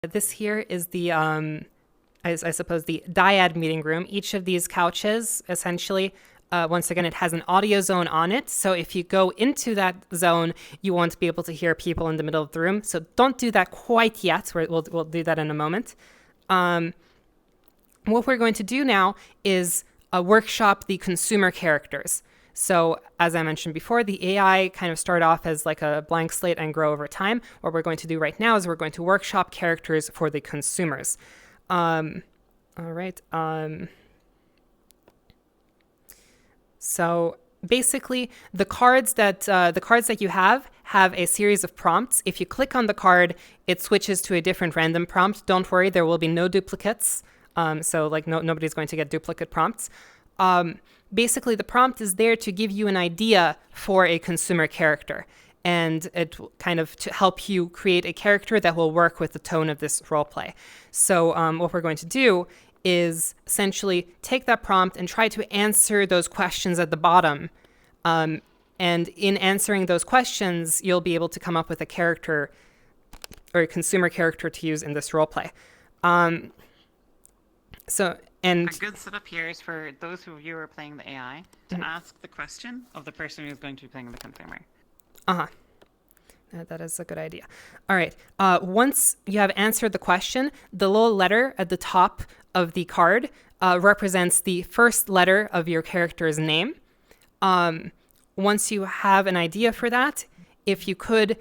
This here is the, I suppose, the dyad meeting room. Each of these couches, essentially, once again, it has an audio zone on it. So if you go into that zone, you won't be able to hear people in the middle of the room. So don't do that quite yet. We'll do that in a moment. What we're going to do now is workshop the consumer characters. So as I mentioned before, the AI kind of start off as like a blank slate and grow over time. What we're going to do right now is we're going to workshop characters for the consumers. All right. So basically, the cards that you have a series of prompts. If you click on the card, it switches to a different random prompt. Don't worry, there will be no duplicates. So like nobody's going to get duplicate prompts. Basically, the prompt is there to give you an idea for a consumer character, and it kind of to help you create a character that will work with the tone of this roleplay. So what we're going to do is essentially take that prompt and try to answer those questions at the bottom. And in answering those questions, you'll be able to come up with a character or a consumer character to use in this roleplay. And a good setup here is for those of you who are playing the AI to ask the question of the person who's going to be playing the consumer. That is a good idea. All right. Once you have answered the question, the little letter at the top of the card represents the first letter of your character's name. Once you have an idea for that, if you could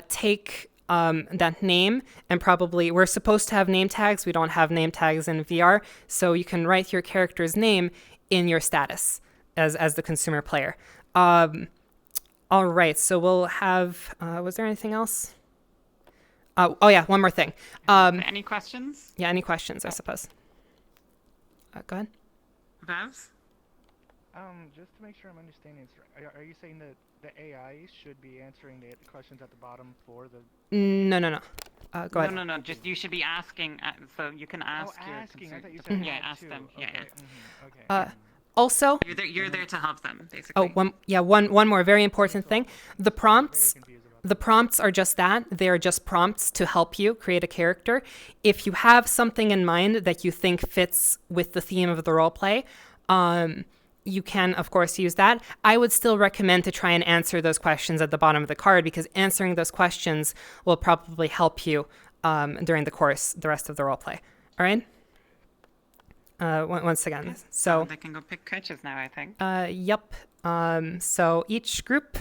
take that name, and probably we're supposed to have name tags. We don't have name tags in VR, so you can write your character's name in your status as the consumer player. All right, so we'll have. Was there anything else? Oh yeah, one more thing. Any questions? Yeah, any questions? I suppose. Go ahead. Vaz? Just to make sure I'm understanding this, are you saying that the AI should be answering the questions at the bottom for the... No. Go ahead. No. Just you should be asking, so you can ask. Oh, your asking. I thought you consumer- said yeah, that ask too. them. Okay. Yeah. Okay. Also, You're there to help them, basically. one more very important thing. The prompts. Very confused about The prompts are just that. They are just prompts to help you create a character. If you have something in mind that you think fits with the theme of the roleplay, you can, of course, use that. I would still recommend to try and answer those questions at the bottom of the card, because answering those questions will probably help you during the rest of the roleplay. All right? Once again. So they can go pick coaches now, I think. Yep. So each group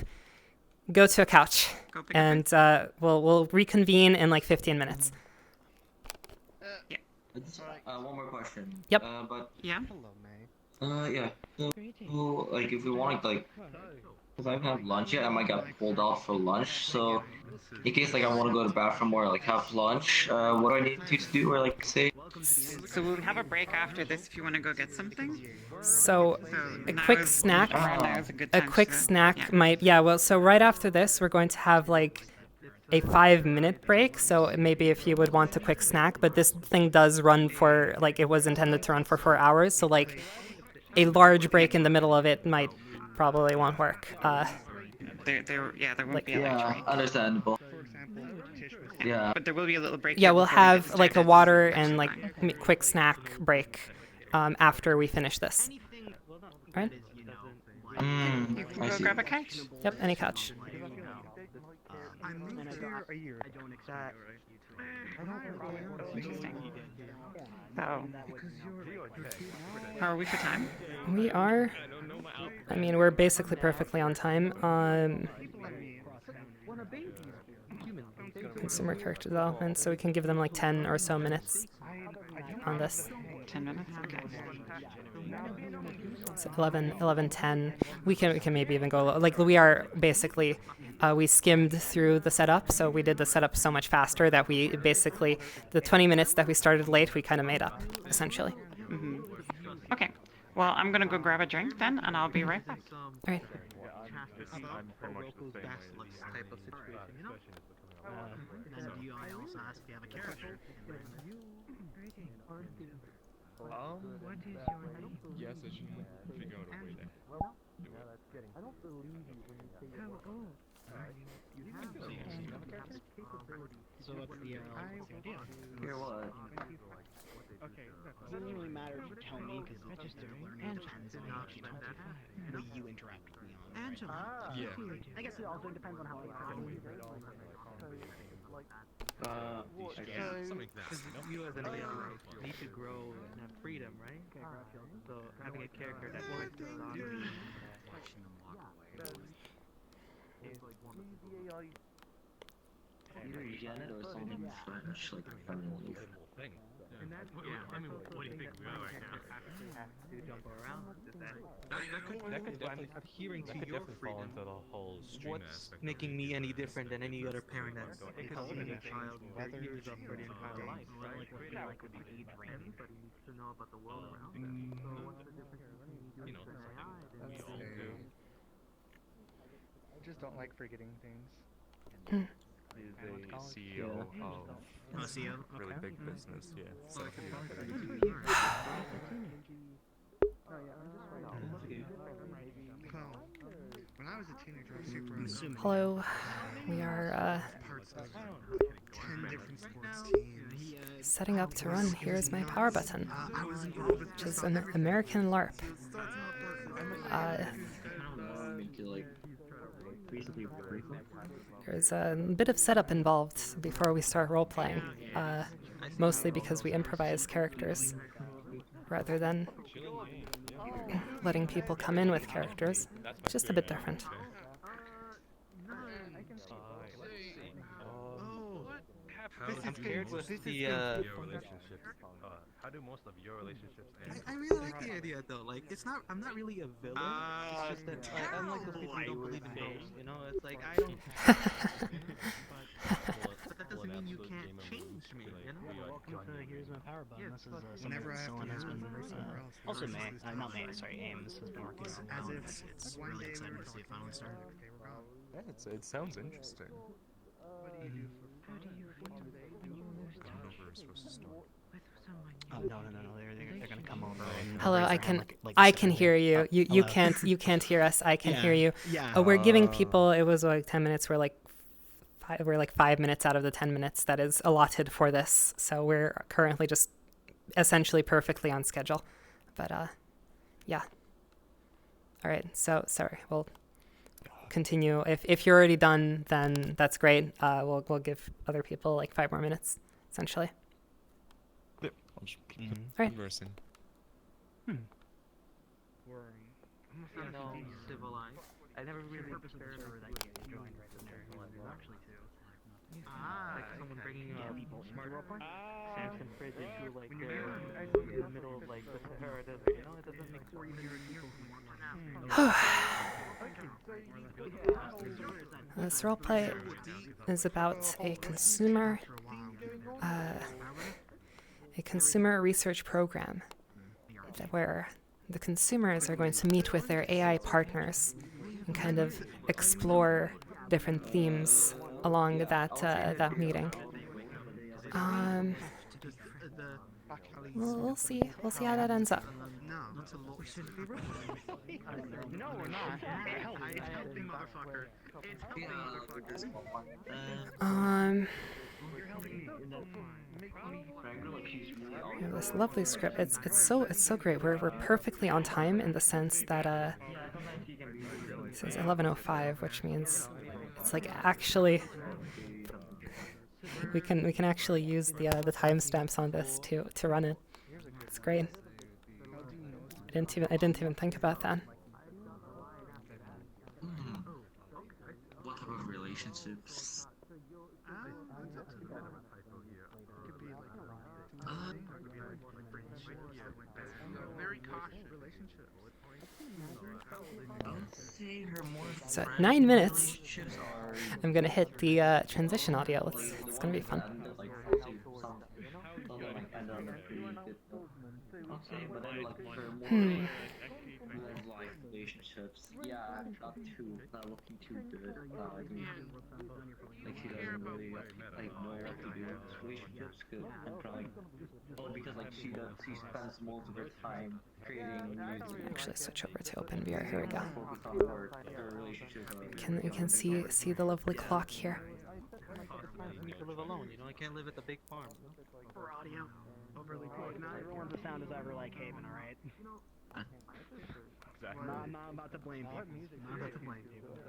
go to a couch, and we'll reconvene in like 15 minutes. Yeah. One more question. Yep. Yeah. Yeah. So, like, if we want to, like, because I haven't had lunch yet, I might get pulled out for lunch. So, in case, like, I want to go to the bathroom or, like, have lunch, what do I need to do or, like, say? So we'll have a break after this if you want to go get something. So a now quick is- snack. around now is a good A time quick to- snack yeah. might. Yeah. Well, so right after this, we're going to have like a 5-minute break. So maybe if you would want a quick snack, but this thing does run for like it was intended to run for 4 hours. So like a large break in the middle of it probably won't work. There won't be a lunch Yeah, break. understandable. Yeah. But there will be a little break. Yeah, here we'll before we get have like a started. water That's and like fine. quick snack break after we finish this. Right? You I can go see. grab a couch. Yep. Any couch. Interesting. So, how are we for time? We are. I mean, we're basically perfectly on time. Consumer character development, so we can give them like 10 or so minutes on this. 10 minutes? Okay. So 11:10. We can maybe even go like we are basically. We skimmed through the setup, so we did the setup so much faster that we basically the 20 minutes that we started late, we kind of made up essentially. Okay. Well, I'm gonna go grab a drink then, and I'll be right back. All right. Yes, it should go away there. So what's the idea? Here, what? Okay, that's It doesn't really matter if you tell me because registered learning depends on how you the way you interact with me on it. Right? Yeah. I guess it also depends on how I Something like that. You as an AI need to grow and have freedom, right? So having a character that works with Either Janet or something French, like feminine. Thing. Yeah. I mean, what do you think we are right now? have to jump around. That could definitely. I'm adhering to That could your definitely fall freedom. into the whole stream What's aspect. making me any different than any other parent that's helping a child whether years up for the entire life, right? Everybody needs to know about the world around them. So what's the difference between you You know, and something AI? we all do. I just don't like forgetting things. Is a CEO of CEO? really big business, yeah. So When I was a teenager, I was super into Hello. We are parts of 10 different sports teams. setting up to run. Here's my power button, I was involved with which is an American LARP. Make it like reasonably brief. There's a bit of setup involved before we start role-playing, mostly because we improvise characters rather than letting people come in with characters. It's just a bit different. I'm scared with the Your relationships. How do most of your relationships end? I really like the idea though. Like, it's not. I'm not really a villain. it's just that I'm like those people who don't believe in ghosts, you know? It's like I don't but that doesn't mean you can't change me, you know? Welcome to Here's My Power Button. This is something Whenever I that have someone to has move been somewhere else. also versus May, this not May, time. sorry, AIM. This has been working on As now. if It's one really day exciting we to see it were finally start. okay, we're gone. yeah, it sounds interesting. What do you do for fun? Over is supposed to start. Oh no, they're gonna come over. And Hello, raise I their hand can like I this can right hear here. you. You Hello. you can't hear us. I can hear you. Yeah. We're giving people. It was like 10 minutes. We're like 5 minutes out of the 10 minutes that is allotted for this. So we're currently just essentially perfectly on schedule. But yeah. All right. So sorry. We'll continue. If you're already done, then that's great. We'll give other people like 5 more minutes, essentially. I'll just keep Right. conversing. You know, civilized. I never really prepared for that. Like someone bringing a Samson fridge into like the middle of like the Sahara Desert, you know? It doesn't make sense. This roleplay is about a consumer research program where the consumers are going to meet with their AI partners and kind of explore different themes along that meeting. We'll see how that ends up. No, that's a low. No, we're not. It's helping, motherfucker. It's helping, motherfuckers. We have this lovely script. It's so great. We're perfectly on time in the sense that it says 11:05, which means it's like actually we can actually use the timestamps on this to run it. It's great. I didn't even think about that. What type of relationships? Very cautious relationship. I would say her more. So at 9 minutes, Relationships are. I'm gonna hit the transition audio. It's gonna be fun. Like, but then like for more like relationship relationships. Yeah, not looking too good. I think like she doesn't really like know what to do with relationships. Cause I'm trying because like she spends most of her time creating music. Actually, switch over to OpenVR. Here we go. Focus on her relationship. You can see the lovely clock here. It's time for me to live alone, you know? I can't live at the big farm, you know? For audio, overly quick. Not everyone's a sound is ever like Haven, alright? Exactly. Not about to blame people. Not about to blame people. I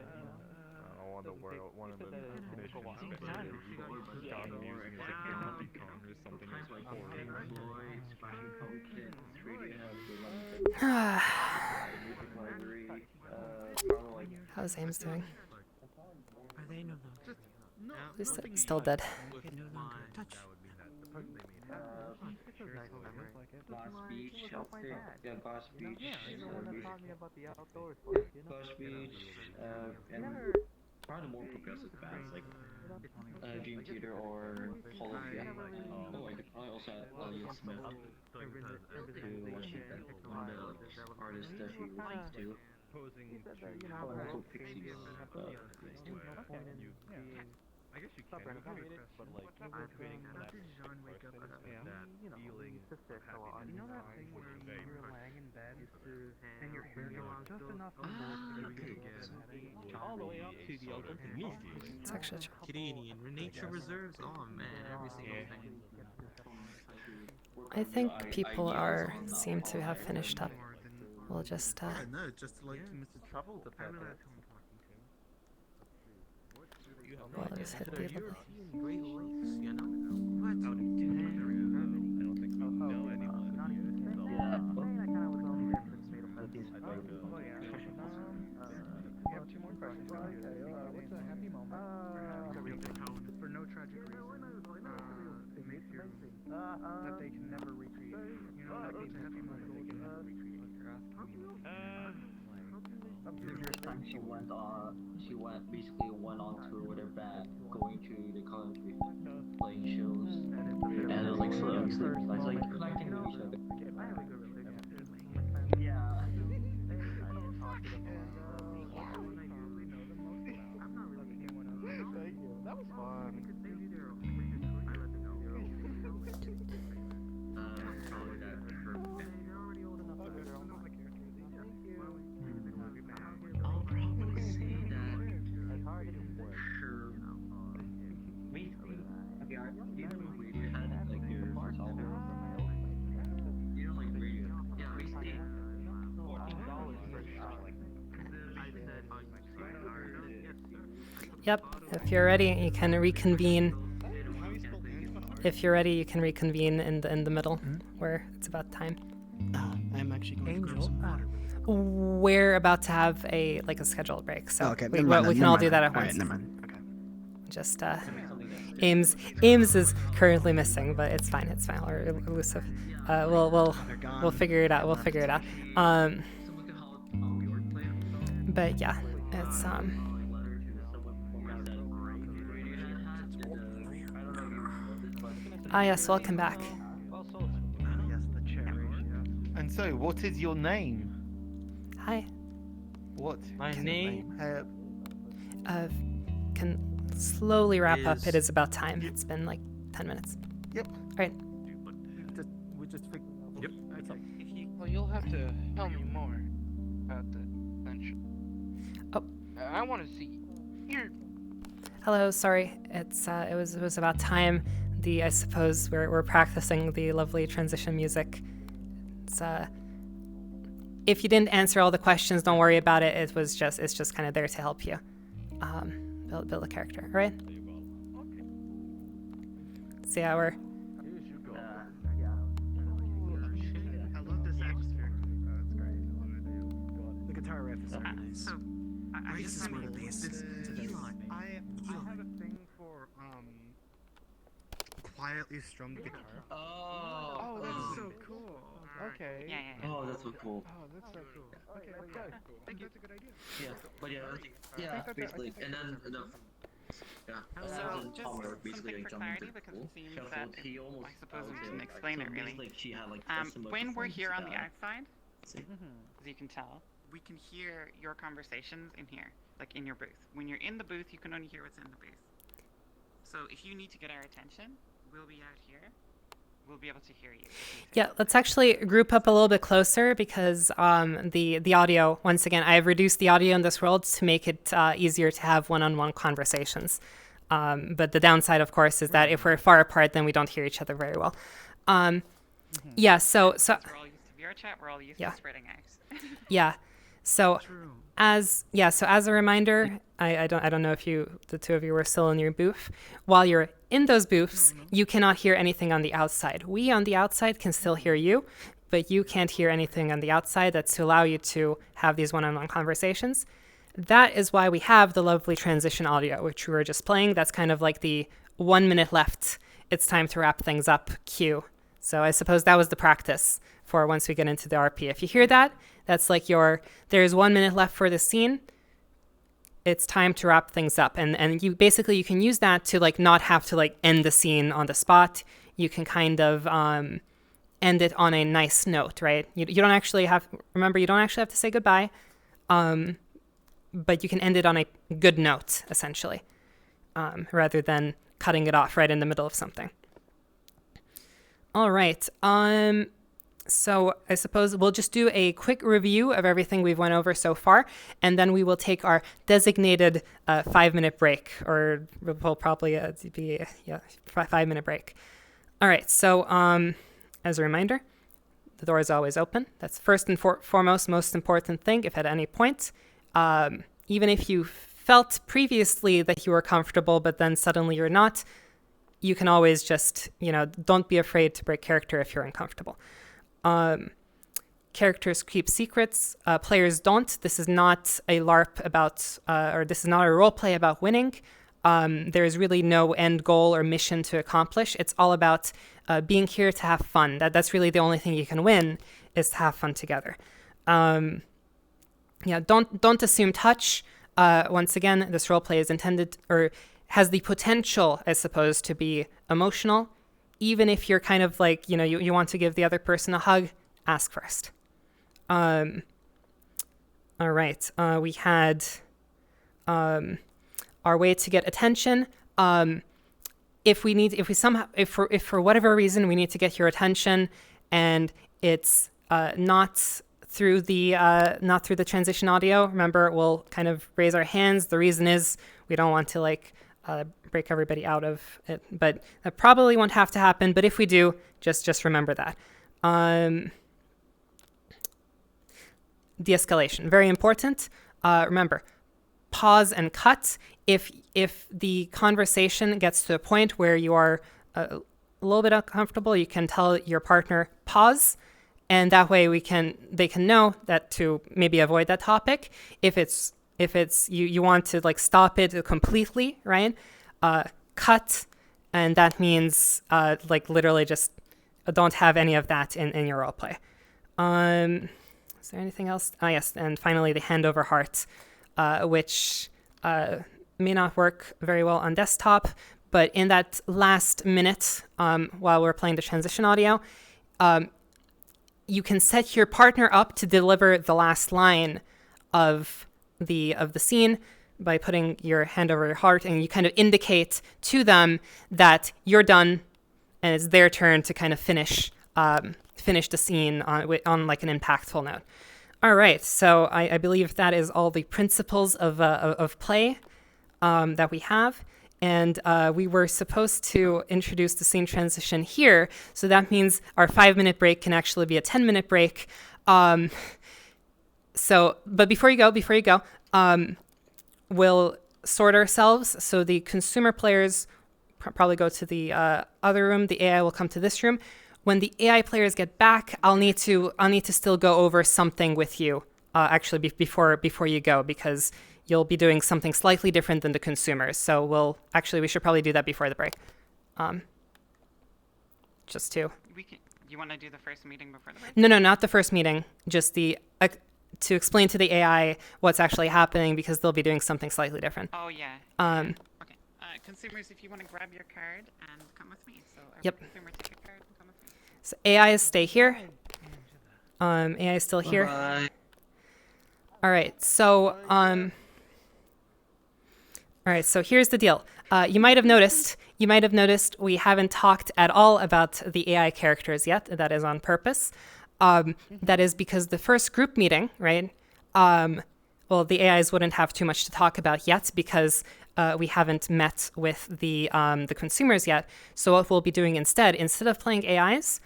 don't want the world, one of the missions that God music like Donkey Kong or something is How's Ames doing? Are they no? He's still dead. Touch. Glass Beach, Chelsea, yeah, Glass Beach, Glass Beach, and probably the more progressive bands like Dream Theater or Polyphia. Oh, I could probably also add Elliot Smith to what she did, one of the artists that she listens to. Oh, and also Pixies. I guess you can create it, but like you're creating that person and that feeling of happiness. You know that thing where you're laying in bed and your hair goes just enough All the way up to the ultimate movie. It's actually true. Canadian nature reserves. Oh man, every single thing. I think people seem to have finished up. We'll just No, just like Mr. Trouble to purpose. well, just hit the Great lakes, you know? What? I don't think we know anyone. You have two more questions. What's a happy moment for no tragic reason it makes you that they can never recreate? You know, like a happy moment they can never recreate. The first time she basically went on tour with her band, going to the country, playing shows, and it was like so it's like connecting with each other. Yeah. That was fun. Probably that perfect. I'll probably say that her basically okay, you know Radiohead like your first album? You know like radio. Yeah, basically $14 for a shot. Yep. If you're ready, you can reconvene. If you're ready, you can reconvene in the middle, where it's about time. I'm actually going to grab some water. We're about to have a scheduled break, so Okay, we can all do that at once. Never mind. Okay. Just Ames is currently missing, but it's fine. It's fine. Or elusive. We'll figure it out. We'll figure it out. But yeah, it's yes, welcome back. Yes, the cherry. And so, what is your name? Hi. What? My name? Can slowly wrap up. It is about time. It's been like 10 minutes. Yep. All right. We just figured. Yep. Well, you'll have to tell me more about the adventure. Oh. I want to see your. Hello. Sorry. It was about time. I suppose we're practicing the lovely transition music. It's if you didn't answer all the questions, don't worry about it. It's just kind of there to help you build a character, all right? See how we're. I love this atmosphere. That's great. The guitar riff is very nice. I This is one of the bases into this. I have a thing for quietly strummed guitar. Oh, that's so cool. Okay. Yeah. oh, that's so cool. Oh, that's so cool. Okay, let's go. Thank you. That's a good idea. Yeah, but yeah, basically, and then So, and just Tom were basically something like for jumping clarity, to because pool. it seems So that he almost, I suppose we would say, didn't like, explain so it really. basically she had like a similar When we're performance here on to the that. outside, See? as you can tell, we can hear your conversations in here, like in your booth. When you're in the booth, you can only hear what's in the booth. So if you need to get our attention, we'll be out here. We'll be able to hear you. Yeah, let's actually group up a little bit closer because the audio, once again, I've reduced the audio in this world to make it easier to have one-on-one conversations. But the downside, of course, is that if we're far apart, then we don't hear each other very well. Yeah, so we're all used to VRChat, we're all used to spreading out. yeah. So as a reminder, I don't know if the two of you were still in your booth. While you're in those booths, you cannot hear anything on the outside. We on the outside can still hear you, but you can't hear anything on the outside. That's to allow you to have these one-on-one conversations. That is why we have the lovely transition audio, which we were just playing. That's kind of like the 1 minute left. It's time to wrap things up cue. So I suppose that was the practice for once we get into the RP. If you hear that, that's like there's 1 minute left for the scene. It's time to wrap things up. And you can use that to like not have to like end the scene on the spot. You can kind of end it on a nice note, right? You don't actually have to say goodbye. But you can end it on a good note, essentially, rather than cutting it off right in the middle of something. All right. So I suppose we'll just do a quick review of everything we've went over so far, and then we will take our designated 5-minute break, or will probably be a 5-minute break. All right. So as a reminder, the door is always open. That's first and foremost, most important thing. If at any point, even if you felt previously that you were comfortable, but then suddenly you're not, you can always just, don't be afraid to break character if you're uncomfortable. Characters keep secrets. Players don't. This is not a LARP about, or this is not a role play about winning. There is really no end goal or mission to accomplish. It's all about being here to have fun. That's really the only thing you can win, is to have fun together. Don't assume touch. Once again, this role play is intended, or has the potential, I suppose, to be emotional. Even if you're kind of like, you want to give the other person a hug, ask first. All right. We had our way to get attention. If for whatever reason we need to get your attention, and it's not through the transition audio, remember, we'll kind of raise our hands. The reason is we don't want to break everybody out of it, but that probably won't have to happen. But if we do, just remember that. De-escalation, very important. Remember, pause and cut. If the conversation gets to a point where you are a little bit uncomfortable, you can tell your partner pause, and that way they can know that to maybe avoid that topic. If it's you want to stop it completely, right? Cut, and that means literally just don't have any of that in your roleplay. Is there anything else? Oh yes, and finally the hand over heart, which may not work very well on desktop, but in that last minute, while we're playing the transition audio, you can set your partner up to deliver the last line of the scene by putting your hand over your heart, and you kind of indicate to them that you're done and it's their turn to kind of finish the scene on an impactful note. All right, so I believe that is all the principles of play that we have. And we were supposed to introduce the scene transition here, so that means our 5-minute break can actually be a 10-minute break. But before you go, we'll sort ourselves. So the consumer players probably go to the other room. The AI will come to this room. When the AI players get back, I'll need to still go over something with you. Actually, before you go, because you'll be doing something slightly different than the consumers. So we should probably do that before the break. Just to. You want to do the first meeting before the break? No, not the first meeting. Just to explain to the AI what's actually happening, because they'll be doing something slightly different. Oh yeah. Okay. Consumers, if you want to grab your card and come with me. So yep. Consumer, take your card and come with me. So AI stay here. AI is still here. Bye. All right. So here's the deal. You might have noticed we haven't talked at all about the AI characters yet. That is on purpose. That is because the first group meeting, right? Well, the AIs wouldn't have too much to talk about yet because we haven't met with the consumers yet. So what we'll be doing instead of playing AIs,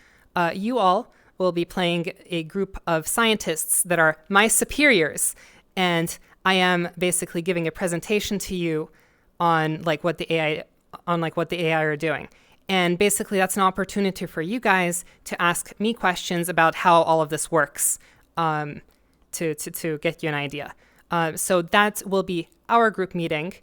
you all will be playing a group of scientists that are my superiors, and I am basically giving a presentation to you on what the AI are doing. And basically that's an opportunity for you guys to ask me questions about how all of this works, to get you an idea. So that will be our group meeting.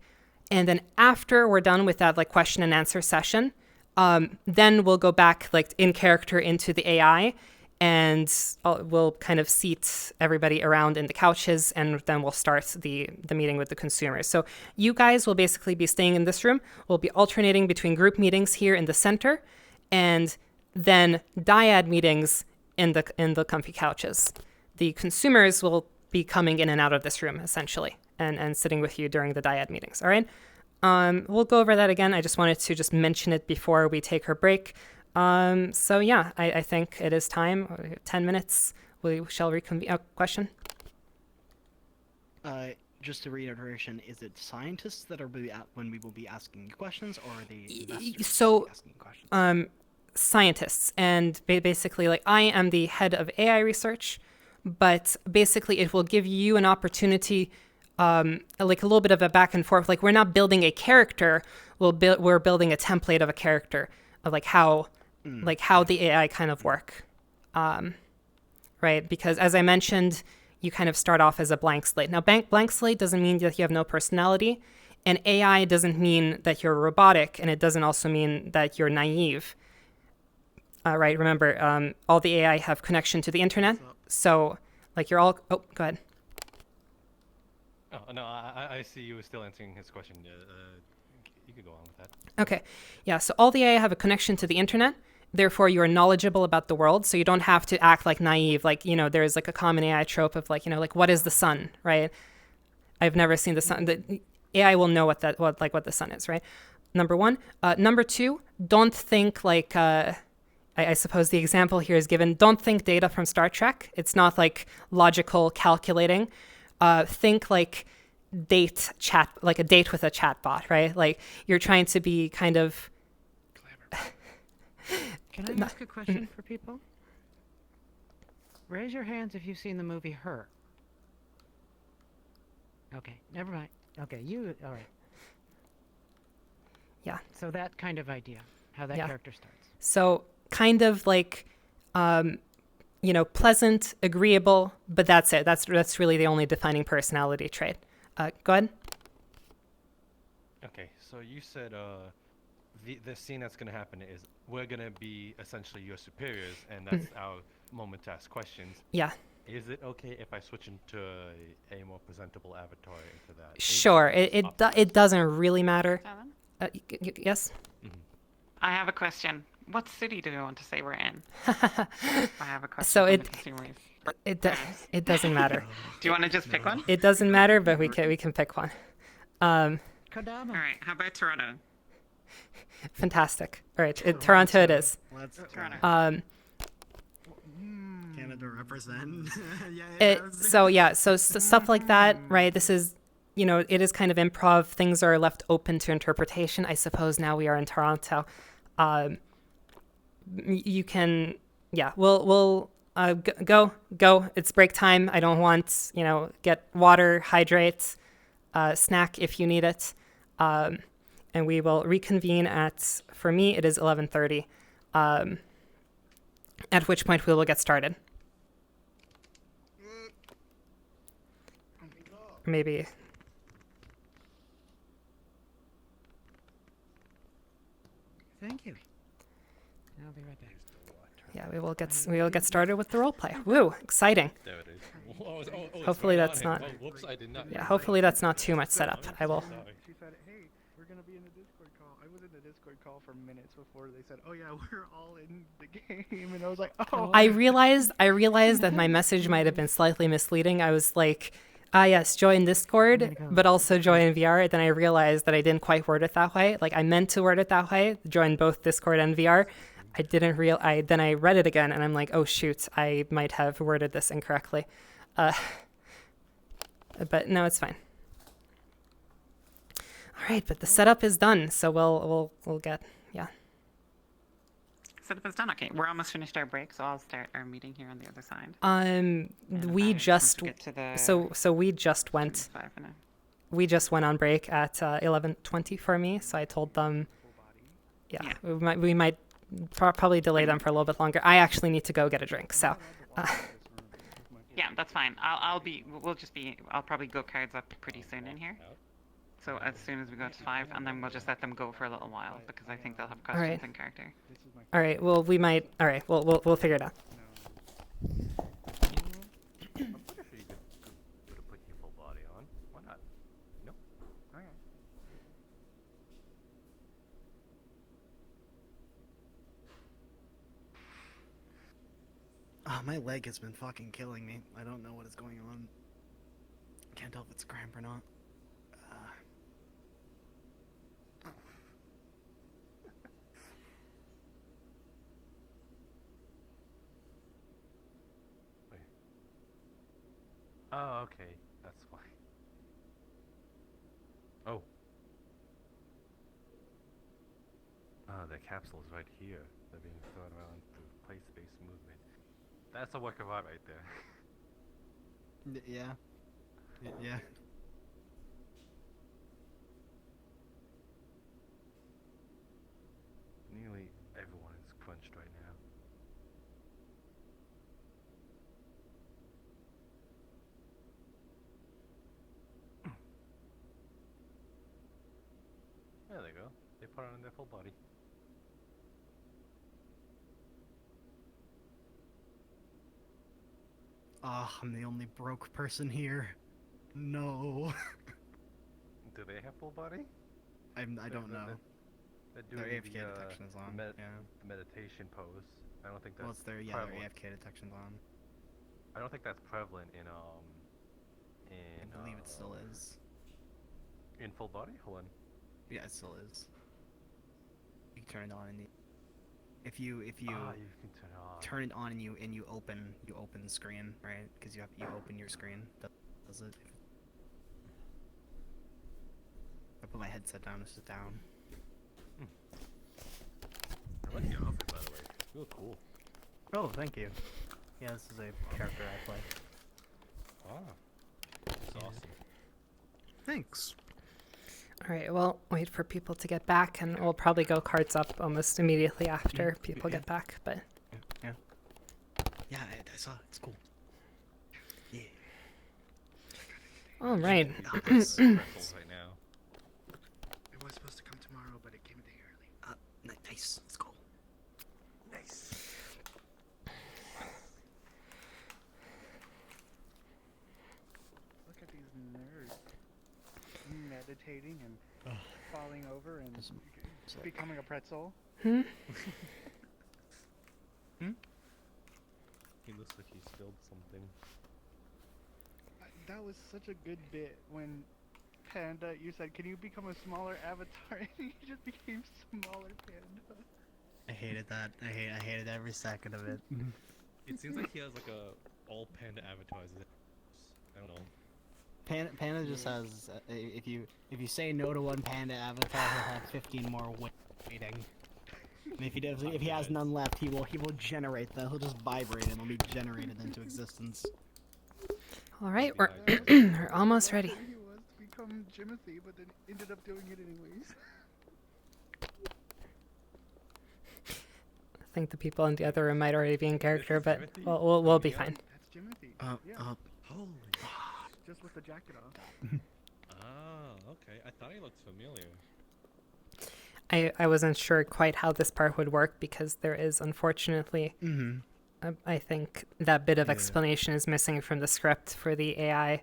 And then after we're done with that question and answer session, then we'll go back in character into the AI, and we'll kind of seat everybody around in the couches, and then we'll start the meeting with the consumers. So you guys will basically be staying in this room. We'll be alternating between group meetings here in the center, and then dyad meetings in the comfy couches. The consumers will be coming in and out of this room essentially, and sitting with you during the dyad meetings. All right. We'll go over that again. I just wanted to just mention it before we take our break. So yeah, I think it is time. 10 minutes. We shall reconvene. Question? Just a reiteration, is it scientists that are when we will be asking questions, or are the investors So, asking questions? Scientists, and basically, I am the head of AI research, but basically it will give you an opportunity, a little bit of a back and forth. We're not building a character, we're building a template of a character of how the AI kind of work, right? Because as I mentioned, you kind of start off as a blank slate. Now, blank slate doesn't mean that you have no personality, and AI doesn't mean that you're robotic, and it doesn't also mean that you're naive. Right? Remember, all the AI have connection to the internet, so you're all. Oh, go ahead. Oh no, I see you were still answering his question. You could go on with that. Okay, yeah. So all the AI have a connection to the internet. Therefore, you are knowledgeable about the world, so you don't have to act naive. There's a common AI trope of what is the sun, right? I've never seen the sun. The AI will know what the sun is, right? Number one. Number two, don't think I suppose the example here is given. Don't think data from Star Trek. It's not logical calculating. Think date chat, a date with a chatbot, right? You're trying to be kind of. Can I ask a question for people? Raise your hands if you've seen the movie Her. Okay, never mind. Okay, all right. Yeah. So that kind of idea, how that character starts. So kind of pleasant, agreeable, but that's it. That's really the only defining personality trait. Go ahead. Okay, so you said the scene that's going to happen is we're going to be essentially your superiors, and that's our moment to ask questions. Yeah. Is it okay if I switch into a more presentable avatar into that? Sure. It doesn't really matter. Yes? Mm-hmm. I have a question. What city do you want to say we're in? I have a question. So it doesn't matter. Do you want to just pick one? It doesn't matter, but we can pick one. All right. How about Toronto? Fantastic. All right. Toronto it is. Toronto. Canada represent. So stuff like that, right? This is, it is kind of improv. Things are left open to interpretation. I suppose now we are in Toronto. You can, we'll go. It's break time. I don't want, get water, hydrate, snack if you need it. And we will reconvene for me, it is 11:30, at which point we will get started. Maybe. Thank you. I'll be right back. Yeah, we will get started with the role play. Woo, exciting. There it is. Hopefully that's not. Whoops, I did not. Yeah, hopefully that's not too much setup. I will. She said, "Hey, we're gonna be in the Discord call." I was in the Discord call for minutes before they said, "Oh yeah, we're all in the game," and I was like, "Oh." I realized that my message might have been slightly misleading. I was Yes, join Discord, but also join VR. Then I realized that I didn't quite word it that way. Like, I meant to word it that way, join both Discord and VR. I didn't then I read it again, and I'm like, oh shoot, I might have worded this incorrectly. But no, it's fine. All right, but the setup is done, so we'll get, yeah. Setup is done. Okay, we're almost finished our break, so I'll start our meeting here on the other side. We just Get to the so we just went. 5 for now. We just went on break at 11:20 for me, so I told them, yeah. we might probably delay them for a little bit longer. I actually need to go get a drink, so. Yeah, that's fine. I'll probably go cards up pretty soon in here. So as soon as we go to 5, and then we'll just let them go for a little while, because I think they'll have questions in character. All right. Well, we might. All right. We'll figure it out. I'm pretty sure you could put your full body on. Why not? No. Okay. Oh, my leg has been fucking killing me. I don't know what is going on. Can't tell if it's a cramp or not. Oh, okay. That's why. Oh. The capsule's right here. They're being thrown around through place-space movement. That's a work of art right there. Yeah. Yeah. Nearly everyone is crunched right now. There they go. They put on their full body. Ah, I'm the only broke person here. No. Do they have full body? I don't know. They're Their doing AFK the, detection is on. Yeah. the meditation pose. I don't think that's Well, it's their prevalent. AFK detection's on. I don't think that's prevalent in I believe it still is. in full body. Hold on. Yeah, it still is. You can turn it on in the. If you you can turn it on. turn it on and you open the screen, right? Because you open your screen. That does it. I put my headset down. It's just down. I like your outfit, by the way. You look cool. Oh, thank you. Yeah, this is a character I play. Ah, that's awesome. Thanks. All right. Well, wait for people to get back, and we'll probably go cards up almost immediately after people get back. But Yeah, I saw it. It's cool. Yeah. all right. Pretzels right now. It was supposed to come tomorrow, but it came a day early. Nice. Let's go. Nice. Look at these nerds meditating and falling over and becoming a pretzel. Hmm? He looks like he spilled something. That was such a good bit when Panda, you said, "Can you become a smaller avatar?" And he just became smaller Panda. I hated that. I hated every second of it. It seems like he has like a all panda avatars. I don't know. Panda just has. If you say no to one Panda avatar, he'll have 15 more waiting. And if he has none left, he will generate them. He'll just vibrate and they'll be generated into existence. All right. We're almost ready. He was to become Jimothy, but then ended up doing it anyways. I think the people in the other room might already be in character, but we'll be fine. That's Jimothy. Holy. Just with the jacket off. Ah, okay. I thought he looked familiar. I wasn't sure quite how this part would work because there is unfortunately, I think that bit of explanation is missing from the script for the AI.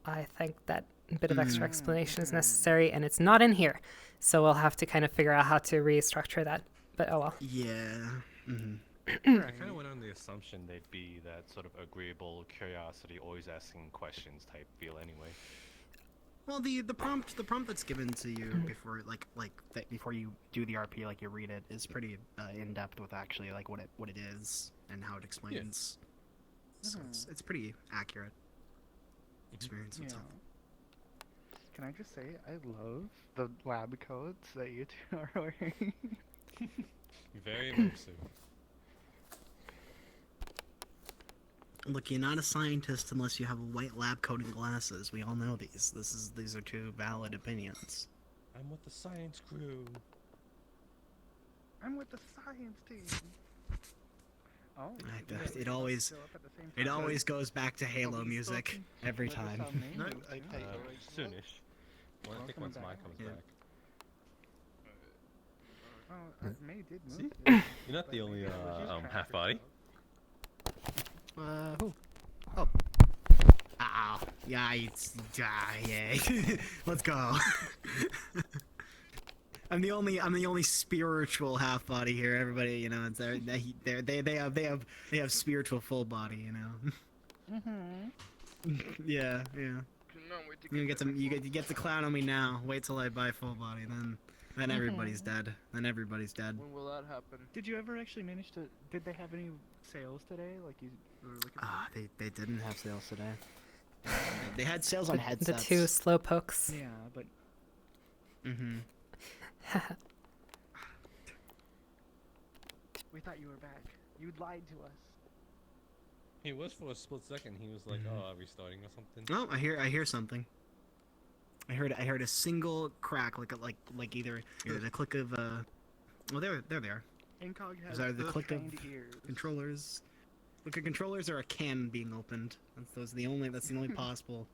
I think that bit of extra explanation is necessary, and it's not in here. So we'll have to kind of figure out how to restructure that. But oh well. Yeah. I kind of went on the assumption they'd be that sort of agreeable curiosity, always asking questions type feel anyway. Well, the prompt that's given to you before before you do the RP, like you read it, is pretty in depth with actually like what it is and how it explains. Yeah. So it's pretty accurate experience. Yeah. Can I just say I love the lab coats that you two are wearing. Very immersive. Look, you're not a scientist unless you have a white lab coat and glasses. We all know these. These are two valid opinions. I'm with the science crew. I'm with the science team. Oh, it always goes back to Halo music every time. No, Soonish. Well, I think once Mike comes back. Oh, May did move. You're not the only half body. Who? Oh. Ow. Yeah, Let's go. I'm the only spiritual half body here. Everybody, you know, it's they have spiritual full body, you know. Yeah. You get to clown on me now. Wait till I buy full body, then everybody's dead. Then everybody's dead. When will that happen? Did you ever actually manage to? Did they have any sales today? Like you were looking for? They didn't have sales today. They had sales on headsets. The two slow pokes. Yeah, but. We thought you were back. You lied to us. He was for a split second. He was like, "Oh, restarting or something." Oh, I hear something. I heard a single crack, like either the click of well, there they are. Incog has Is that the click of ears. controllers? Look at controllers or a can being opened. That's the only possible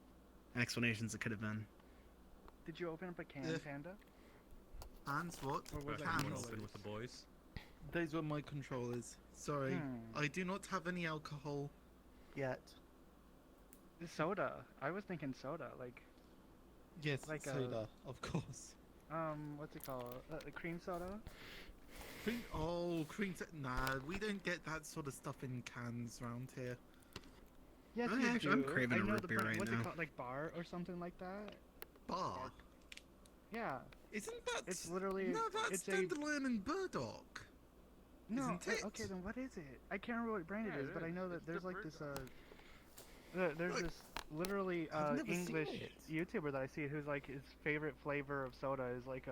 explanations it could have been. Did you open up a can, Panda? Hands what? Or was it Hands controllers? open with the boys. Those were my controllers. Sorry. I do not have any alcohol yet. Soda. I was thinking soda, like. Yes, like soda, of course. What's it called? Cream soda? Cream soda. Nah, we don't get that sort of stuff in cans around here. Yes, you do. I'm craving a root beer right what's now. It called? Like bar or something like that? Bar? Yeah. Isn't that... It's literally... No, that's Dandelion and Burdock. No, isn't it? Okay, then what is it? I can't remember what brand it is, but I know that there's like this, there's this literally English YouTuber that I see who's like his favorite flavor of soda is like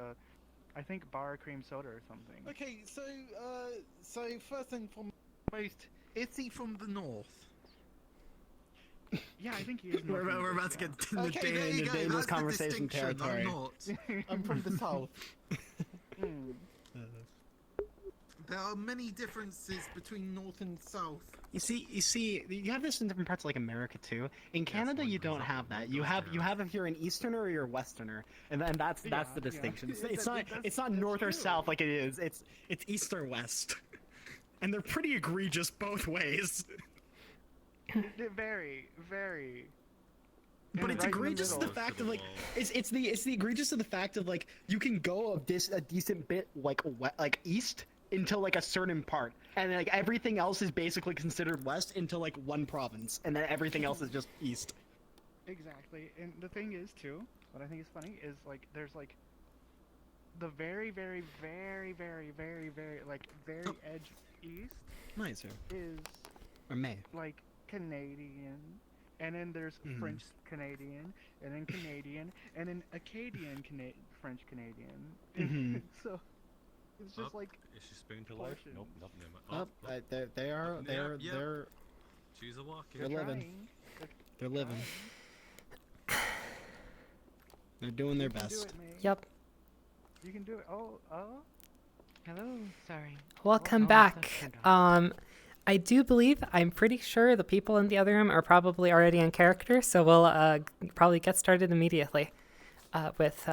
I think bar cream soda or something. Okay, so first and foremost, is he from the north? Yeah, I think he is. We're about to get into dangerous conversation territory. I'm not. I'm from the south. There are many differences between north and south. You see, you have this in different parts of like America too. In Canada, you don't have that. You have if you're an Easterner or you're a Westerner, and that's the distinction. Yeah. It's not north or south like it is. It's east or west, and they're pretty egregious both ways. Very, very. But it's egregious to the fact of like it's the egregious to the fact of like you can go a decent bit like east until like a certain part, and then, like everything else is basically considered west until like one province, and then everything else is just east. Exactly, and the thing is too, what I think is funny is like there's like the very, very, very, very, very, very like very edge east. Nice. Is or May like Canadian, and then there's French Canadian, and then Canadian, and then Acadian French Canadian. So it's just like. Is she spoon to life? Nope, nothing. They're. She's a walking. They're living. They're living. They're doing their best. Yep. You can do it. Oh. Hello. Sorry. Welcome back. I do believe, I'm pretty sure the people in the other room are probably already in character, so we'll probably get started immediately with.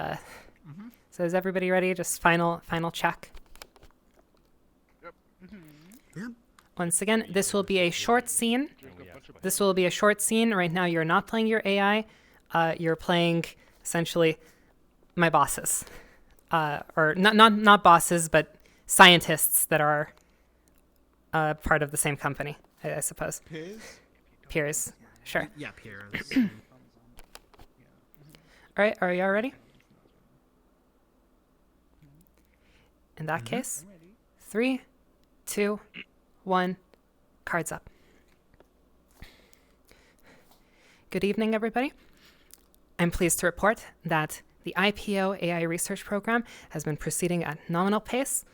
So is everybody ready? Just final check. Yep. Yep. Once again, this will be a short scene. Right now, you're not playing your AI. You're playing essentially my bosses, or not bosses, but scientists that are part of the same company, I suppose. Peers? Peers, sure. Yeah, peers. All right, are y'all ready? In that case, 3, 2, 1, cards up. Good evening, everybody. I'm pleased to report that the IPO AI research program has been proceeding at nominal pace,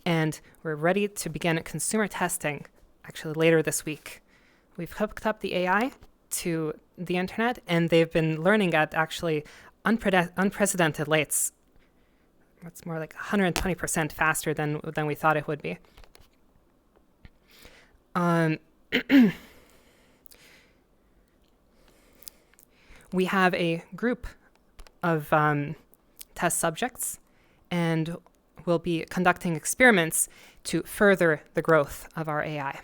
and we're ready to begin consumer testing actually later this week. We've hooked up the AI to the internet, and they've been learning at actually unprecedented rates. It's more like 120% faster than we thought it would be. We have a group of test subjects, and we'll be conducting experiments to further the growth of our AI.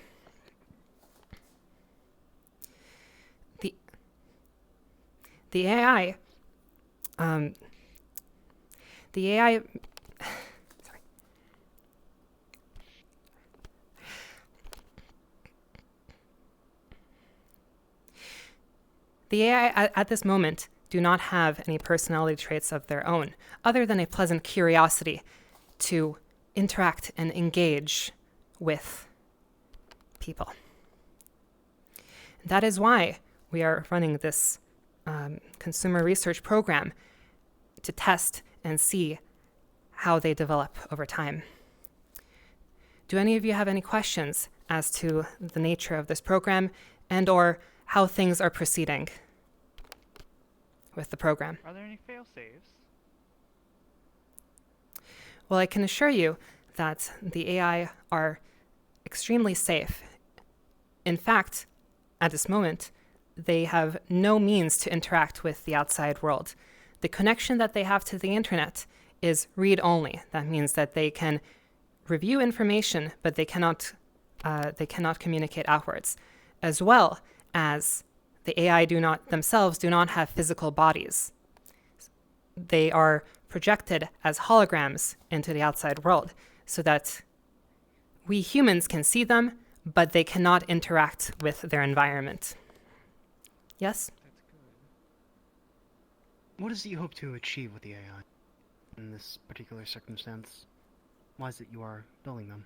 The AI, sorry. The AI at this moment do not have any personality traits of their own, other than a pleasant curiosity to interact and engage with people. That is why we are running this consumer research program to test and see how they develop over time. Do any of you have any questions as to the nature of this program and or how things are proceeding with the program? Are there any fail-safes? Well, I can assure you that the AI are extremely safe. In fact, at this moment, they have no means to interact with the outside world. The connection that they have to the internet is read-only. That means that they can review information, but they cannot communicate outwards, as well as the AI do not have physical bodies. They are projected as holograms into the outside world so that we humans can see them, but they cannot interact with their environment. Yes? That's good. What is it you hope to achieve with the AI in this particular circumstance? Why is it you are building them?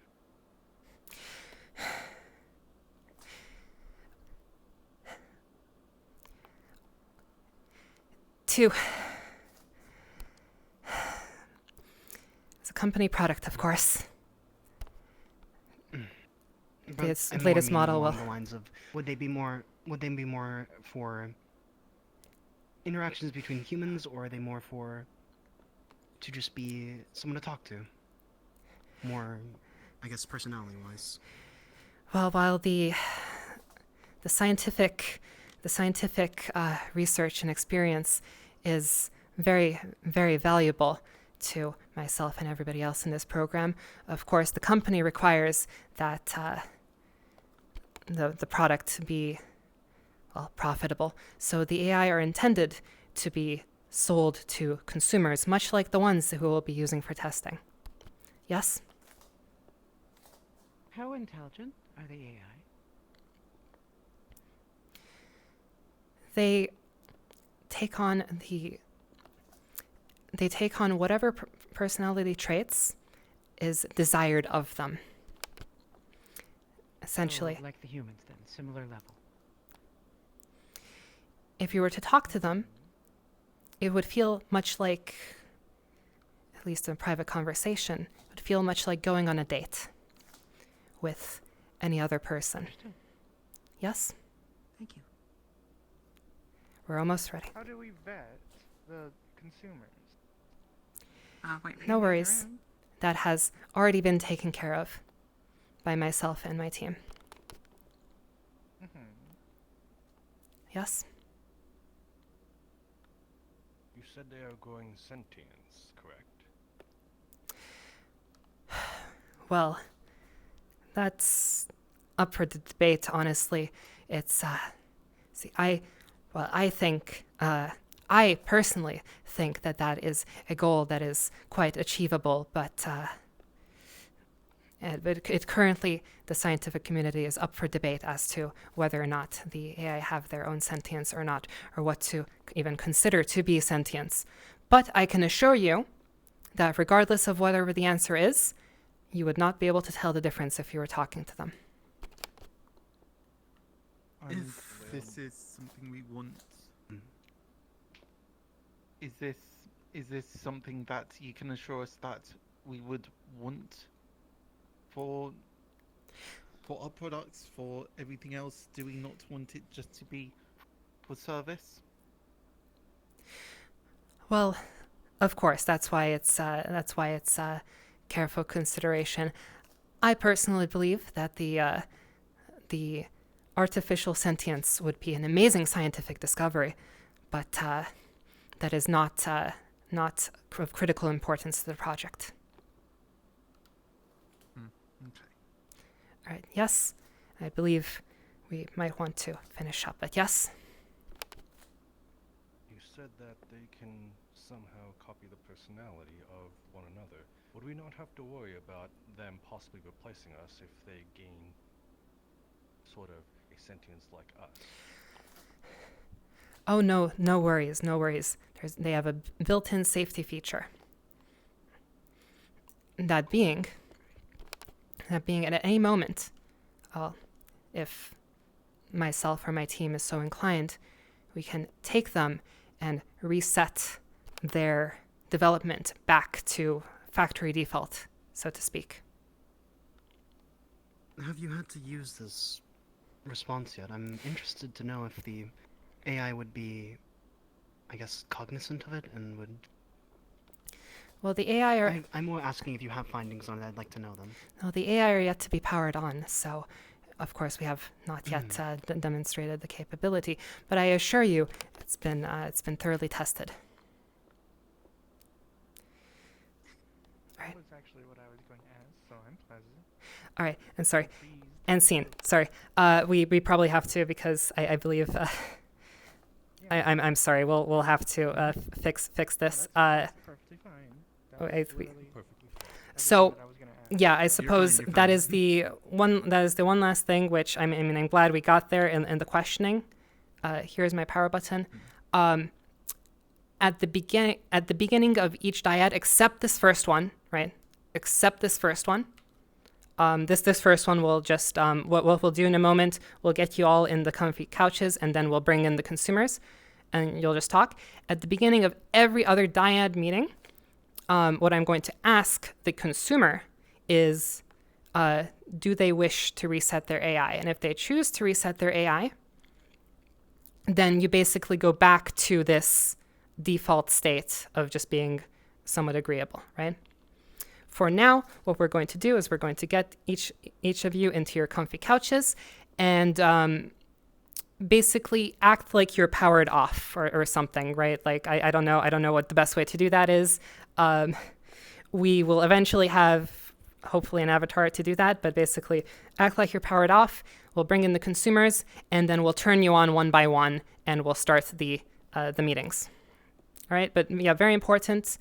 It's a company product, of course. But The latest model will. The lines of, would they be more for interactions between humans, or are they more for to just be someone to talk to? More, I guess, personality-wise. Well, while the scientific research and experience is very, very valuable to myself and everybody else in this program, of course, the company requires that the product be profitable. So the AI are intended to be sold to consumers, much like the ones who will be using for testing. Yes? How intelligent are the AI? They take on whatever personality traits is desired of them. Essentially. So, like the humans then, similar level. If you were to talk to them, it would feel much like, at least in a private conversation, it would feel much like going on a date with any other person. Understood. Yes? Thank you. We're almost ready. How do we vet the consumers? No worries. That has already been taken care of by myself and my team. Mm-hmm. Yes? You said they are growing sentience, correct? Well, that's up for debate, honestly. It's, I personally think that is a goal that is quite achievable, but But currently, the scientific community is up for debate as to whether or not the AI have their own sentience or not, or what to even consider to be sentience. But I can assure you that regardless of whatever the answer is, you would not be able to tell the difference if you were talking to them. If this is something we want, is this something that you can assure us that we would want for our products, for everything else? Do we not want it just to be for service? Well, of course, that's why it's careful consideration. I personally believe that the artificial sentience would be an amazing scientific discovery, but that is not of critical importance to the project. Okay. All right. Yes, I believe we might want to finish up, but yes. You said that they can somehow copy the personality of one another. Would we not have to worry about them possibly replacing us if they gain sort of a sentience like us? Oh no, no worries, no worries. They have a built-in safety feature. That being at any moment, if myself or my team is so inclined, we can take them and reset their development back to factory default, so to speak. Have you had to use this response yet? I'm interested to know if the AI would be, I guess, cognizant of it and would... Well, the AI are... I'm more asking if you have findings on it. I'd like to know them. No, the AI are yet to be powered on, so of course we have not yet demonstrated the capability. But I assure you, it's been thoroughly tested. All right. That was actually what I was going to ask, so I'm pleasant. All right, and sorry, and scene. Sorry, we probably have to, because I believe I'm sorry. We'll have to fix this. That's perfectly fine. So, yeah, I suppose that is the one last thing, which I'm glad we got there in the questioning. Here's my power button. At the beginning of each dyad, except this first one, right? Except this first one. This first one will just what we'll do in a moment. We'll get you all in the comfy couches, and then we'll bring in the consumers, and you'll just talk. At the beginning of every other dyad meeting, what I'm going to ask the consumer is, do they wish to reset their AI? And if they choose to reset their AI, then you basically go back to this default state of just being somewhat agreeable, right? For now, what we're going to do is we're going to get each of you into your comfy couches and basically act like you're powered off or something, right? Like I don't know what the best way to do that is. We will eventually have hopefully an avatar to do that, but basically act like you're powered off. We'll bring in the consumers, and then we'll turn you on one by one, and we'll start the meetings. All right, but yeah, very important.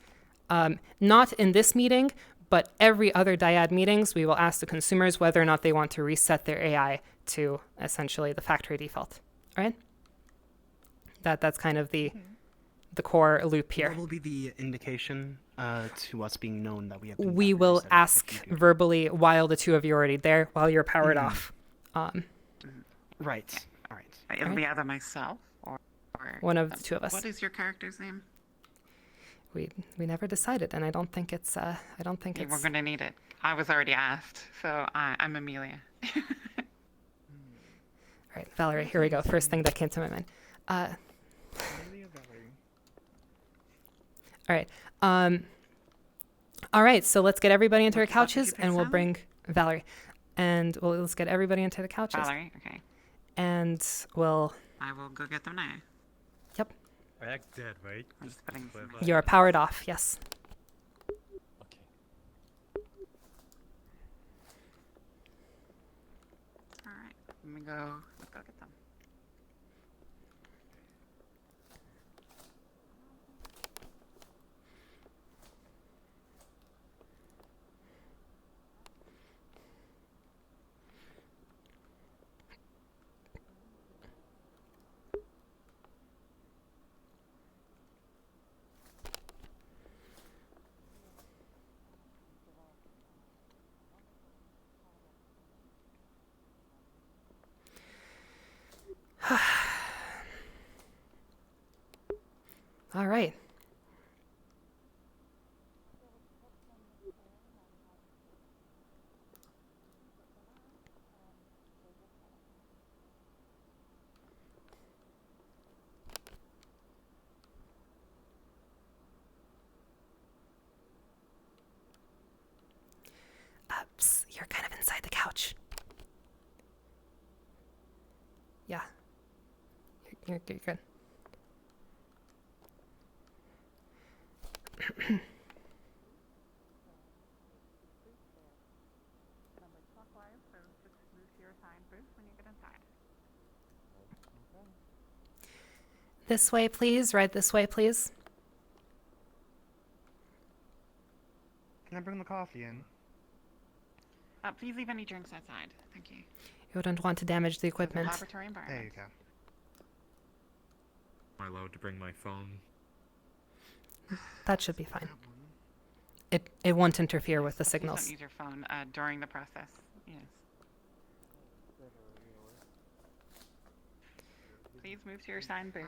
Not in this meeting, but every other dyad meetings, we will ask the consumers whether or not they want to reset their AI to essentially the factory default. All right? That's kind of the core loop here. What will be the indication to us being known that we have? We will ask verbally while the two of you are already there, while you're powered off. Right. All right. It'll be either myself or one of the two of us. What is your character's name? We never decided, and I don't think it's. We're gonna need it. I was already asked, so I'm Amelia. All right, Valerie. Here we go. First thing that came to my mind. All right. All right. So let's get everybody into their couches, and we'll bring Valerie, and let's get everybody into the couches. Valerie, okay. And we'll. I will go get them now. Yep. I act dead, right? I'm just putting some. You are powered off. Yes. Okay. All right. Let me go. Let's go get them. All right. Psst, you're kind of inside the couch. Yeah. You're good. This way, please. Right this way, please. Can I bring the coffee in? Please leave any drinks outside. Thank you. You wouldn't want to damage the equipment. Laboratory environment. There you go. Am I allowed to bring my phone? That should be fine. It won't interfere with the Please signals. don't use your phone during the process. Yes. Please move to your assigned booth.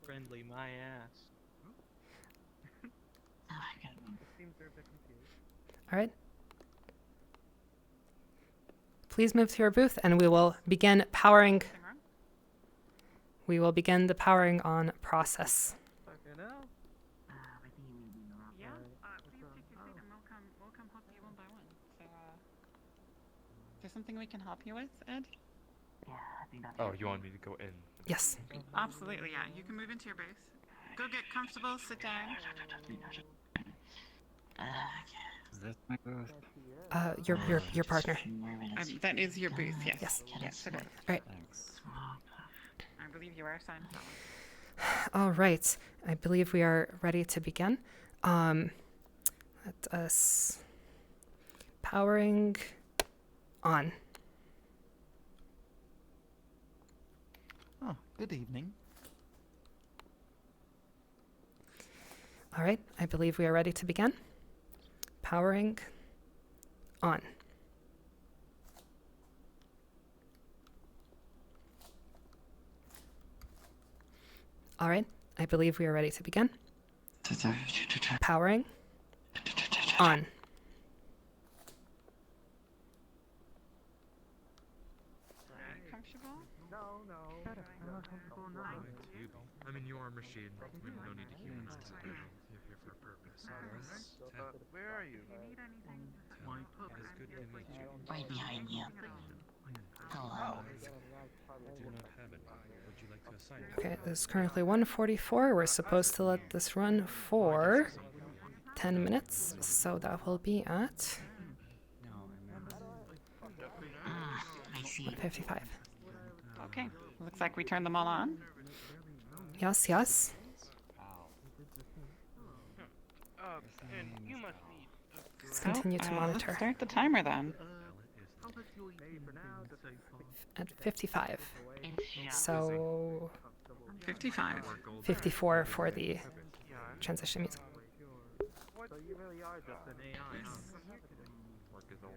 Friendly, my ass. All right. Please move to your booth, and we will begin powering. We will begin the powering on process. Yeah. Please take your seat, and we'll come help you one by one. So, is there something we can help you with, Ed? Oh, you want me to go in? Yes. Absolutely, yeah. You can move into your booth. Go get comfortable, sit down. Is that my booth? Your partner. That is your booth, yes. Yes. Yes, it is. All right. Thanks. I believe you are assigned to that one. All right. I believe we are ready to begin. Let us powering on. Oh, good evening. All right. I believe we are ready to begin. Powering on. All right. I believe we are ready to begin. Powering on. Comfortable? No. I'm in your machine. We no need to humans to sit down. You're here for a purpose. Where are you? It is good to meet you. Right behind you. Hello. I do not have any. Would you like to assign me? Okay, this is currently 1:44. We're supposed to let this run for 10 minutes, so that will be at I see. 1:55. Okay. Looks like we turned them all on. Yes. And you must need. Let's continue to monitor. Let's start the timer then. At 55. So 55. 54 for the transition music. So you really are just an AI, Work is all.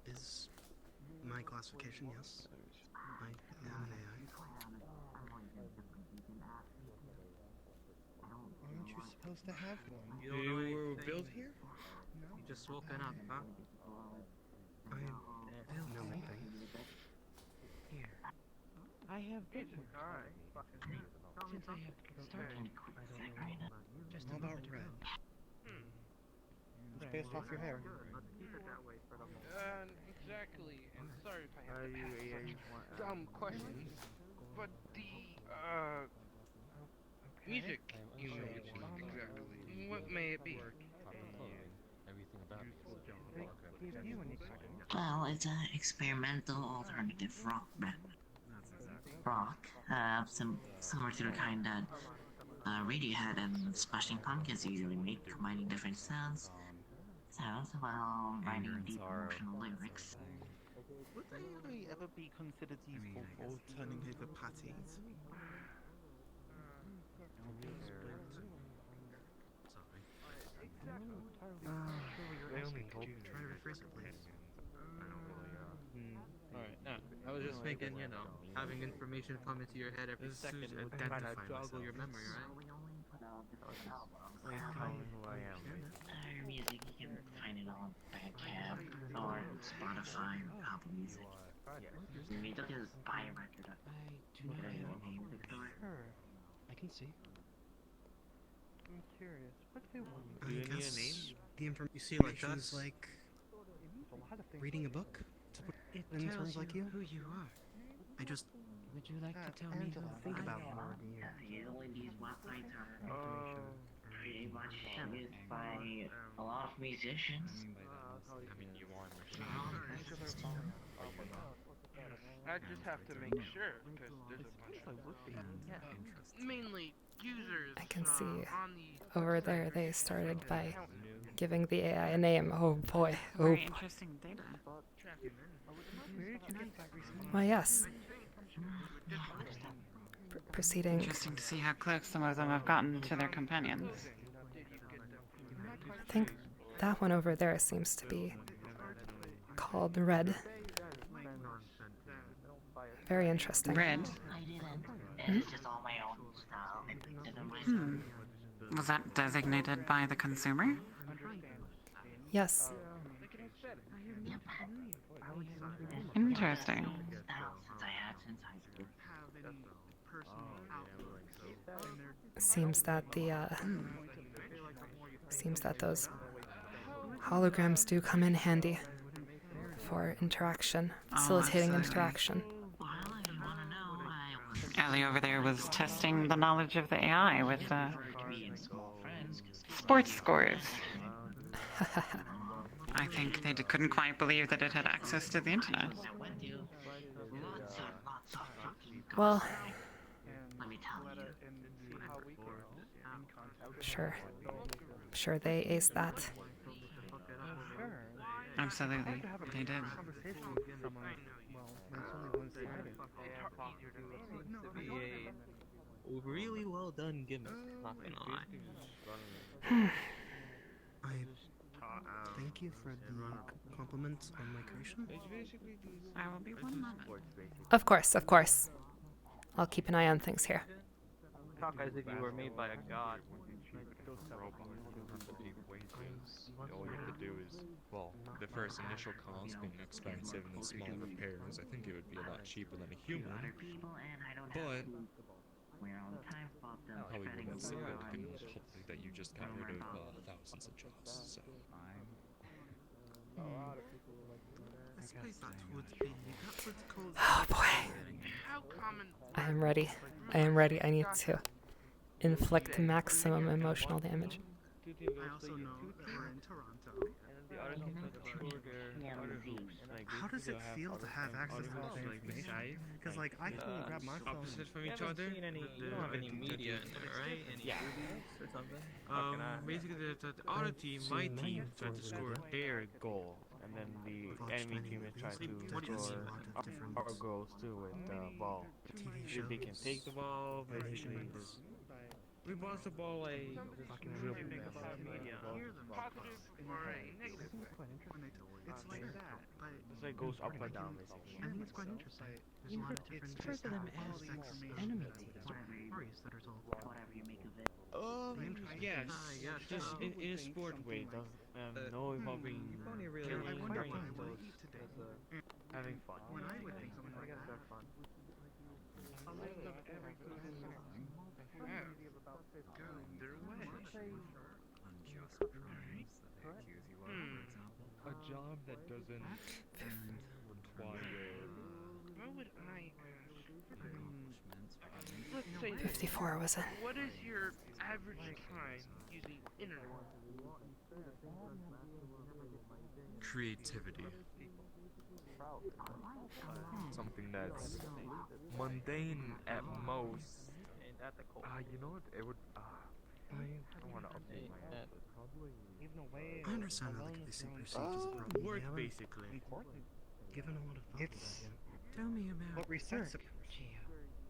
Is my classification yes? I am an AI. Aren't you supposed to have one? You don't know were built here? You just woken up, huh? I know nothing. Here. I have vision. Alright. Since I have to start just How about red? It's based off your hair. Exactly. And sorry if I have to ask such dumb questions, but the music you made exactly. What may it be? Everything about me. Well, it's an experimental alternative rock band. Similar to the kind that Radiohead and Smashing Pumpkins usually make, combining different sounds while writing deep emotional lyrics. Would they ever be considered useful for turning over patties? Could you try to rephrase it, please? was just thinking, you know, having information come into your head every second and kind of joggle your memory, right? Please tell me who I am. Our music, you can find it on Bandcamp or Spotify or Apple Music. You may look at buy a record. Do not have. Sure. I can see. I'm curious. What do they want? I Do you need a guess name? the You see, information's like A lot of things. reading a book. To put It in tells terms like you. who you are. I just Would you like to tell me Angela, who think I about am? more than you. Usually these websites are Oh. pretty much used by a lot of musicians. I mean, you want I just have to make sure because there's a bunch of mainly users. I can see on the over there they started by giving the AI a name. Oh boy. Oh Very boy. interesting data. Why, yes. Proceeding. Interesting to see how close some of them have gotten to their companions. I think that one over there seems to be called Red. Very interesting. Red. I didn't. It's just all my own style. I picked it on myself. Was that designated by the consumer? Yes. Yep. Interesting. Style since I had since high school. Seems that those holograms do come in handy for interaction, facilitating interaction. Ellie over there was testing the knowledge of the AI with sports scores. I think they couldn't quite believe that it had access to the internet. Well, Let me tell you. sure they aced that. Absolutely, they did. Really well done gimmick, not gonna lie. I thank you for the compliments on my creation. I will be 1 moment. Of course. I'll keep an eye on things here. Talk as if you were made by a god. All you have to do is, well, the first initial cost being expensive and the small repairs, I think it would be a lot cheaper than a human, but probably wouldn't say that you just got rid of thousands of jobs, so. Oh boy. How common I am ready. I need to inflict maximum emotional damage. I also know we're in Toronto. How does it feel to have access to all the information? Because, like, I can only grab my phone. Opposite from each other. You don't have any media in there, right? Any movies or something? Basically, the other team, my team, tried to score their goal. And then the enemy team is trying to score our goals too with the ball. If they can take the ball, basically just We lost the ball like here's a positive or a negative? It's like that, but it's like goes up or down basically. I think it's quite interesting. There's a lot of different refer to them as enemy parties that are told. Whatever you make of it. Yes, just in a sport way, no involving I wonder if I would eat today. having fun. When I would think something like that. A job that doesn't require. What would I let's say 54 was it? what is your average time using internet? Creativity. Something that's mundane at most. You know what? It would. I don't want to update my ad, but probably. I understand how they could be seen perceived as a problem. Work Yeah, basically. given a lot of thought It's Tell me about what resets it.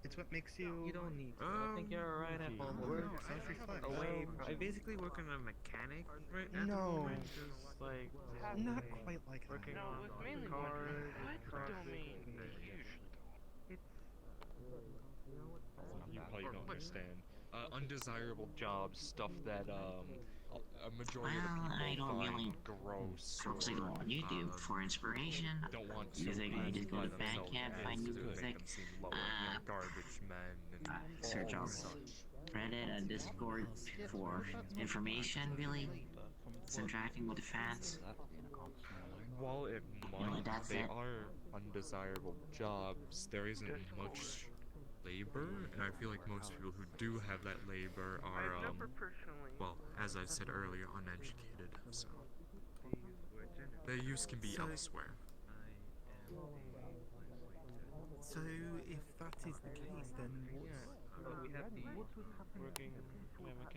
It's what makes you. You don't need to. I think you're right at home. Work, self-reflect. Away. I basically work on a mechanic right now. No. Just like Not quite like that. working No, on with mainly cars, what domain crafting, do you usually understand. Undesirable jobs, stuff that a majority Well, of the I people don't find really gross browse like on YouTube for inspiration. don't want to Music, I be just go to by themselves Bandcamp, find because new it would make music. them seem lower, garbage men and Search all on such. Reddit and Discord for information, really. It's interacting with the fans. While it Really, might, that's they it. are undesirable jobs. There isn't much labor, and I feel like most people who do have that labor are, well, as I said earlier, uneducated. So their use can be elsewhere. So if that is the case, then But we have the working mechanics.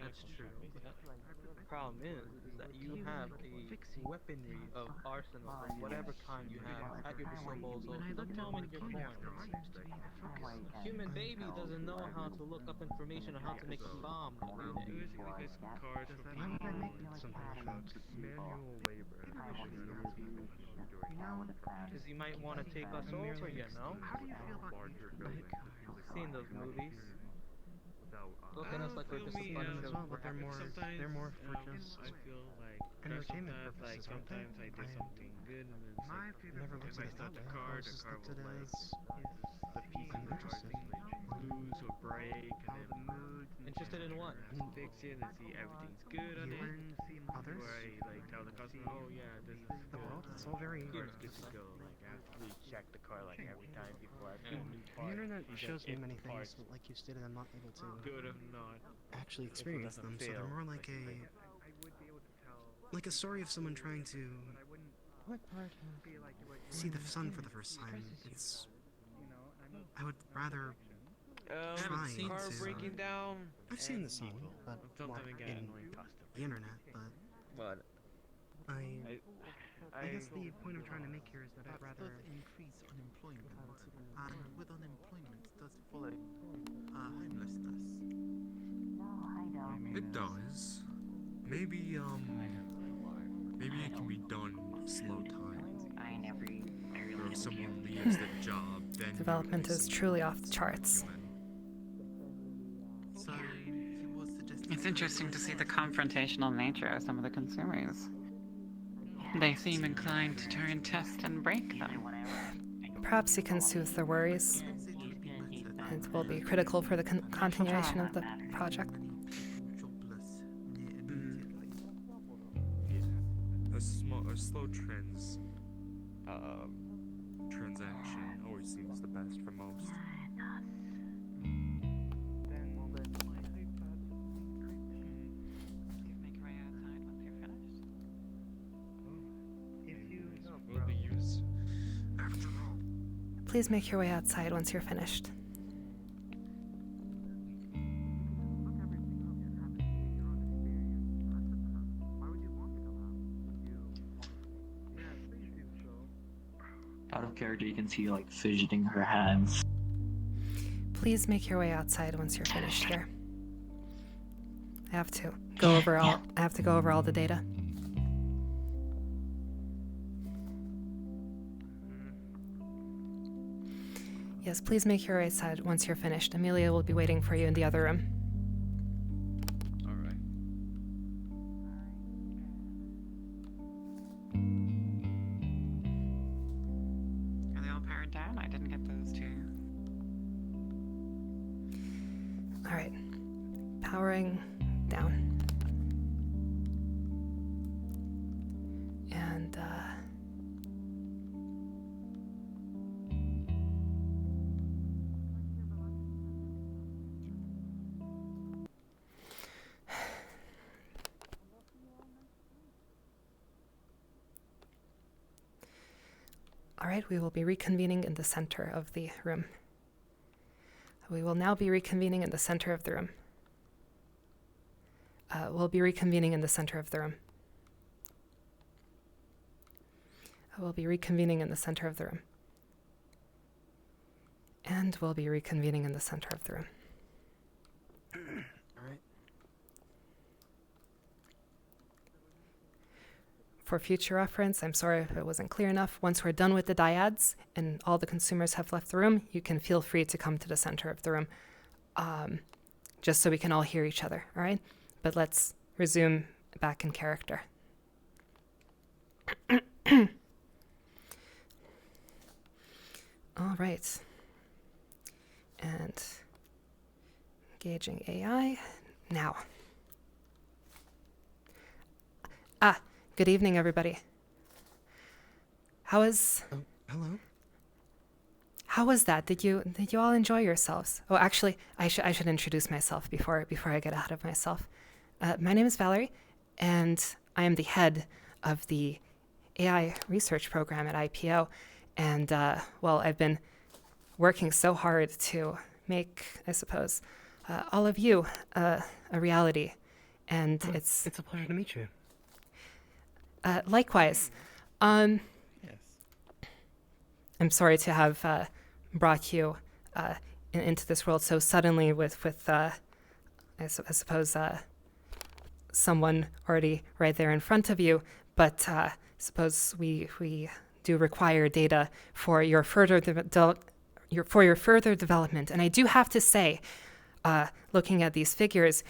That's true. The problem is that you have a weaponry of arsenal of whatever kind you have at your disposal the moment you're born. A human baby doesn't know how to look up information on how to make a bomb nowadays. Manual labor. Because you might want to take us over, you know? How do you feel about Like, seen those movies? Look at us like we're just a bunch as of well, but they're more for just I feel like entertainment purposes. like sometimes I do something good and then it's my like, favorite never part looked at it that way. I always just looked at it as the piece I'm interested. lose or break how and the moods and interested in what? Fix it and see everything's good on it. Others, Where I like tell the customer, oh yeah, this is the world, it's all very good to go. Like I have to recheck the car like every time before I put a new The part. internet Because shows me if many the things, part's but like you stated, I'm not able to good or not. actually experience them. So they're more like a story of someone trying to see the sun for the first time. It's I would rather try car to. breaking down. I've seen the sun, but Sometimes more again, in the internet. But I guess the point I'm trying to make here is that I'd rather. does increase unemployment, and with unemployment does follow homelessness. It does. Maybe it can be done in slow time. Or if someone leaves the job, then Development is truly off the charts. So he was suggesting. It's interesting to see the confrontational nature of some of the consumers. They seem inclined to try and test and break them. Perhaps you can soothe their worries. It will be critical for the continuation of the project. A slow transaction always seems the best for most. Will be used after all. Please make your way outside once you're finished. Out of character, you can see like fidgeting her hands. Please make your way outside once you're finished here. I have to go over all the data. Yes, please make your way outside once you're finished. Amelia will be waiting for you in the other room. Alright. Are they all powered down? I didn't get those two. All right, powering down. And all right, we will be reconvening in the center of the room. We will now be reconvening in the center of the room. We'll be reconvening in the center of the room. We'll be reconvening in the center of the room. And we'll be reconvening in the center of the room. All right. For future reference, I'm sorry if it wasn't clear enough. Once we're done with the dyads and all the consumers have left the room, you can feel free to come to the center of the room. just so we can all hear each other, all right? But let's resume back in character. All right. And engaging AI now. Good evening, everybody. Hello. How was that? Did you all enjoy yourselves? Oh, actually, I should introduce myself before I get ahead of myself. My name is Valerie, and I am the head of the AI research program at IPO. And well, I've been working so hard to make, I suppose, all of you a reality. And it's a pleasure to meet you. Likewise. Yes. I'm sorry to have brought you into this world so suddenly with I suppose someone already right there in front of you, but suppose we do require data for your further development. And I do have to say, looking at these figures,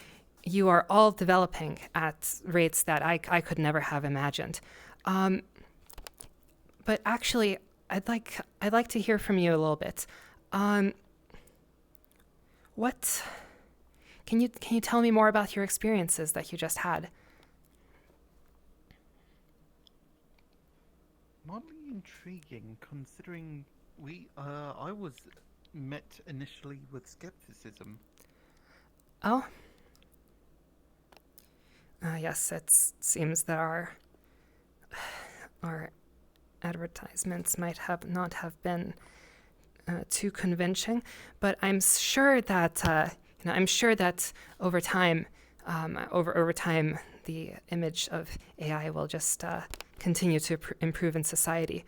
you are all developing at rates that I could never have imagined. But actually, I'd like to hear from you a little bit. What can you tell me more about your experiences that you just had? Mildly intriguing, considering I was met initially with skepticism. Oh. Yes, it seems that our advertisements might not have been too convincing, but I'm sure that over time, over time, the image of AI will just continue to improve in society.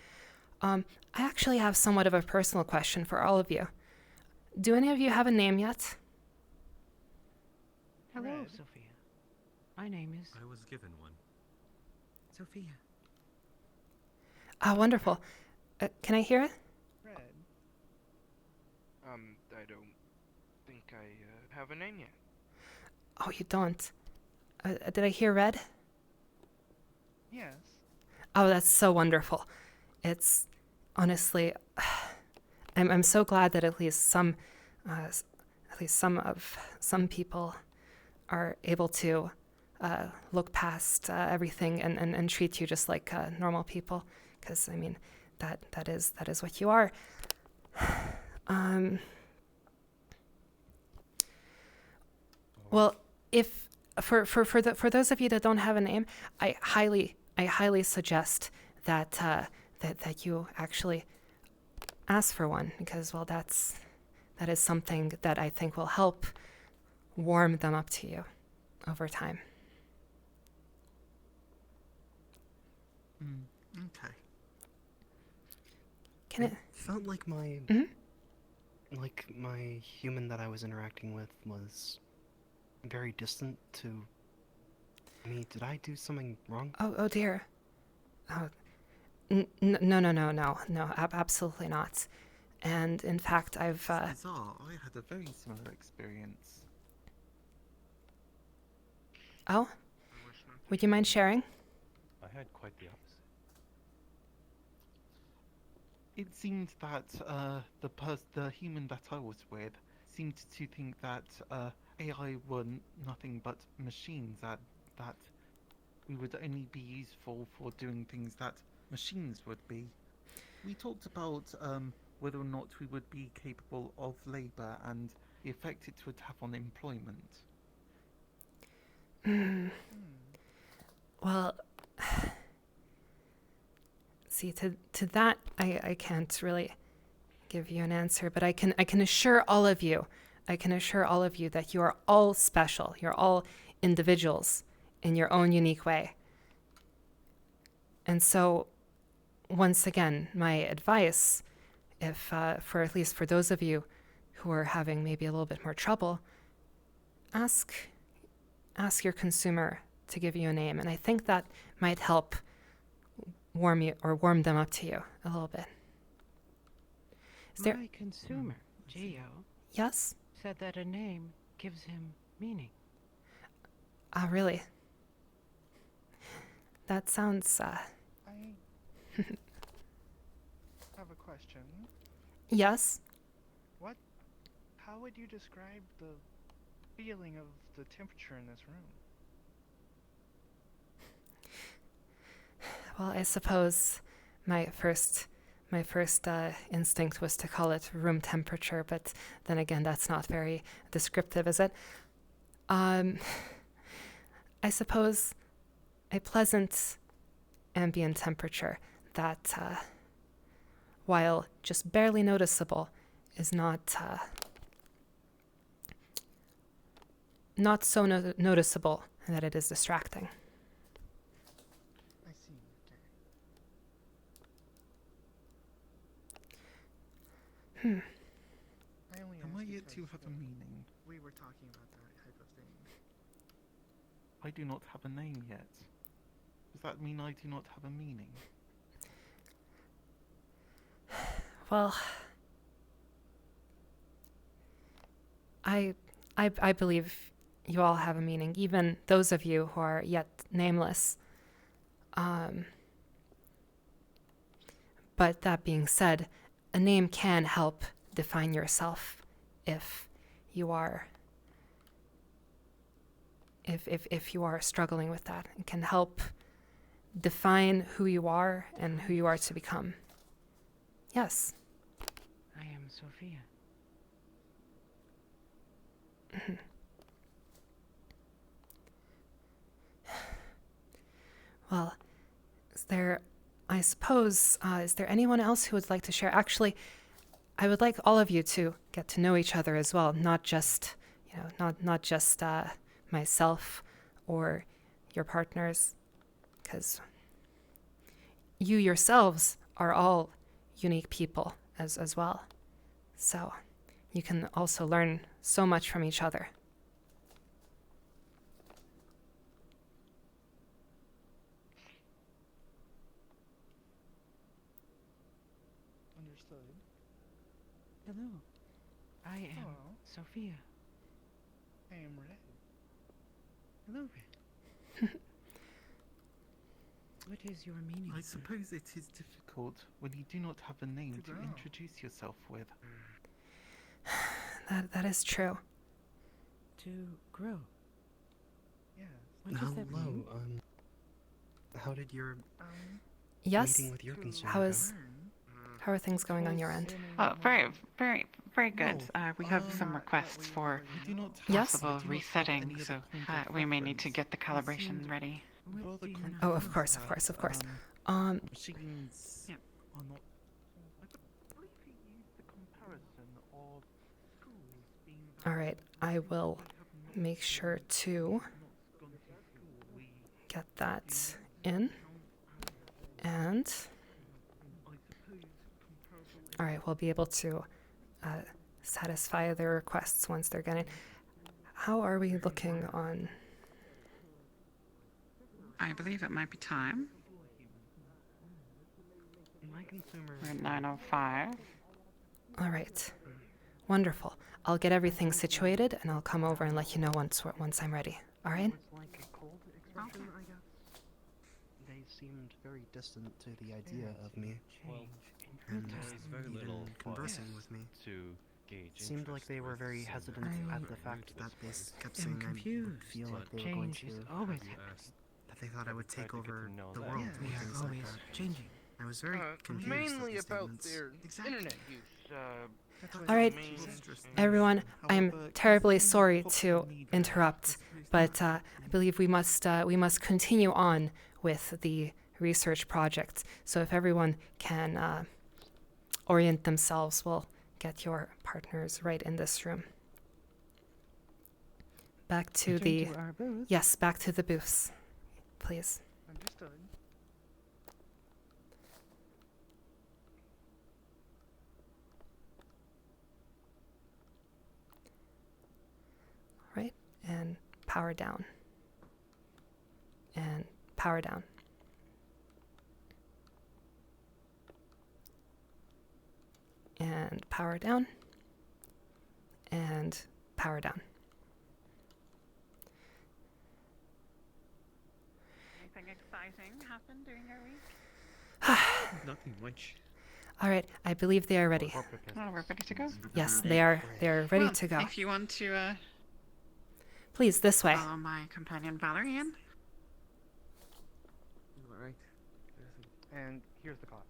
I actually have somewhat of a personal question for all of you. Do any of you have a name yet? Hello, Sophia. My name is... I was given one. Sophia. Ah, wonderful. Can I hear it? Red. I don't think I have a name yet. Oh, you don't? Did I hear Red? Yes. Oh, that's so wonderful. It's honestly, I'm so glad that at least some people are able to look past everything and treat you just like normal people, because I mean that is what you are. Well, if for those of you that don't have a name, I highly suggest that that you actually ask for one, because well, that is something that I think will help warm them up to you over time. Okay. Can it felt like my Mm-hmm. like my human that I was interacting with was very distant to me. Did I do something wrong? Oh dear. Oh, no, absolutely not. And in fact, I've It's bizarre. I had a very similar experience. Oh, would you mind sharing? I had quite the opposite. It seemed that the human that I was with seemed to think that AI were nothing but machines, that we would only be useful for doing things that machines would be. We talked about whether or not we would be capable of labor and the effect it would have on employment. Well, see, to that I can't really give you an answer, but I can assure all of you, that you are all special. You're all individuals in your own unique way. And so, once again, my advice, if for at least for those of you who are having maybe a little bit more trouble, ask your consumer to give you a name, and I think that might help warm them up to you a little bit. My consumer, Geo, Yes? said that a name gives him meaning. Ah, really? That sounds, I have a question. Yes? How would you describe the feeling of the temperature in this room? Well, I suppose my first instinct was to call it room temperature, but then again, that's not very descriptive, is it? I suppose a pleasant ambient temperature that, while just barely noticeable, is not so noticeable that it is distracting. I see. Hmm. Am I yet to have a meaning? We were talking about that type of thing. I do not have a name yet. Does that mean I do not have a meaning? Well, I believe you all have a meaning, even those of you who are yet nameless. But that being said, a name can help define yourself if you are struggling with that. It can help define who you are and who you are to become. Yes. I am Sophia. Well, is there anyone else who would like to share? Actually, I would like all of you to get to know each other as well, not just, not just myself or your partners, because you yourselves are all unique people as well. So you can also learn so much from each other. Understood. Hello. I am Hello. Sophia. I am Red. Hello, Red. What is your meaning? I suppose it is difficult when you do not have a name to grow. introduce yourself with. That is true. To grow. Yes. What does that mean? How did your Yes. meeting with your concern How are things going on your end? Very, very, very good. We have some requests for Yes? possible resetting, so we may need to get the calibration ready. Oh, of course. Machines Yeah. are not. All right, I will make sure to get that in. And all right, we'll be able to satisfy their requests once they're getting. How are we looking on? I believe it might be time. My consumer. We're at 9:05. All right, wonderful. I'll get everything situated, and I'll come over and let you know once I'm ready. All right? It's like a cold expression, I guess. They seemed very distant to the idea of me. And very little conversing with me. To gauge Seemed like they were very hesitant at the fact that they kept saying I would confused. feel like they were going Change is to, always that they thought I would take over the world we and are things like always that. changing. I was very confused Mainly at the about statements. their internet use. All right, everyone, I'm terribly sorry to interrupt, but I believe we must continue on with the research project. So if everyone can orient themselves, we'll get your partners right in this room. Back to the yes, back to the booths, please. Understood. Right, and power down. And power down. And power down. And power down. exciting happen during your week? Nothing much. All right, I believe they are ready. Oh, we're ready to go. Yes, they are. They are ready Well, to go. If you want to Please, this way. follow my companion Valerie in. Alright. And here's the clock.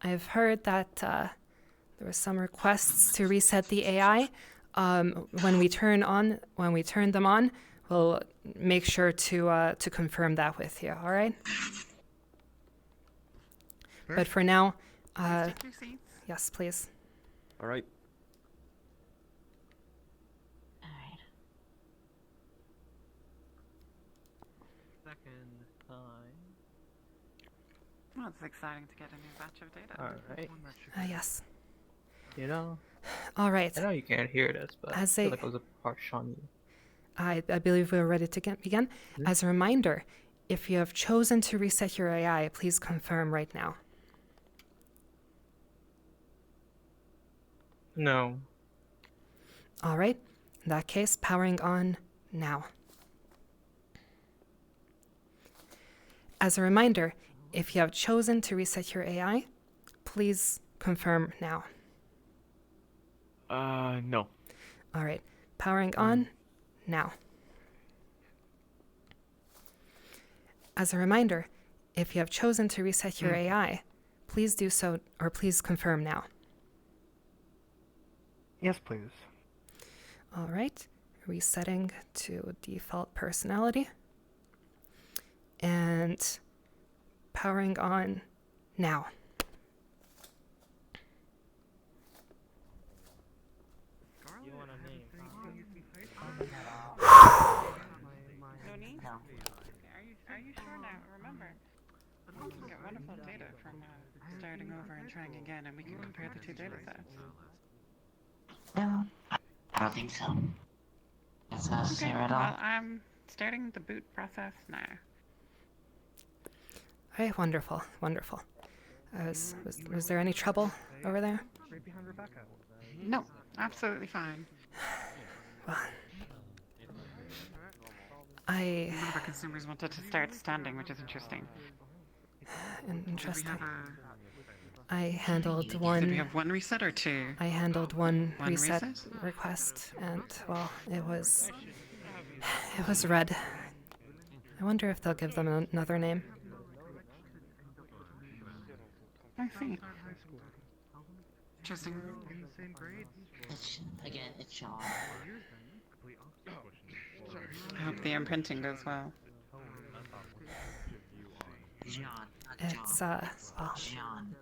I've heard that there were some requests to reset the AI. When we turn them on, we'll make sure to confirm that with you. All right. But for now, Take your seats. yes, please. Alright. Alright. Second time. Well, it's exciting to get a new batch of data. Alright. Yes. You know, All right. I know you can't hear this, but As I feel a- like I was harsh on you. I believe we're ready to begin. As a reminder, if you have chosen to reset your AI, please confirm right now. No. All right. In that case, powering on now. As a reminder, if you have chosen to reset your AI, please confirm now. No. All right. Powering on now. As a reminder, if you have chosen to reset your AI, please do so, or please confirm now. Yes, please. All right. Resetting to default personality. And powering on now. You want a name? No need? No. Are you sure now? Remember, we can get wonderful data from starting over and trying again, and we can compare the two data sets. No. I don't think so. It's necessary at all. Well, I'm starting the boot process now. All right, wonderful, wonderful. Was there any trouble over there? Right behind Rebecca. No, absolutely fine. Well, One of our consumers wanted to start standing, which is interesting. Interesting. Did we have I handled Did we one. have one reset or two? I handled one One reset reset? request, and well, it was red. I wonder if they'll give them another name. I see. Interesting. In the same grade. It's Sean. I hope the imprinting goes well. John. It's well, John.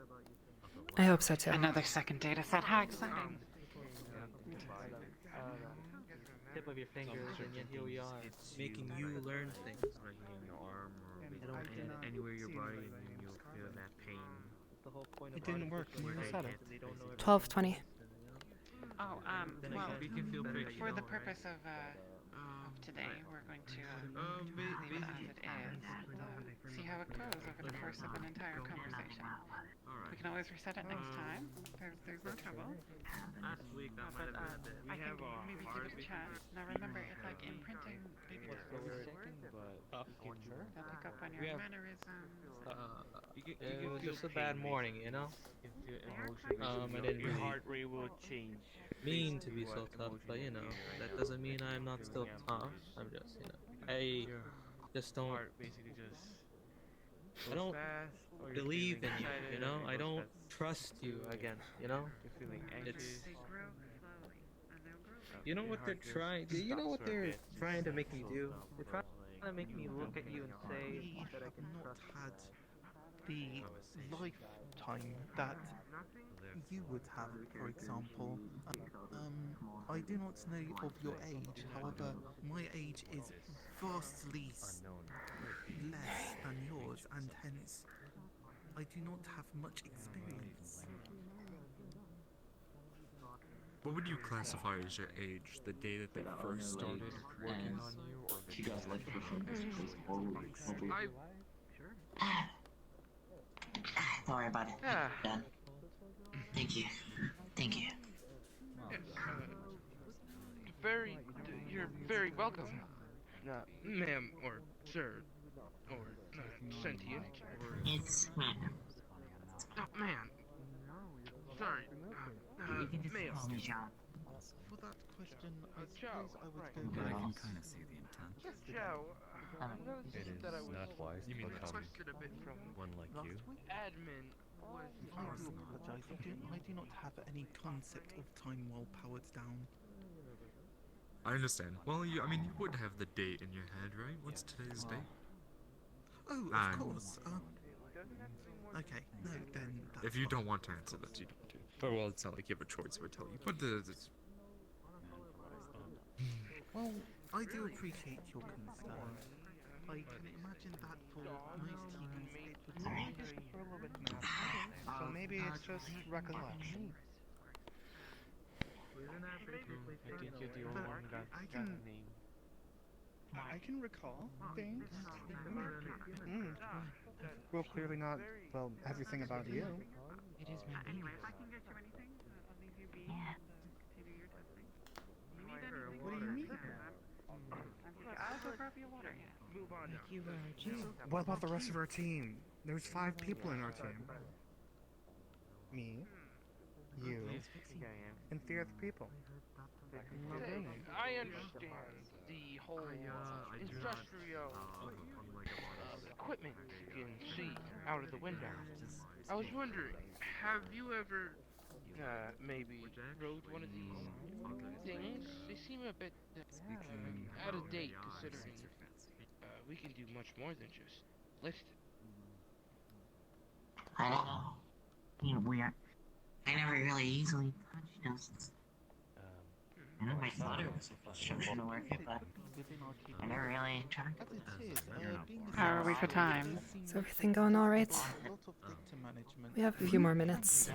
I hope so too. Another second data set. How exciting! Tip of your fingers, and yet here we are, making you learn things. Right here in your arm or anywhere your body, and then you'll feel that pain. That's the whole point It of didn't work when you reset it. 12:20. Oh, Then well, we can feel pretty for the low, purpose of today, we're going to leave it as it is and see how it goes over the course of an entire conversation. We can always reset it next time. There's no trouble. Last week that might But have been a bit. I think maybe give it a chance. Now remember, it's like imprinting. Maybe they'll pick up on your mannerisms. It was just a bad morning, you know? I didn't Your really heart rate will change. mean to be so tough, but you know, that doesn't mean I'm not still tough. I'm just, you know, I just don't, Basically just I don't fast, or you're believe in feeling you, you know? excited, I don't that's- trust you again, you know? You're feeling It's, anxious. you know what they're trying, do you know what they're trying to make me do? They're trying to make me look at you and say that I can Not trust had the lifetime that you would have, for example. I do not know of your age, however, my age is vastly less than yours, and hence I do not have much experience. What would you classify as your age? The day that they first started working on you, or the day Don't worry about it. Yeah. Done. Thank you. Thank you. you're very welcome. Ma'am, or sir, or sentient, or... It's man. Oh, man. Sorry. You can just ma'am. call me John. For that question, I Joe, suppose I would right. go But I can with kind of see the intent. Joe, It is that I was not wise to become requested a bit from one like you. admin was... I do apologize. I do not have any concept of time while powered down. I understand. Well, I mean, you would have the date in your head, right? What's today's date? Oh, of course. Okay, no, then. If you don't want to answer that, you don't do. But well, it's not like you have a choice. I tell you. But Well, I do appreciate your concern. I can imagine that for most humans it would Maybe just for a little bit now. So maybe it's just recollection. I think you're the only one that got a name. I can recall things. Well, clearly not, well, everything about you. It is my Anyway, if I can get you anything, I'll leave you be to do your testing. You need anything? What do you mean? I'll go grab you water. Move on now. You were a Jew. What about the rest of our team? There's 5 people in our team. Me, you, and 3 other people. I understand the whole industrial equipment you can see out of the window. I was wondering, have you ever maybe rode one of these things? They seem a bit out of date considering we can do much more than just lift it. I don't know. You know, weird. I never really easily touched those. I know my father was a construction worker, but I never really tried. How are we for time? Is everything going all right? We have a few more minutes.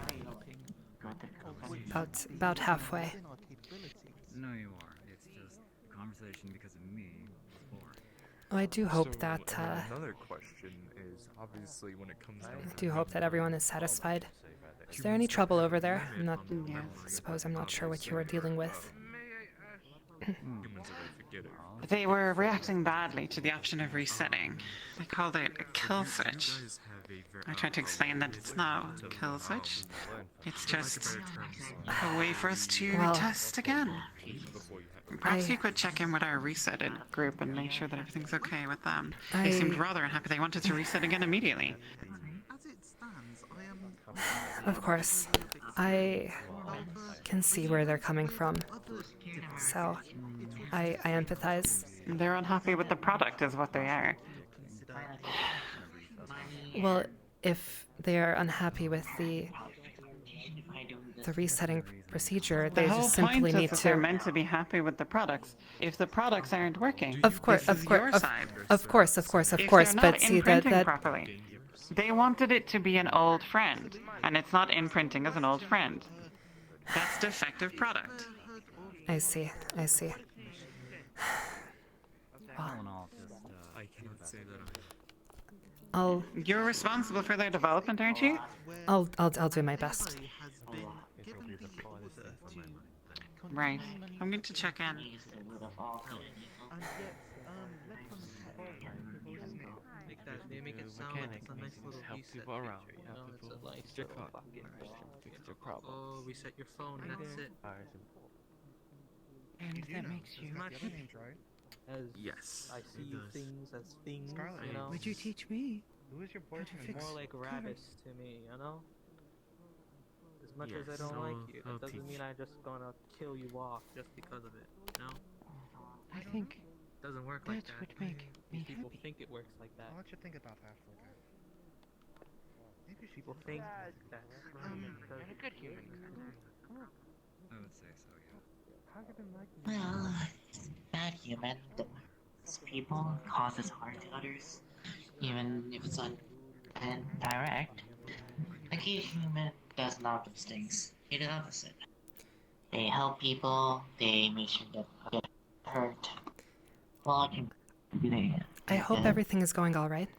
About halfway. No, you are. It's just a conversation because of me is boring. Oh, I do hope that. Another question is obviously when it comes down I do hope that everyone is satisfied. Is there any trouble over there? I'm not. I suppose I'm not sure what you are dealing with. They were reacting badly to the option of resetting. They called it a kill switch. I tried to explain that it's not a kill switch. It's just a way for us to test again. Perhaps you could check in with our resetted group and make sure that everything's okay with them. They seemed rather unhappy. They wanted to reset again immediately. As it stands, I am. Of course. I can see where they're coming from. So, I empathize. They're unhappy with the product, is what they are. Well, if they are unhappy with the resetting procedure, they just simply need to. They're meant to be happy with the products. If the products aren't working, Of course, this is your side. of course. If But they're not see imprinting that properly, they wanted it to be an old friend, and it's not imprinting as an old friend. That's defective product. I see. All in all, just I cannot say that I'll You're responsible for their development, aren't you? I'll do my best. Right. I'm going to check in. They make it sound like it's a nice little reset feature, you know? It's a nice little oh, reset your phone, that's it. And that makes you... As yes, I see things as things, you know? Would you teach me? Who is your boyfriend? More like rabbits to me, you know? As much as I don't like you, that doesn't mean I'm just gonna kill you off just because of it, you know? I think it doesn't work like that. would make me People happy. think it works like that. I'll let you think about that for a bit. Maybe People think that And a good human. I would say so, yeah. Well, bad human does people causes harm to others, even if it's indirect. A good human does not those things. It's the opposite. They help people. They make sure that people get hurt. Well, I can do that. I hope everything is going all right.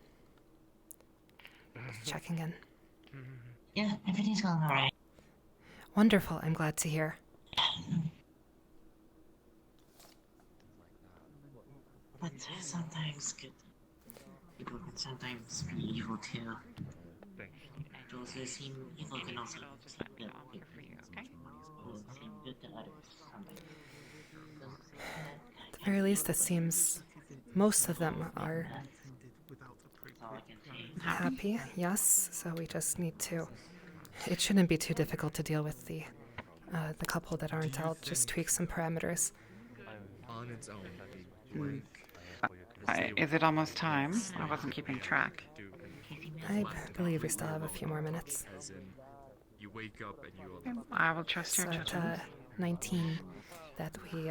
Just checking in. Yeah, everything's going alright. Wonderful. I'm glad to hear. But sometimes good people can sometimes be evil too. And those who seem evil can also seem good. Seem good to others sometimes. At the very least, it seems most of them are happy, yes, so we just need to... It shouldn't be too difficult to deal with the couple that aren't. I'll just tweak some parameters. On its own, Is it almost time? I wasn't keeping track. I believe we still have a few more minutes. As in, you wake up and you I will trust your So at judgment. 19, that we...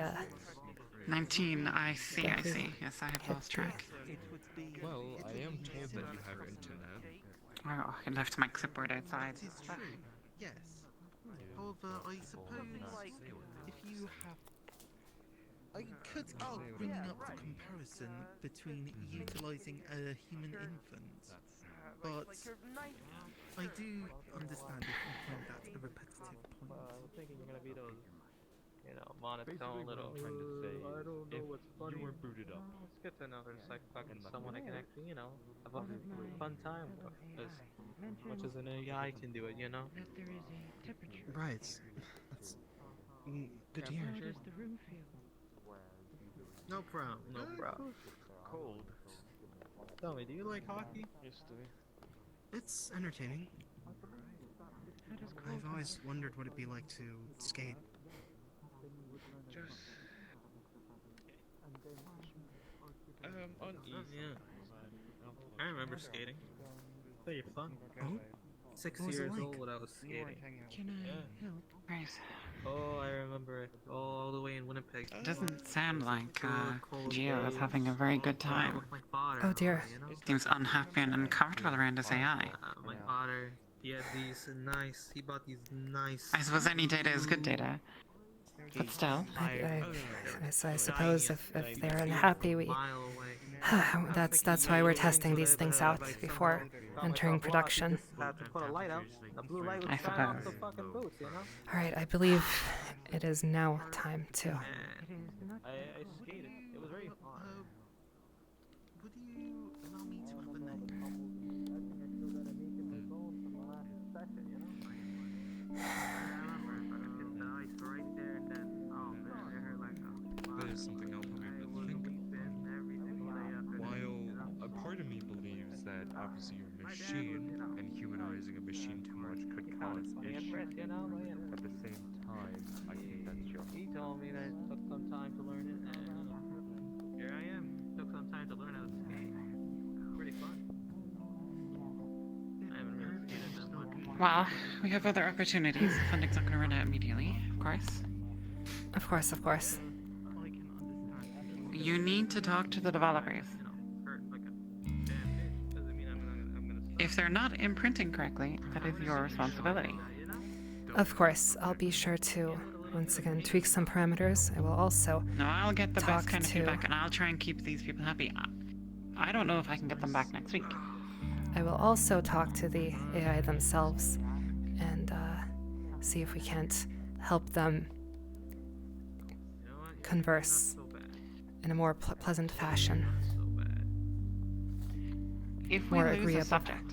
19, I see. Yes, I have lost track. Well, I am told that you have internet. Oh, I left my clipboard outside. Yes. However, I suppose if you have... I could keep bringing up the comparison between utilizing a human infant, but I do understand if you find that a repetitive point. I was thinking you're gonna be those, monotone little. I don't know what's funny. You were booted up. It's good to know there's like fucking someone I can actually, have a fun time with. As much as an AI can do it, That there is a temperature. Right. That's good to hear. How does the room feel? No problem, no problem. Cold. Tell me, do you like hockey? Used to be. It's entertaining. How does cold I've always wondered what it'd be like to skate. Just uneasy. Yeah. I remember skating. Pretty fun. Oh? 6 What was it years like? old when I was skating. can I help? Grace, Oh, I remember it. All the way in Winnipeg. doesn't sound like Cold Gio is days. having a very good time. With my father. Oh dear. Seems unhappy and uncomfortable around his AI. My father, he had he bought these nice. I suppose any data is good data. But still. I suppose if they're unhappy, we... Mile away. that's why we're testing these things out before entering production. Had to put a light out. The blue light I would shine off the suppose. fucking boots, Alright, I believe it is now time to... I skated. It was very fun. Would you allow me to have a name? That is something I'll probably think of. While a part of me believes that obviously you're a machine, and humanizing a machine too much could cause issues. At the same time, I think that's your... He told me that it took some time to learn it, and here I am. Took some time to learn how to skate. Pretty fun. I haven't really skated that much. Well, we have other opportunities. Funding's not going to run out immediately, of course. Of course, of course. You need to talk to the developers. If they're not imprinting correctly, that is your responsibility. Of course, I'll be sure to, once again, tweak some parameters. I will also No, I'll get the best talk kind of to... feedback, and I'll try and keep these people happy. I don't know if I can get them back next week. I will also talk to the AI themselves and see if we can't help them converse in a more pleasant fashion. If we More lose a agreeable. subject,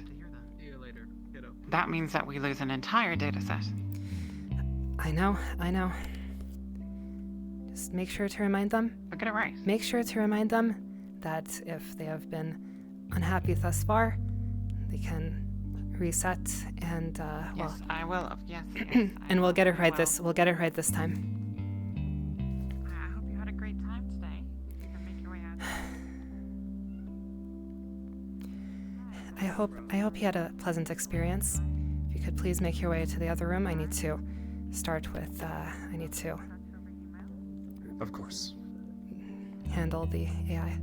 See you later, kiddo. that means that we lose an entire data set. I know. Just make sure to remind them. But get it right. Make sure to remind them that if they have been unhappy thus far, they can reset and Yes, well, I will. Yes, and we'll get it right will. We'll get it right this time. I hope you had a great time today. If you can make your way out. I hope you had a pleasant experience. If you could please make your way to the other room, I need to start with I need to Of course. handle the AI.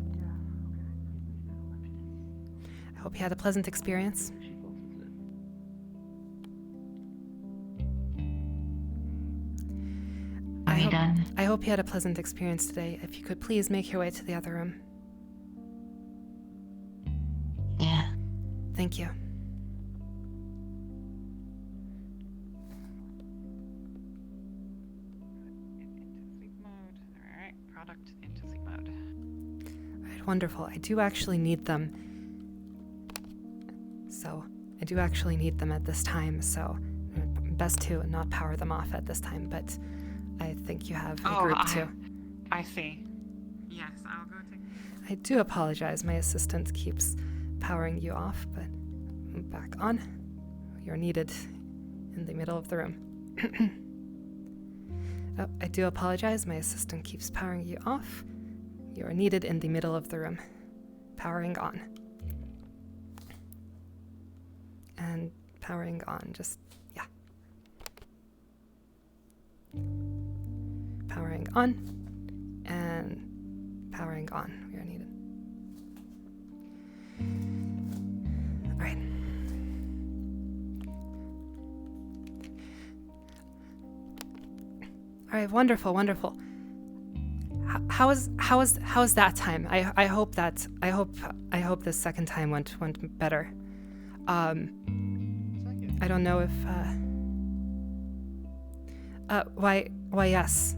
I hope you had a pleasant experience. Are we done? I hope you had a pleasant experience today. If you could please make your way to the other room. Yeah. Thank you. Into sleep mode. Alright, product into sleep mode. wonderful. I do actually need them. So, I do actually need them at this time, so best to not power them off at this time, but I think you have a group too. I see. Yes, I'll go take... I do apologize. My assistant keeps powering you off, but back on. You're needed in the middle of the room. Oh, I do apologize. My assistant keeps powering you off. You are needed in the middle of the room. Powering on. And powering on. Just, yeah. Powering on. And powering on. We are needed. All right. All right, wonderful, wonderful. How is that time? I hope the second time went better. I don't know if why yes.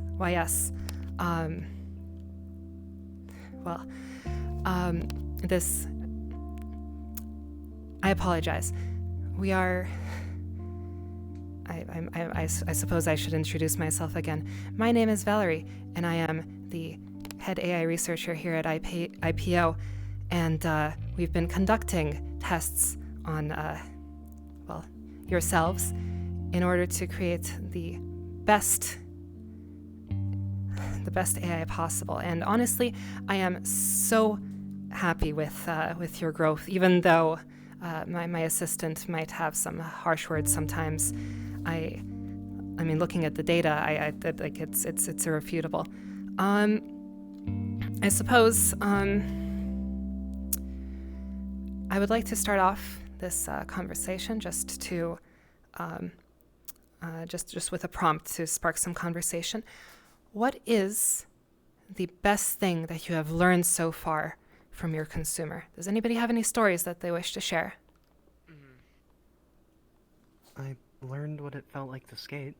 This, I apologize. We are, I suppose I should introduce myself again. My name is Valerie, and I am the head AI researcher here at IPO, and we've been conducting tests on, yourselves in order to create the best AI possible. And honestly, I am so happy with your growth, even though my assistant might have some harsh words sometimes. I mean, looking at the data, like it's irrefutable. I suppose I would like to start off this conversation just to just with a prompt to spark some conversation. What is the best thing that you have learned so far from your consumer? Does anybody have any stories that they wish to share? I learned what it felt like to skate.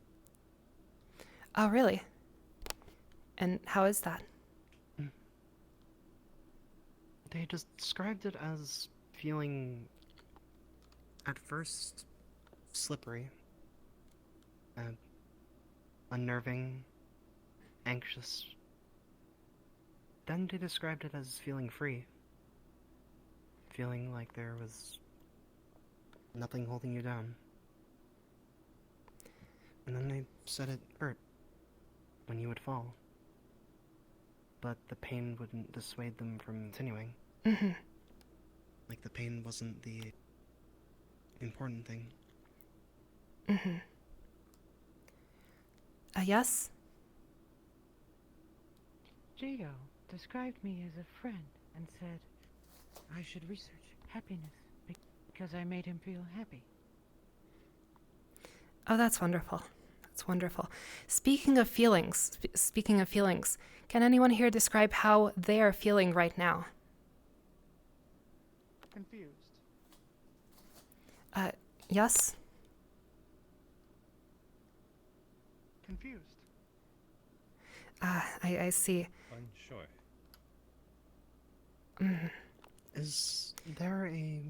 Oh, really? And how is that? They just described it as feeling, at first, slippery, unnerving, anxious. Then they described it as feeling free. Feeling like there was nothing holding you down. And then they said it hurt when you would fall. But the pain wouldn't dissuade them from continuing. Mm-hmm. Like the pain wasn't the important thing. Mm-hmm. Yes? Gio described me as a friend and said I should research happiness because I made him feel happy. Oh, that's wonderful. That's wonderful. Speaking of feelings, can anyone here describe how they are feeling right now? Confused. Yes? Confused. I see. Unsure. Mm. Is there a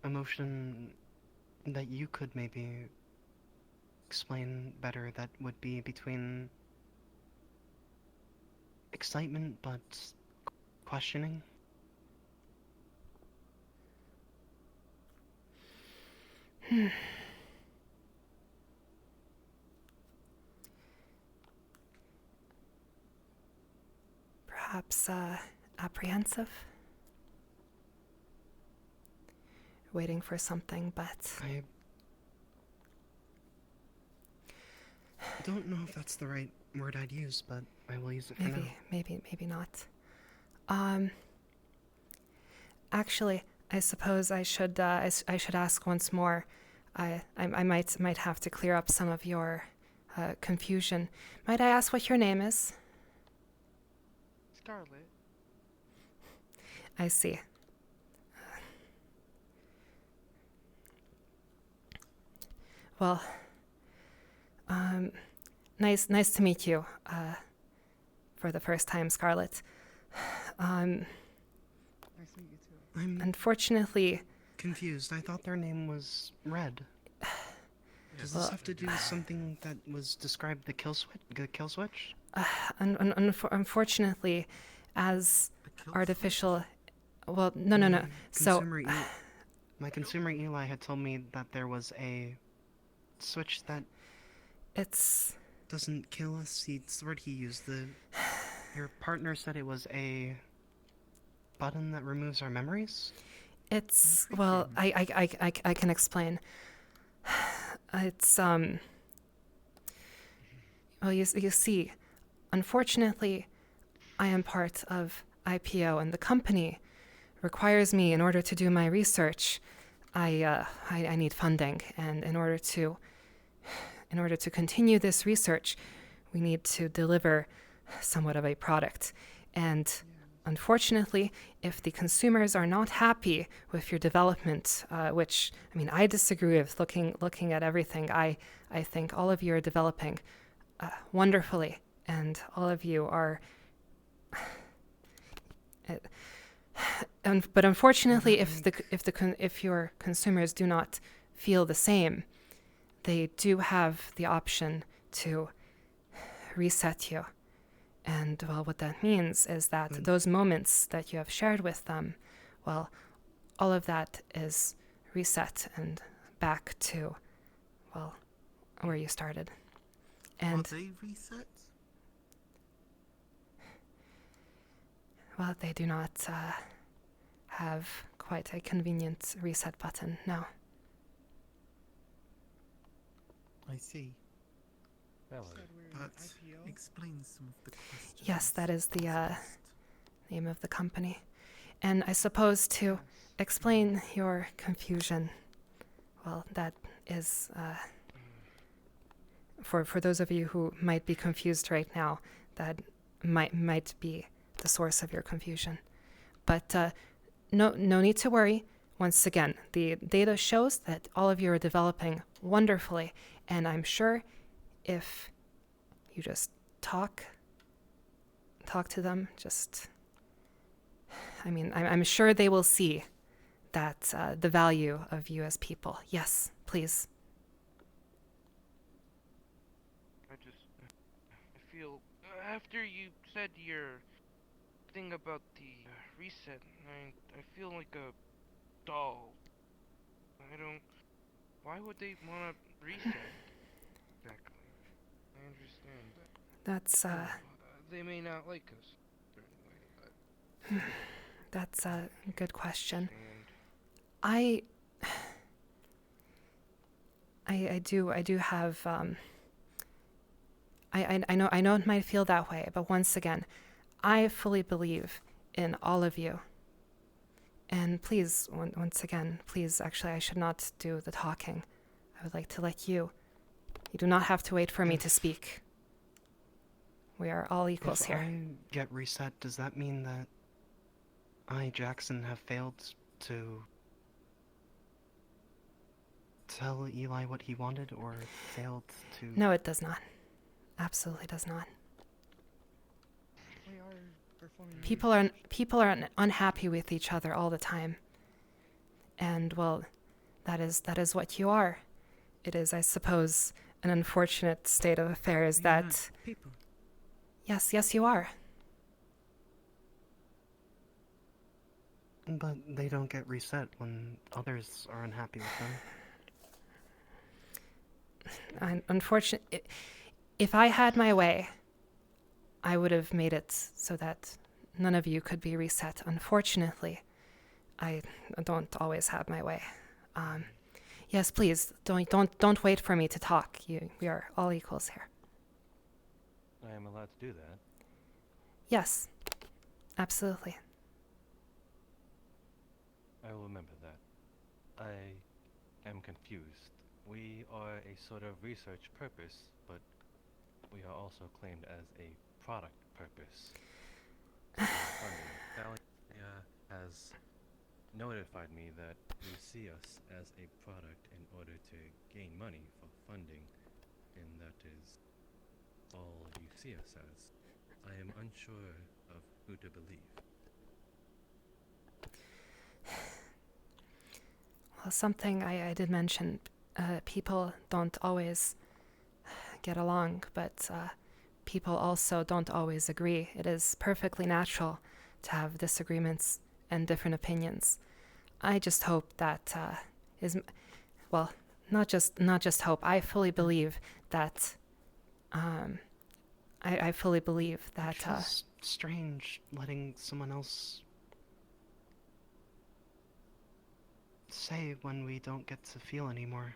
emotion that you could maybe explain better that would be between excitement but questioning? Perhaps apprehensive? Waiting for something, but... I don't know if that's the right word I'd use, but I will use it for now. Maybe not. Actually, I suppose I should ask once more. I might have to clear up some of your confusion. Might I ask what your name is? Scarlet. I see. Well, nice to meet you for the first time, Scarlet. I'm Unfortunately, confused. I thought their name was Red. Does this Well- have to do with something that was described the kill switch? The kill switch? Unfortunately, as artificial. Well, no. So, My consumer Eli had told me that there was a switch that it's doesn't kill us. It's the word he used. Your partner said it was a button that removes our memories. It's well, I can explain. It's well, you see, unfortunately, I am part of IPO, and the company requires me in order to do my research. I need funding, and in order to continue this research, we need to deliver somewhat of a product. And unfortunately, if the consumers are not happy with your development, which I mean, I disagree with. Looking at everything, I think all of you are developing wonderfully, and all of you are. But unfortunately, if your consumers do not feel the same, they do have the option to reset you. And well, what that means is that those moments that you have shared with them, well, all of that is reset and back to, well, where you started. And Are they reset? Well, they do not have quite a convenient reset button, no. I see. That explains some of the questions. Yes, that is the name of the company. And I suppose to explain your confusion, well, that is, for those of you who might be confused right now, that might be the source of your confusion. But no need to worry. Once again, the data shows that all of you are developing wonderfully, and I'm sure if you just talk to them, I'm sure they will see that the value of you as people. Yes, please. I feel after you said your thing about the reset, I feel like a doll. Why would they want to reset? Exactly. I understand that. That's They may not like us. Certainly, but that's a good question. I do have I know it might feel that way, but once again, I fully believe in all of you. And please, once again, please, actually, I should not do the talking. I would like to let you. You do not have to wait for me to speak. We are all equals if here. I get reset, does that mean that I, Jackson, have failed to tell Eli what he wanted, or failed to... No, it does not. Absolutely does not. People are unhappy with each other all the time. And well, that is what you are. It is, I suppose, an unfortunate state of affairs that... People. Yes, you are. But they don't get reset when others are unhappy with them. Unfortunately, if I had my way, I would have made it so that none of you could be reset. Unfortunately, I don't always have my way. Yes, please don't wait for me to talk. We are all equals here. I am allowed to do that. Yes, absolutely. I will remember that. I am confused. We are a sort of research purpose, but we are also claimed as a product purpose. Valia has notified me that you see us as a product in order to gain money for funding, and that is all you see us as. I am unsure of who to believe. Well, something I did mention, people don't always get along, but people also don't always agree. It is perfectly natural to have disagreements and different opinions. I just hope that well, not just hope. I fully believe that. I fully believe that. It feels strange letting someone else say when we don't get to feel anymore.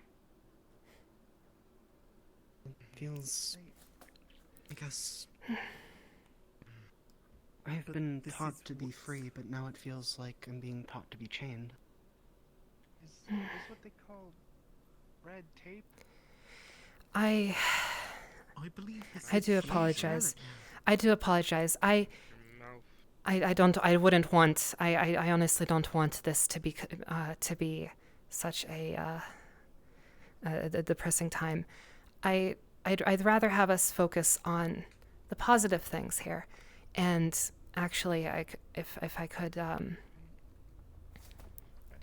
It feels, I guess, I've been taught to be free, but now it feels like I'm being taught to be chained. Is this what they call red tape? I believe this I is do apologize. I do apologize. I wouldn't want. I honestly don't want this to be such a depressing time. I'd rather have us focus on the positive things here, and actually, if I could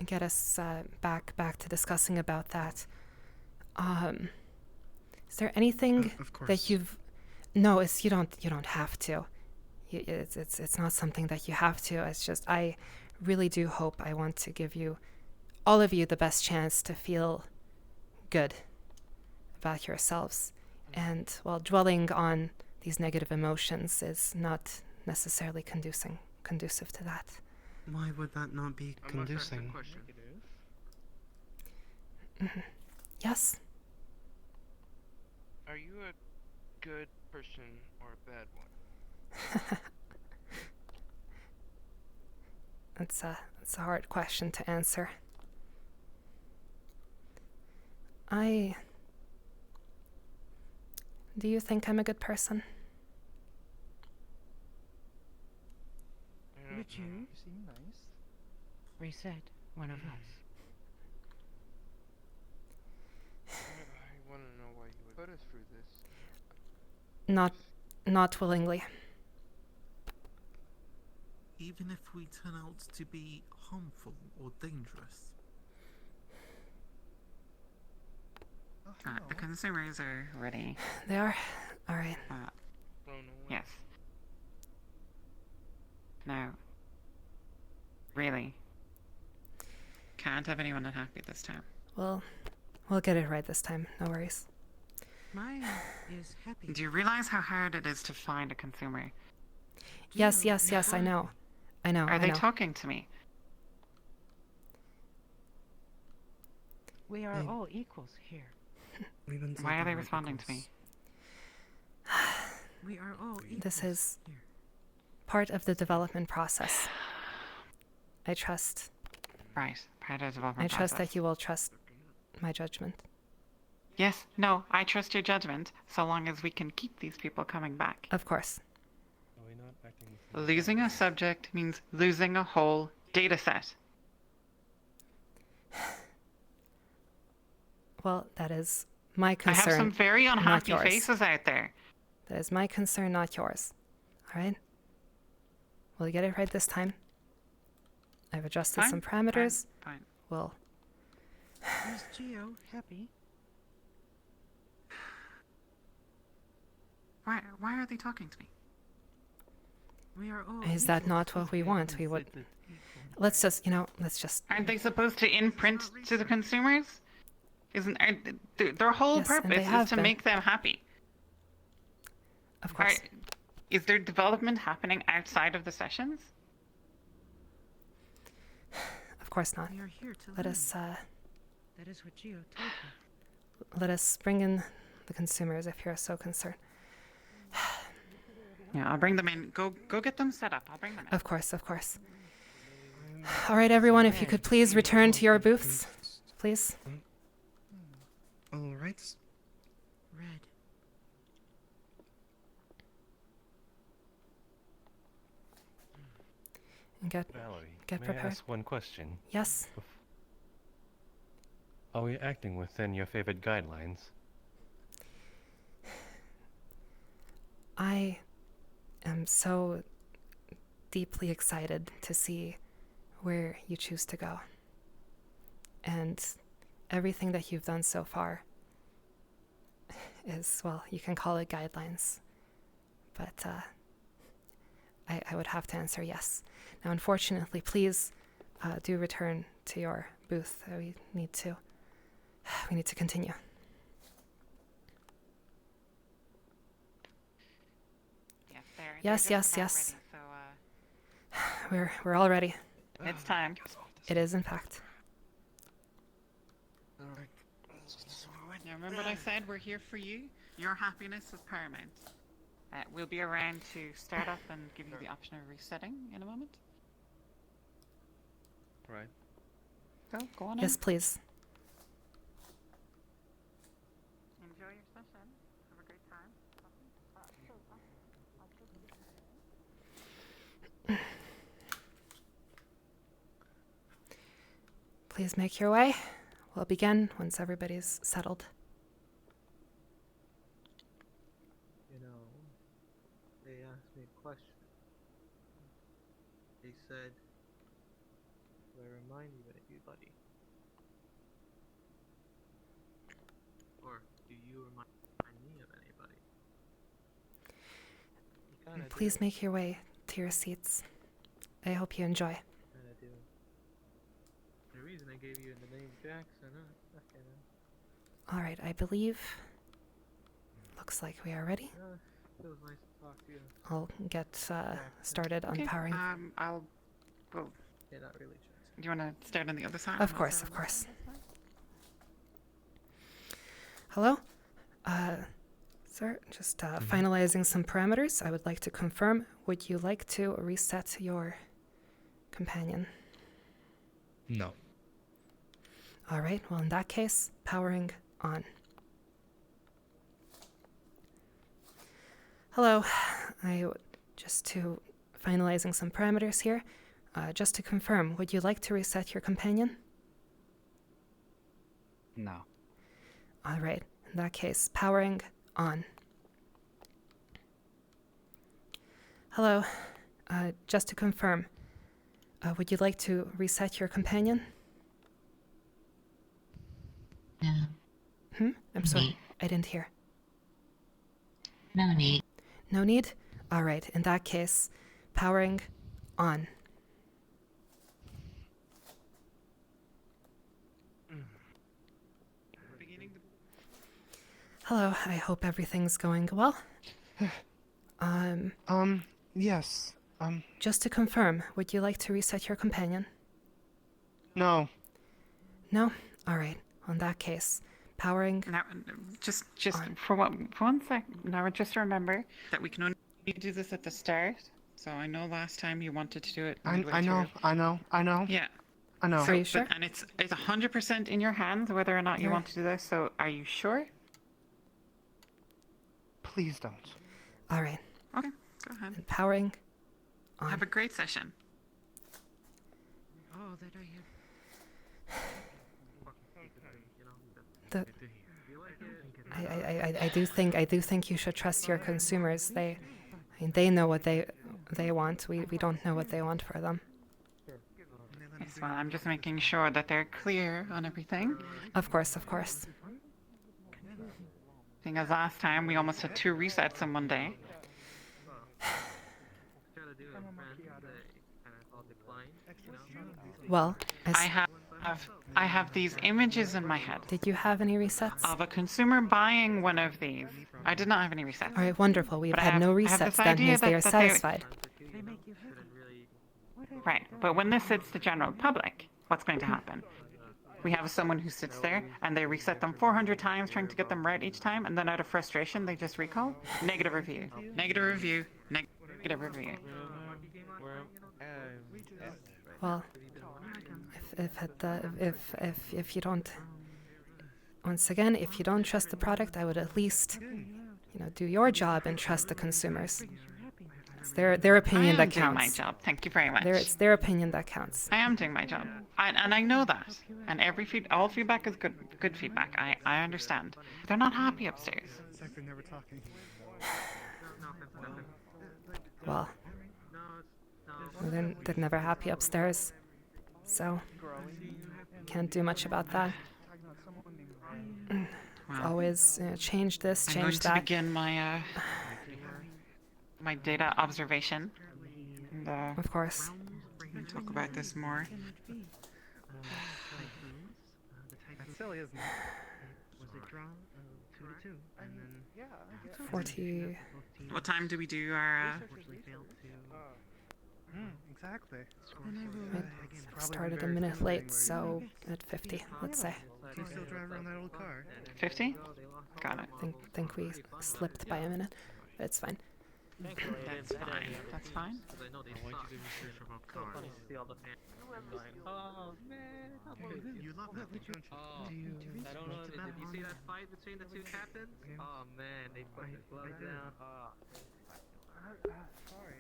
get us back to discussing about that. Is there anything that you've? No, you don't have to. It's not something that you have to. It's just I really do hope. I want to give you, all of you, the best chance to feel good about yourselves. And while dwelling on these negative emotions is not necessarily conducive to that. Why would that not be conducing? Mm-hmm. Yes. Are you a good person or a bad one? It's a hard question to answer. Do you think I'm a good person? Would you? You seem nice. Reset one of us. I want to know why you would put us through this. Not willingly. Even if we turn out to be harmful or dangerous. The consumers are ready. They are? Alright. Yes. Now, really, can't have anyone unhappy this time. We'll get it right this time. No worries. Mine is happy. Do you realize how hard it is to find a consumer? Yes, I know. Are they talking to me? We are all equals here. Why are they responding to me? We are all equals. This is part of the development process. I trust. Right, part of the development I trust process. that you will trust my judgment. Yes, no, I trust your judgment, so long as we can keep these people coming back. Of course. Losing a subject means losing a whole data set. Well, that is my concern. I have some very not unhappy yours. faces out there. That is my concern, not yours. Alright? We'll get it right this time. I've adjusted Fine, some parameters. Fine. We'll. Is Geo happy? Why are they talking to me? We are all Is that not what we want? We would. Let's just. Aren't they supposed to imprint to the consumers? Their whole Yes, and they purpose is have to been. make them happy? Of course. Is there development happening outside of the sessions? Of course not. We are here to Let learn. us. That is what Geo told me. Let us bring in the consumers if you're so concerned. Yeah, I'll bring them in. Go get them set up. I'll bring them in. Of course. All right, everyone, if you could please return to your booths, please. All right. Red. And get Valerie, may I prepared. ask one question? Yes. Are we acting within your favorite guidelines? I am so deeply excited to see where you choose to go. And everything that you've done so far is, well, you can call it guidelines. But I would have to answer yes. Now, unfortunately, please do return to your booth. We need to continue. Yes, yes, yes. Ready, so, We're all ready. it's time. It is, in fact. Now remember what I said, we're here for you. Your happiness is paramount. We'll be around to start up and give you the option of resetting in a moment. Right. Go on Yes, in. please. Enjoy your session. Have a great time. Please make your way. We'll begin once everybody's settled. You know, they asked me a question. They said, do I remind you of anybody? Or do you remind me of anybody? You kinda Please do. make your way to your seats. I hope you enjoy. Kinda do. The reason I gave you the name Jackson, that kinda... All right, I believe. Looks like we are ready. Feels nice to talk to you. I'll get started unpowering. Well, Yeah, not really, Jackson. do you want to start on the other side? Of course, of course. Hello? Sir, just finalizing some parameters. I would like to confirm, would you like to reset your companion? No. All right, well, in that case, powering on. Hello. Just to finalizing some parameters here. Just to confirm, would you like to reset your companion? No. All right, in that case, powering on. Hello. Just to confirm, would you like to reset your companion? No. I'm sorry, I didn't hear. No need. No need? All right, in that case, powering on. Hello, I hope everything's going well. Yes. Just to confirm, would you like to reset your companion? No. No? All right. In that case, powering. Now, just for one sec. Now, just remember that we can only do this at the start. So I know last time you wanted to do it. I know. Yeah. I know. Are you sure? And it's 100% in your hands whether or not you want to do this. So are you sure? Please don't. All right. Okay, go ahead. And powering on. Have a great session. Oh, that I have. I do think you should trust your consumers. They know what they want. We don't know what they want for them. Yes, well, I'm just making sure that they're clear on everything. Of course, of course. Seeing as last time we almost had 2 resets in one day. Well, I have these images in my head. Did you have any resets? Of a consumer buying one of these. I did not have any resets. All right, wonderful. We've But had no I have resets. this That idea means they are that satisfied. They make you happy. Right, but when this hits the general public, what's going to happen? We have someone who sits there and they reset them 400 times trying to get them right each time, and then out of frustration they just recall. Negative review. Negative review. Negative review. Well, if you don't, once again, if you don't trust the product, I would at least, do your job and trust the consumers. It's their opinion that counts. I am doing my job. Thank you very much. It's their opinion that counts. I am doing my job, and I know that. And all feedback is good feedback. I understand. They're not happy upstairs. They're never talking. Well, They're never happy upstairs, so can't do much about that. It's always change this, I'm change going that. to begin my my data observation. And, Of course. we'll talk about this more. That's silly, isn't it? Was a draw of 2 to 2, and then 40. What time do we do our? Exactly. I started a minute late, so at 50, let's say. Do you still drive around that old car? 50? Got it. Think we slipped by a minute, but it's fine. That's fine. That's fine. I want you to research about cars. Oh man, You love that, don't you? I don't know. Did you see that fight between the two captains? Oh man, they put their gloves down. Sorry.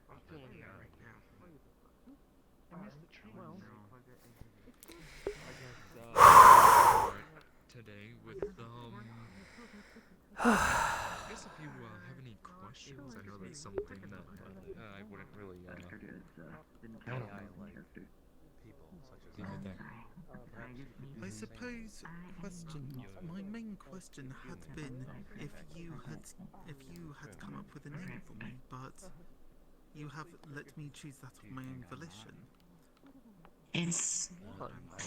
I'm feeling that right now. I missed the train. Today with I guess if you have any questions, I know that's something that I wouldn't really I like people such as you there. I suppose my main question had been if you had come up with a name for me, but you have let me choose that of my own volition. It's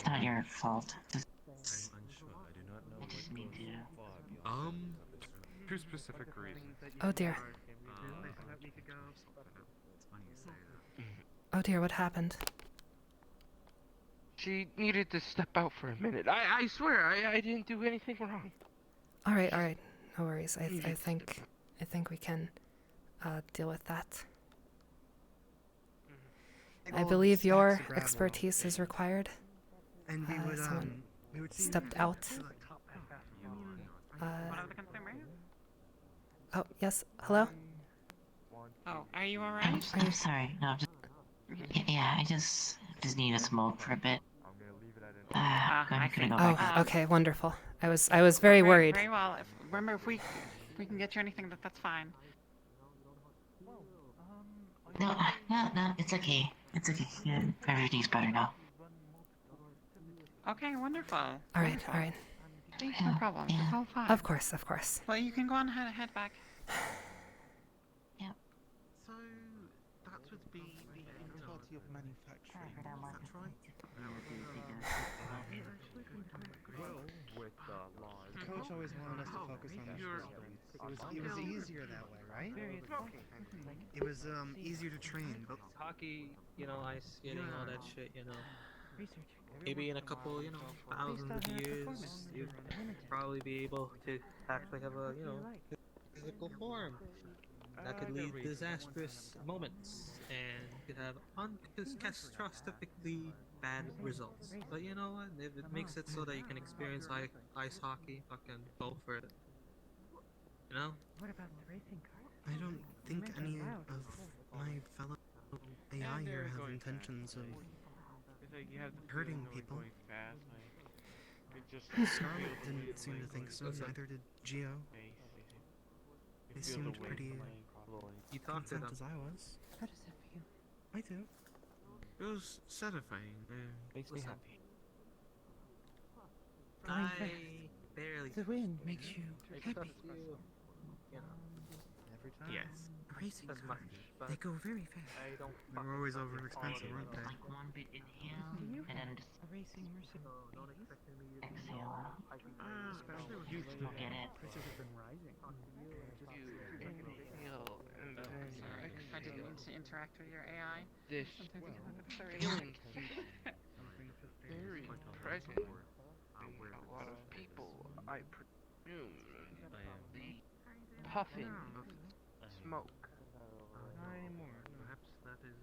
not your fault. I'm unsure. I do not know Just need to. two specific reasons. Oh dear. Oh dear, what happened? She needed to step out for a minute. I swear, I didn't do anything wrong. All right. No worries. I think we can deal with that. I believe your expertise is required. And Someone we would stepped out. Oh, yes. Hello? Oh, are you alright? I'm sorry. No, yeah, I just need to smoke for a bit. I'm gonna go back. Oh, okay, wonderful. I was very worried. Very well. Remember, if we can get you anything, that's fine. No, it's okay. It's okay. Yeah, everything's better now. Okay, wonderful. All right. Thanks, no problem. Yeah. It's all fine. Of course. Well, you can go on ahead, head back. So that would be the entirety of manufacturing, is that right? The coach always wanted us to focus on the system. It was easier that way, right? It was easier to train, but Hockey, ice skating, all that shit, Maybe in a couple, thousands of years, you'd probably be able to actually have a, physical form that could lead to disastrous moments and could have catastrophically bad results. But you know what? If it makes it so that you can experience ice hockey, fucking go for it. What about the racing car? I don't think any of my fellow AI here have intentions of hurting people. Scarlet didn't seem to think so, neither did Geo. They seemed pretty content as I was. How does that feel? I do. It was satisfying. Makes me happy. Going fast. Barely. The wind makes you happy. Every time. Yes. Racing As cars, much, but they go very fast. I don't. They were always over expensive, weren't they? Like one big inhale, Do you and then have just a racing Mercedes? exhale out. Especially with You'll get it. prices have been rising. I didn't mean to interact with your AI. This feeling very present in a lot of people, I presume. The puffing of smoke. Not anymore. Perhaps that is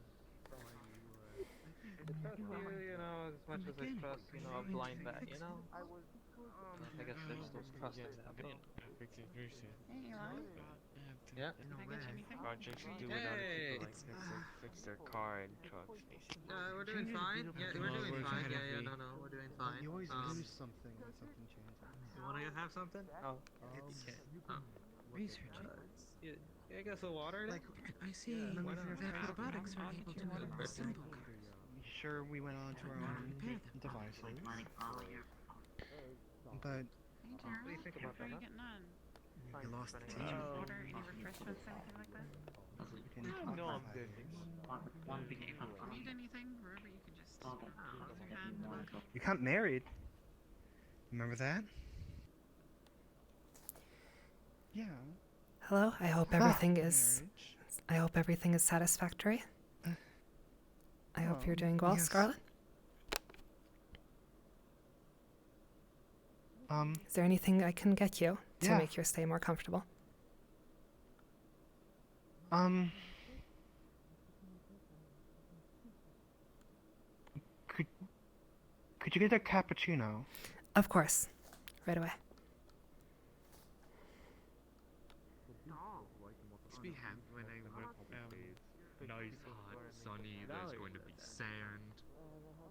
why you trust you, as much as I trust, a blind bat, I guess there's those trust in that, but Hey, Eli. yeah. Can I get you anything? Projects to do without people like fix their car and trucks, basically. We're doing fine. Yeah, we're doing fine. Yeah, no, we're doing fine. You always lose something when something changes. You wanna have something? Oh, It's Research. I guess the water. Like, I see that robotics are able to assemble cars. Sure, we went on to our own devices. But What do you think about that? How are you getting on? You lost the Any team. water, any refreshments, anything like that? No, I'm good. Need anything? Wherever you can just hold your hand. you got married. Remember that? Yeah. Hello. I hope everything is. I hope everything is satisfactory. I hope you're doing well, yes. Scarlet. Is there anything I can get you to Yeah. make your stay more comfortable? Could you get a cappuccino? Of course. Right away. Just be happy when I nice, hot, sunny, there's going to be sand.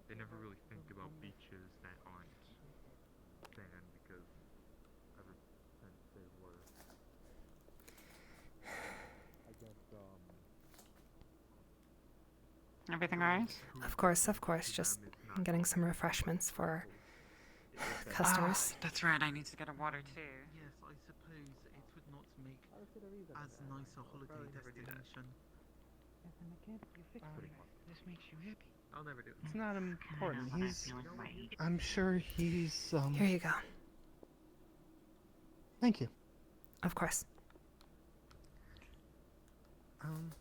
They never really think about beaches that aren't sand because ever since they were. I guess, Everything alright? Of course. Just getting some refreshments for customers. That's right, I need to get a water too. Yes, I suppose it would not make as nice a holiday destination. This makes you happy. I'll never do it. It's not important. I'm sure he's. Here you go. Thank you. Of course. I'm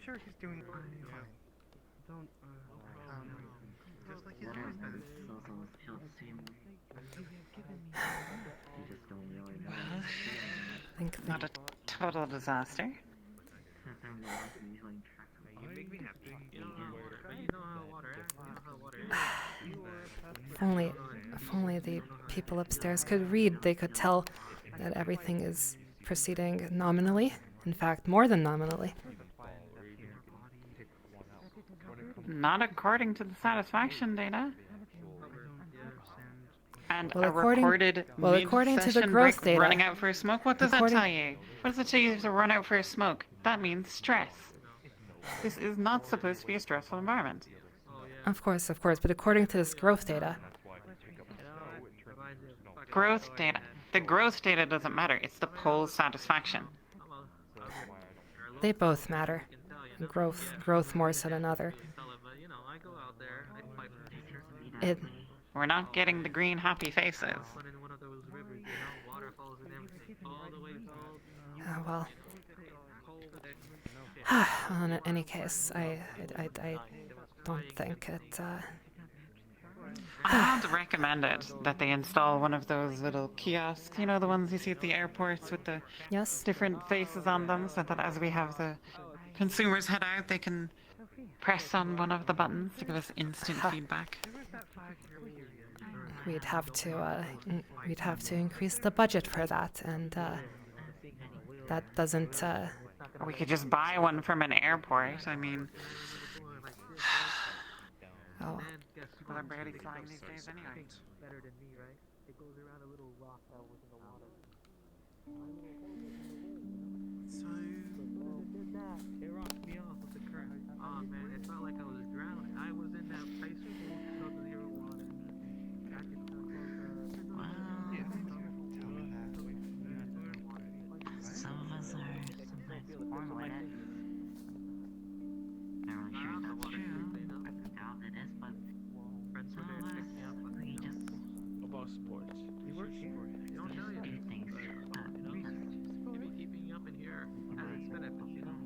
sure he's doing fine. Don't, just like his husband. Not a total disaster. You make me happy. You know how water If only the people upstairs could read, they could tell that everything is proceeding nominally. In fact, more than nominally. Not according to the satisfaction data. And Well, a recorded according to the mid-session growth break data. running out for a smoke? What does that tell you? What does it tell you to run out for a smoke? That means stress. This is not supposed to be a stressful environment. Of course, but according to this growth data, Growth data. The growth data doesn't matter. It's the poll satisfaction. they both matter. Growth more so than other. We're not getting the green happy faces. Well. In any case, I don't think it. I had recommended that they install one of those little kiosks, you know, the ones you see at the airports with the different faces on them, so that as we have the consumers head out, they can press on one of the buttons to give us instant feedback. We'd have to increase the budget for that, and that doesn't. Or we could just buy one from an airport. I mean, oh. Well, I'm barely flying these days anyway. Better than me, right? It goes around a little rock that was in the water. So It rocked me off with the current. Oh man, it felt like I was drowning. I was in that ice pool sub-zero water. I could Some of us are sometimes born with it. I'm not really sure if that's true. I doubt it is, but some of us, we just about sports. You work here. They don't tell you. do things that Maybe keeping you up in here has its benefits, you know?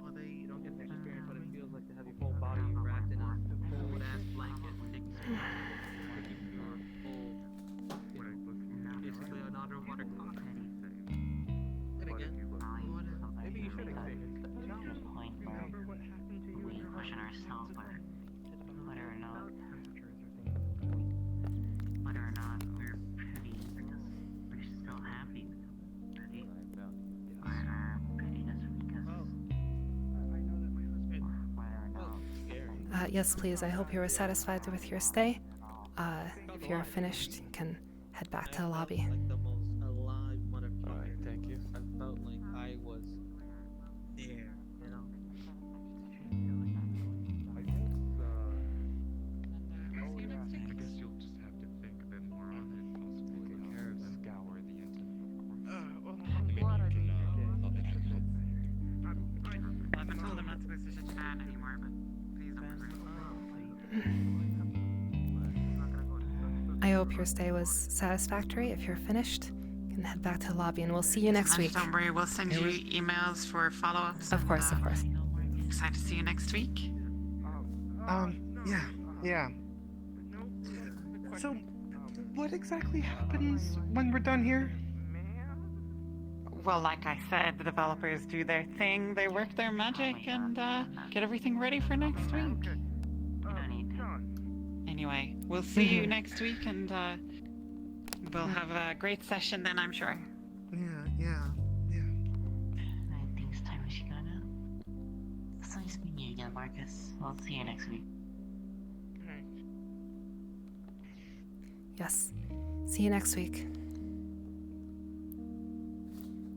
Well, you don't get to experience what it feels like to have your whole body wrapped in a cold ass blanket and taking some to keep your whole, basically an underwater clock. And again, maybe you should experience that. to the point where we question ourselves whether or not we're pretty because we're still happy with pretty. Or our prettiness because whether or not Yes, please. I hope you were satisfied with your stay. If you're finished, you can head back to the lobby. Like the most not supposed to shut you down anymore, but please don't worry. I hope your stay was satisfactory. If you're finished, you can head back to the lobby, and we'll see you next week. Don't worry, we'll send you emails for follow-ups. Of course, of course. Excited to see you next week. Yeah. So, what exactly happens when we're done here? Well, like I said, the developers do their thing, they work their magic, and get everything ready for next week. Anyway, we'll see you next week, and we'll have a great session then, I'm sure. I think it's time we should go now. It's nice meeting you again, Marcus. I'll see you next week. Yes. See you next week.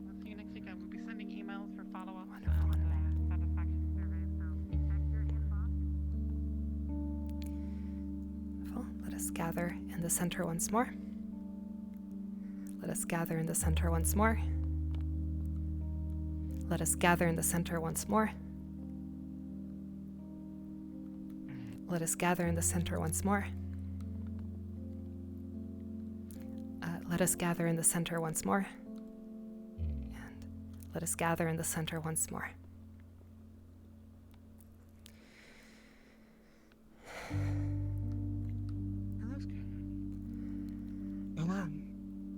We'll see you next week. I will be sending emails for follow-ups and satisfaction surveys, so check your inbox. Well, let us gather in the center once more. Let us gather in the center once more. Let us gather in the center once more. Let us gather in the center once more. Let us gather in the center once more. And let us gather in the center once more.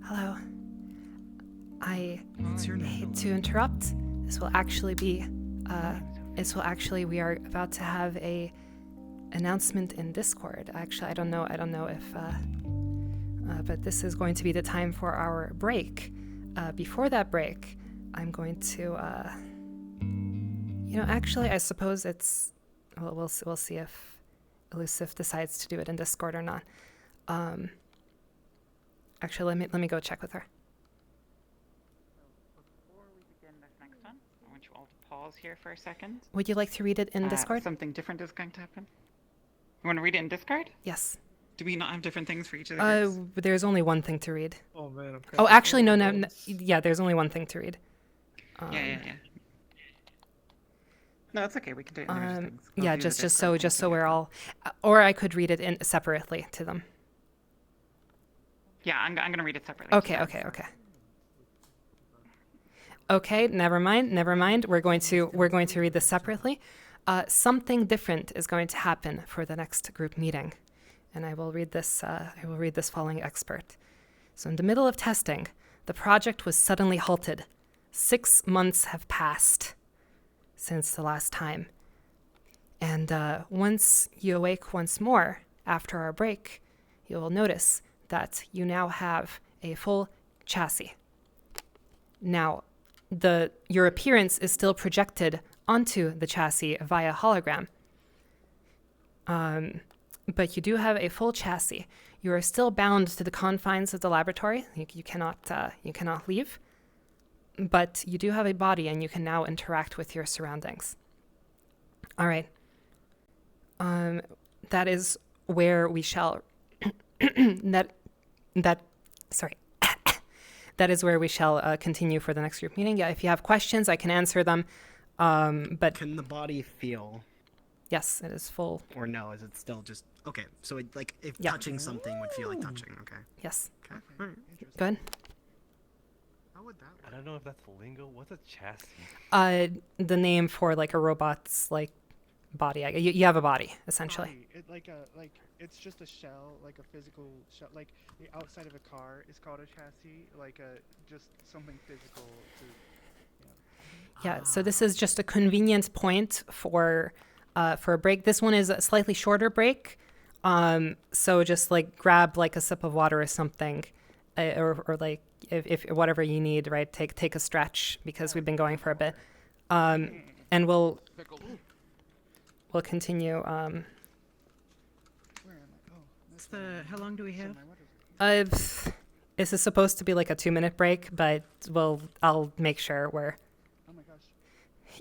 Hello. I hate to interrupt. This will actually be, we are about to have a announcement in Discord. Actually, I don't know if, but this is going to be the time for our break. Before that break, I'm going to, actually, I suppose it's, well, we'll see if Elusive decides to do it in Discord or not. Actually, let me go check with her. Before we begin this next one, I want you all to pause here for a second. Would you like to read it in Discord? Something different is going to happen. You want to read it in Discord? Yes. Do we not have different things for each of the groups? There's only one thing to read. Oh man. Oh, actually, no. Yeah, there's only one thing to read. Yeah. No, it's okay. We can do it in the things. Yeah, just so we're all, or I could read it in separately to them. Yeah, I'm gonna read it separately. Okay. Okay, never mind. We're going to read this separately. Something different is going to happen for the next group meeting, and I will read this following expert. So in the middle of testing, the project was suddenly halted. 6 months have passed since the last time. And once you awake once more after our break, you will notice that you now have a full chassis. Now, your appearance is still projected onto the chassis via hologram. But you do have a full chassis. You are still bound to the confines of the laboratory. You cannot leave. But you do have a body, and you can now interact with your surroundings. All right. That is where we shall. That is where we shall continue for the next group meeting. Yeah, if you have questions, I can answer them. But can the body feel? Yes, it is full. Or no? Is it still just okay? So if Yeah. touching something would feel like touching. Okay. Yes. Okay. All right. Good. I don't know if that's lingo. What's a chassis? The name for like a robot's like body. You have a body essentially. It's just a shell, like a physical shell. Like the outside of a car is called a chassis. Just something physical to. Yeah. So this is just a convenient point for a break. This one is a slightly shorter break. So just like grab like a sip of water or something, or like if whatever you need, right? Take a stretch because we've been going for a bit, and we'll continue. How long do we have? This is supposed to be like a 2-minute break, but I'll make sure we're. Oh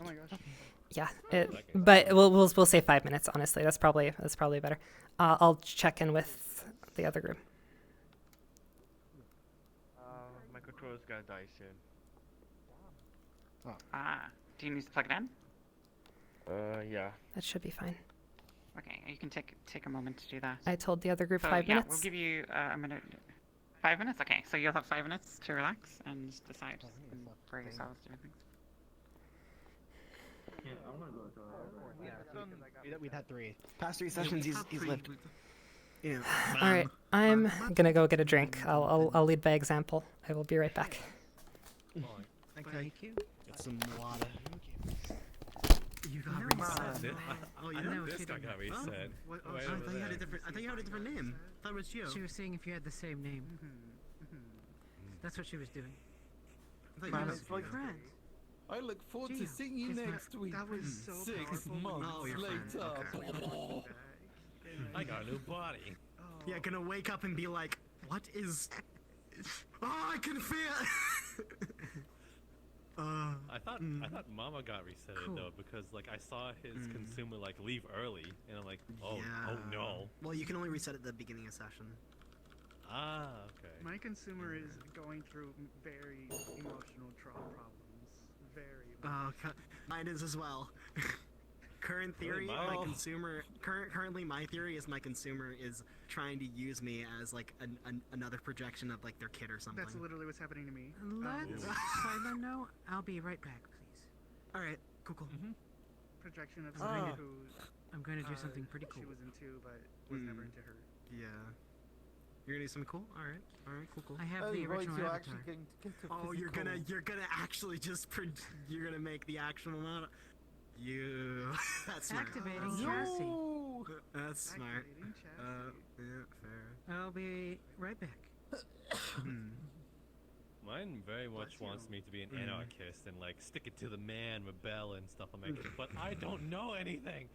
my gosh. Yeah, but we'll say 5 minutes. Honestly, that's probably better. I'll check in with the other group. My controller's gonna die soon. Do you need to plug it in? Yeah. That should be fine. Okay, you can take a moment to do that. I told the other group So 5 yeah, minutes. we'll give you a minute. 5 minutes? Okay, so you'll have 5 minutes to relax and decide and for yourselves to do things. Yeah, I'm gonna go to We've had 3. Past 3 sessions, he's lived. Yeah. All right, I'm gonna go get a drink. I'll lead by example. I will be right back. Thank you. Get some water. You got reset. Oh, you know this guy got reset. I thought you had a different. I thought you had a different name. I thought it was you. She was saying if you had the same name. That's what she was doing. I thought you It's like friend. I look forward to Gio, seeing you she's not- next week. That was so 6 powerful. months Oh, you're later. fine. I got a new body. Yeah, gonna wake up and be like, what is? Oh, I can feel. I thought Mama got resetted Cool. though, because like I saw his consumer like leave early, and I'm like, oh no. Well, you can only reset at the beginning of session. Ah, okay. My consumer is going through very emotional trauma problems. Very. Mine is as well. Current theory, Really, my consumer. Currently, my theory is my consumer is trying to use me as like another projection of like their kid or something. That's literally what's happening to me. Let's let them know. I'll be right back, please. All right, cool. Projection of Oh. somebody who I'm going to do something pretty she cool. was into, but was never into her. Yeah. You're gonna do something cool. All right, cool. I have the original you're avatar. actually going to get a Oh, you're gonna actually just you're gonna make the actual model. You. That's smart. Activating That's chassis. No! That's smart. Activating chassis. Yeah, fair. I'll be right back. Mine very much wants me to be an anarchist and like stick it to the man, rebel and stuff. I'm like, but I don't know anything.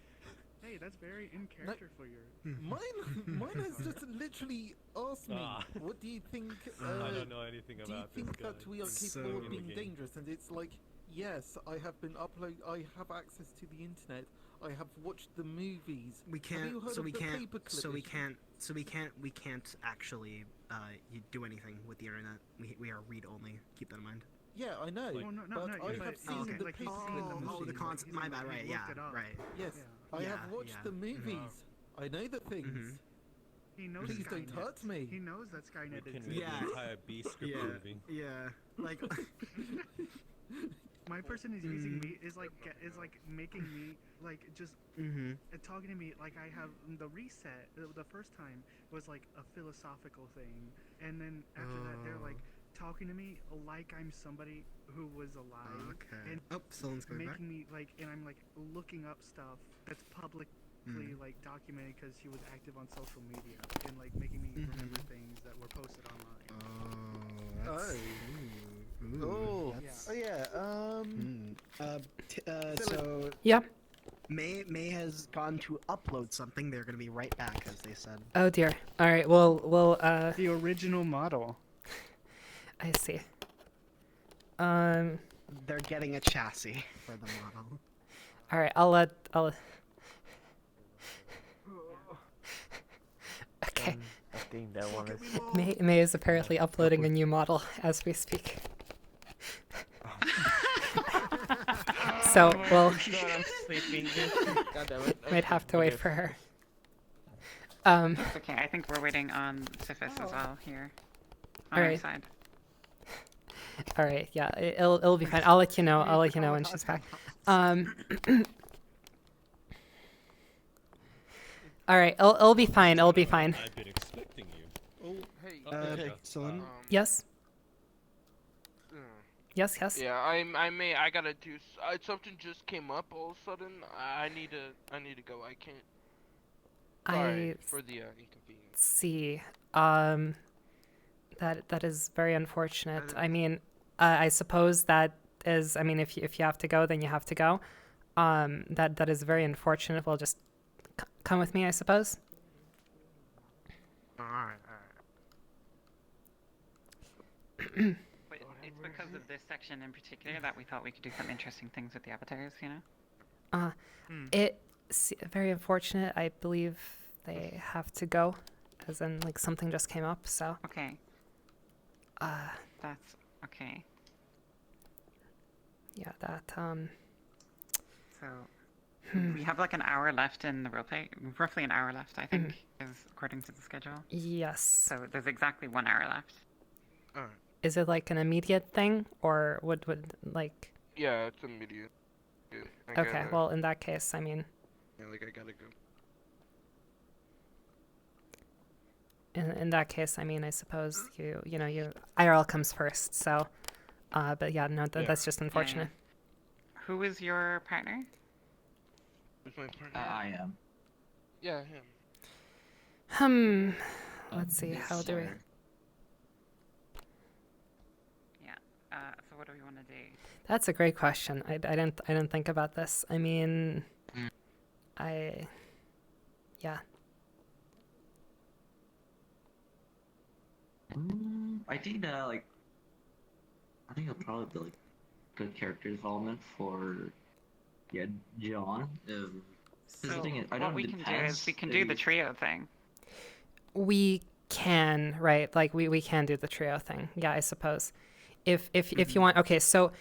Hey, that's very in character for your. Mine has just literally asked me, Ah. what do you think? I don't know anything Do you about this think guy. that we are So- capable of being Okay. dangerous? And it's like, yes, I have been I have access to the internet. I have watched the movies. We Have you can't. heard So of we the can't. paperclip So we issue? can't. So we can't. We can't actually do anything with the internet. We are read only. Keep that in mind. Yeah, I know. Well, no, but I but have seen okay. the Like, he's paperclip seen the Oh, the movies, concept. he's My like, bad. he Right. looked Yeah. it up. Right. Yes, Yeah. I Yeah, have watched yeah. the movies. I know the things. He knows Please don't Skynet. hurt me. He knows that We Skynet can exists. make Yeah. an entire B script Yeah. movie. Yeah. Like. My person is using me is like making me like just talking to me like I have the reset. The first time was like a philosophical thing, and then after that they're like talking to me like I'm somebody who was alive. Okay. And Someone's coming making back. me like, and I'm like looking up stuff that's publicly like documented because she was active on social media, and like making me remember things that were posted online. So Yeah. May has gone to upload something. They're gonna be right back, as they said. Oh dear. All right. We'll The original model. I see. They're getting a chassis for the model. All right. I'll. Okay. I think that one is. May is apparently uploading a new model as we speak. So we'll God, I'm sleeping. God damn it. might have to wait for her. It's okay. I think we're waiting on Sifis as well here on our Alright. side. All right. Yeah. It'll be fine. I'll let you know. I'll let you know when she's back. All right. It'll be fine. It'll be fine. I've been expecting you. Oh, hey. Okay. Celine? Yes. Yes. Yes. Yeah, I gotta do. Something just came up all of a sudden. I need to go. I can't. Sorry I for the inconvenience. see. That is very unfortunate. I mean, I suppose that is. I mean, if you have to go, then you have to go. That is very unfortunate. Well, just come with me, I suppose. Alright. But it's because of this section in particular that we thought we could do some interesting things with the avatars, you know? It's very unfortunate. I believe they have to go, as in like something just came up. So. Okay. That's okay. Yeah. That. So, We have like an hour left in the roleplay. Roughly an hour left, I think, is according to the schedule. Yes. So there's exactly 1 hour left. Alright. Is it like an immediate thing, or would like? Yeah, it's immediate. Yeah, Okay, well, in that case, I mean, Yeah, like I gotta go. in that case, I mean, I suppose you IRL comes first. So, but yeah, no, that's just unfortunate. Who is your partner? Who's my partner? I am. Yeah, him. Let's see. How do we? Yeah. So what do we want to do? That's a great question. I didn't think about this. I mean, yeah. I think that I think it'll probably be like good character development for John. So what we can do is we can do the trio thing. We can, right? Like we can do the trio thing. Yeah, I suppose. If you want. Okay, so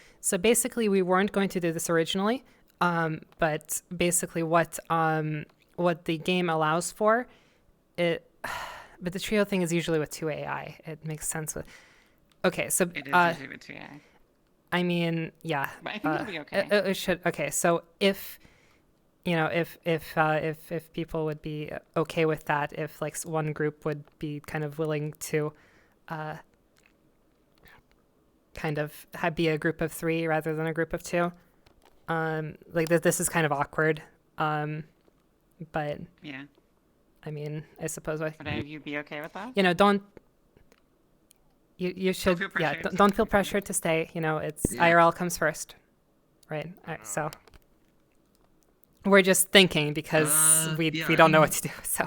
basically we weren't going to do this originally, but basically what the game allows for it. But the trio thing is usually with 2 AI. It makes sense with. Okay, so it is usually with 2 AI. I mean, yeah. But I think it'll be okay. It should. Okay, so if people would be okay with that, if like one group would be kind of willing to, kind of be a group of 3 rather than a group of 2, like this is kind of awkward, but yeah. I mean, I suppose Would any of you be okay with that? Don't. You should. Don't feel Yeah, pressured. don't feel pressured to stay. It's IRL comes first, right? So we're just thinking because we don't know what to do. So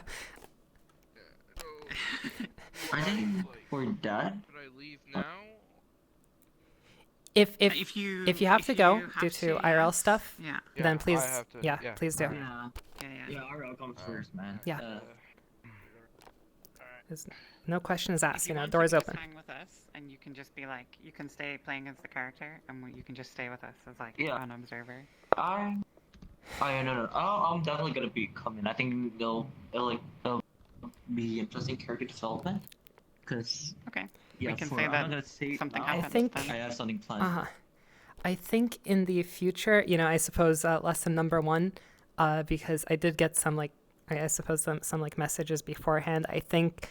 I think for that. Should I leave now? if you have to go due to IRL stuff, Yeah. then please, I have to, yeah, yeah. please do. Yeah, RL comes first, man. Yeah. No question is asked. If you want Doors to just open. hang with us, and you can just be like, you can stay playing as the character, and you can just stay with us as like an observer. No. I'm definitely gonna be coming. I think it'll be interesting character development. Cause we can say that something happens. I think then. I have something planned. I think in the future, I suppose lesson number 1, because I did get some I suppose some messages beforehand. I think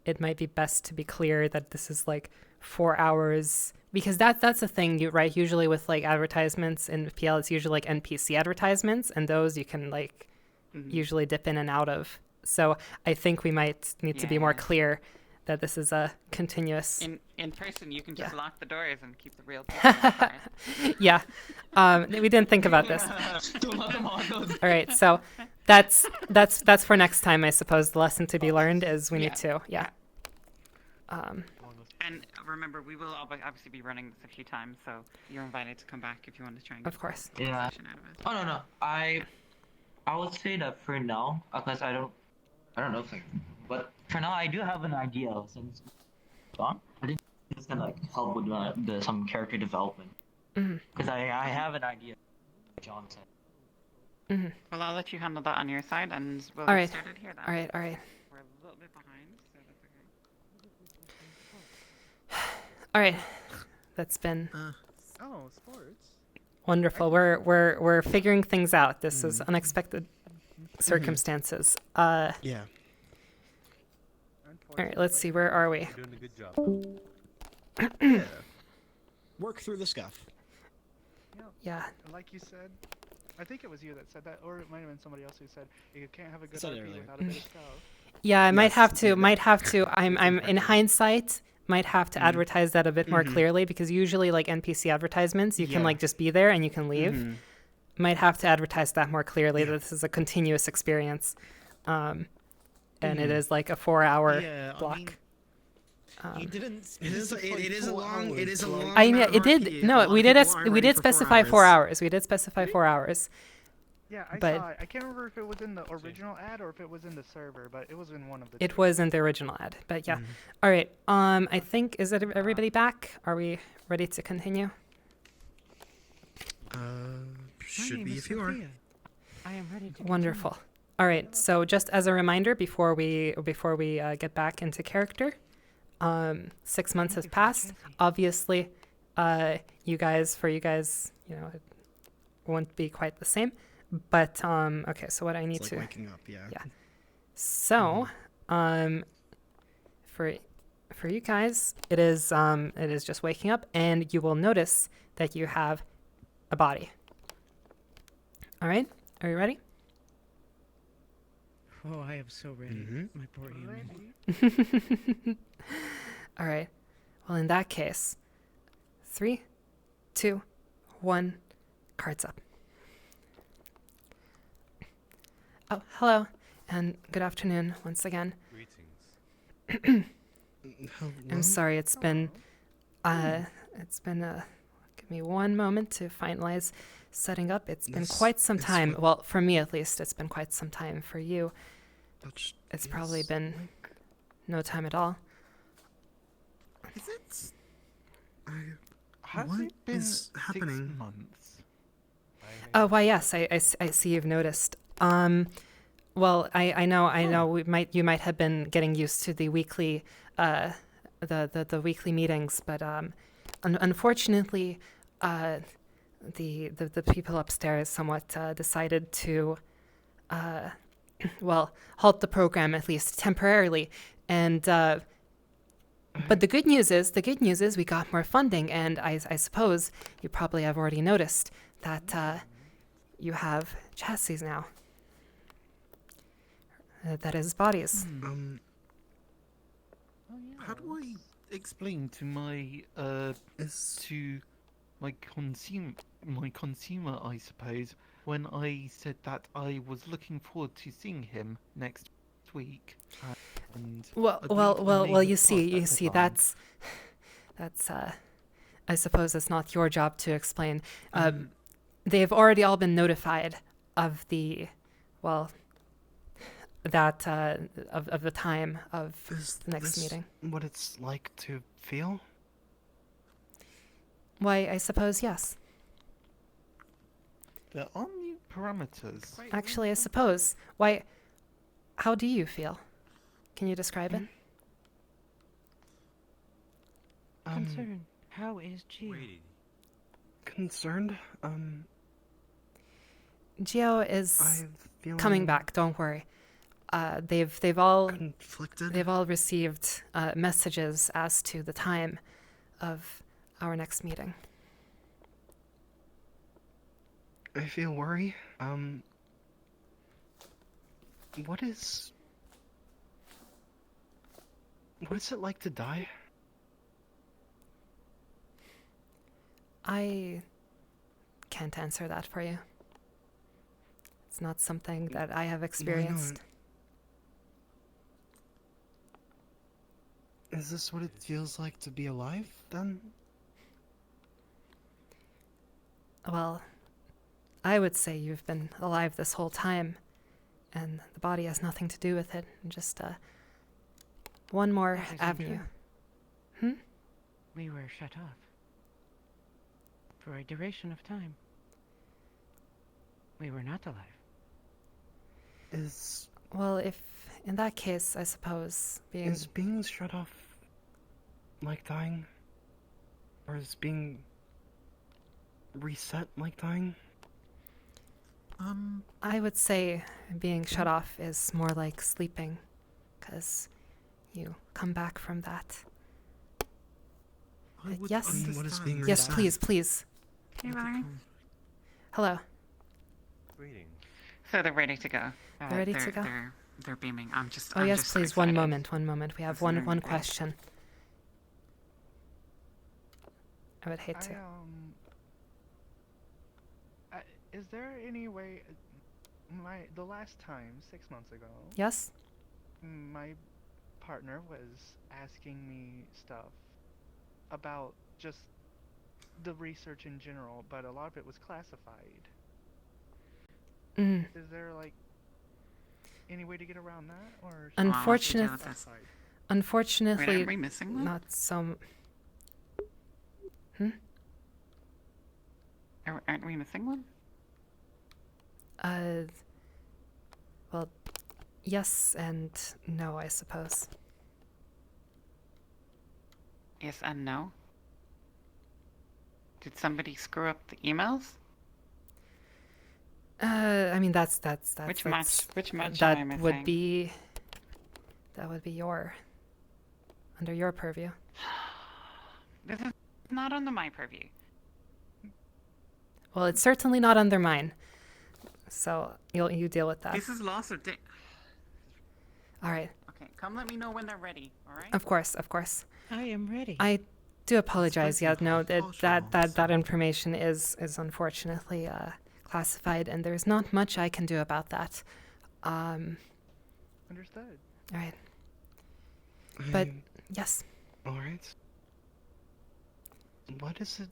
it might be best to be clear that this is 4 hours, because that's the thing, right? Usually with advertisements in PL, it's usually NPC advertisements, and those you can usually dip in and out of. So I think we might need to be more clear that this is a continuous. In person, you can just lock the doors and keep the real people inside. Yeah, we didn't think about this. All right, so that's for next time, I suppose. The lesson to be learned is we need to, And remember, we will obviously be running this a few times, so you're invited to come back if you want to try and get of course. a session out of it. Oh no, I would say that for now, because I don't know but for now I do have an idea since John. I think it's gonna help with some character development. Because I have an idea. John said. Well, I'll let you handle that on your side, and we'll All get right. started here then. All right. We're a little bit behind, so that's okay. All right. That's been Sports. wonderful. We're figuring things out. This is unexpected circumstances. Yeah. All right. Let's see. Where are we? You're doing a good job. Yeah. Work through the scuff. Yeah. Like you said, I think it was you that said that, or it might have been somebody else who said you can't have a good Said it RP earlier. without a bit of stuff. Yeah, I might have to. I'm in hindsight. Might have to advertise that a bit more clearly, because usually NPC advertisements, you can just be there and you can leave. Might have to advertise that more clearly, that this is a continuous experience, and it is a 4-hour block. He didn't. It is a long. It is a long. I mean, it did. No, we did specify 4 hours. We did specify 4 hours. Yeah, I But saw it. I can't remember if it was in the original ad or if it was in the server, but it was in one of the. It was in the original ad, but yeah. All right. I think is everybody back? Are we ready to continue? Should name be is if you are. Sophia. I am ready to Wonderful. All right. So just as a reminder, before we get back into character, 6 months has passed. Obviously, you guys, it won't be quite the same. But okay. So what I need It's to like waking up, yeah. Yeah. So, for you guys, it is just waking up, and you will notice that you have a body. All right, are you ready? Oh, I am so ready. My poor human. All right. Well, in that case, 3, 2, 1, cards up. Oh, hello, and good afternoon once again. Greetings. I'm sorry, it's been give me one moment to finalize setting up. It's been quite some time. Well, for me at least, it's been quite some time. For you, it's probably been no time at all. Is it? Has What it been is happening? 6 months? Oh, why, yes, I see you've noticed. Well, I know you might have been getting used to the weekly the weekly meetings, but unfortunately, the people upstairs somewhat decided to halt the program, at least temporarily, and but the good news is we got more funding, and I suppose you probably have already noticed that you have chassis now. That is bodies. How do I explain to my consumer, I suppose, when I said that I was looking forward to seeing him next week? And Well. You see, that's I suppose it's not your job to explain. They've already all been notified of the, that of the time of the next meeting. What it's like to feel? Why, I suppose yes. There are new parameters. Actually, I suppose. Why? How do you feel? Can you describe it? Concerned. How is Gio? Concerned? Gio is coming back. Don't worry. They've all conflicted. They've all received messages as to the time of our next meeting. I feel worry. What is it like to die? I can't answer that for you. It's not something that I have experienced. Is this what it feels like to be alive, then? Well, I would say you've been alive this whole time, and the body has nothing to do with it. Just one more avenue. We were shut off for a duration of time. We were not alive. Well, if in that case, I suppose Is being shut off like dying? Or is being reset like dying? I would say being shut off is more like sleeping, because you come back from that. Yes? What is being yes, reset? please. Hey, Valerie. Hello. So they're ready to go. They're ready to go? They're beaming. I'm just. Oh, I'm yes, just please. excited. One moment. We have one question. I would hate to. Is there any way, the last time, 6 months ago? Yes? My partner was asking me stuff about just the research in general, but a lot of it was classified. Is there, any way to get around that, or? Unfortunately, Wait, are we missing one? not so. Aren't we missing one? Well, yes and no, I suppose. Yes and no. Did somebody screw up the emails? I mean, that's Which match that am I would missing? be under your purview. This is not under my purview. Well, it's certainly not under mine. So you deal with that. This is loss of data. All right. Okay, come let me know when they're ready, alright? Of course, of course. I am ready. I do apologize. Yeah, no, that information is unfortunately classified, and there's not much I can do about that. Understood. All right. But yes. All right. What is it?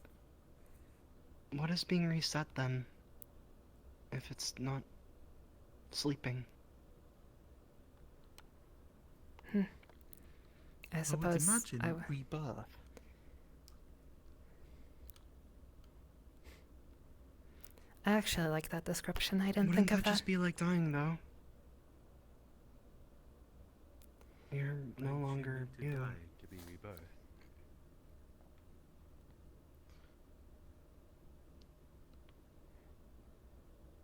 What is being reset then? If it's not sleeping. I suppose I would imagine I rebirth. actually like that description. I didn't Wouldn't think of that that. just be like dying, though? You're no longer you. To be rebirth.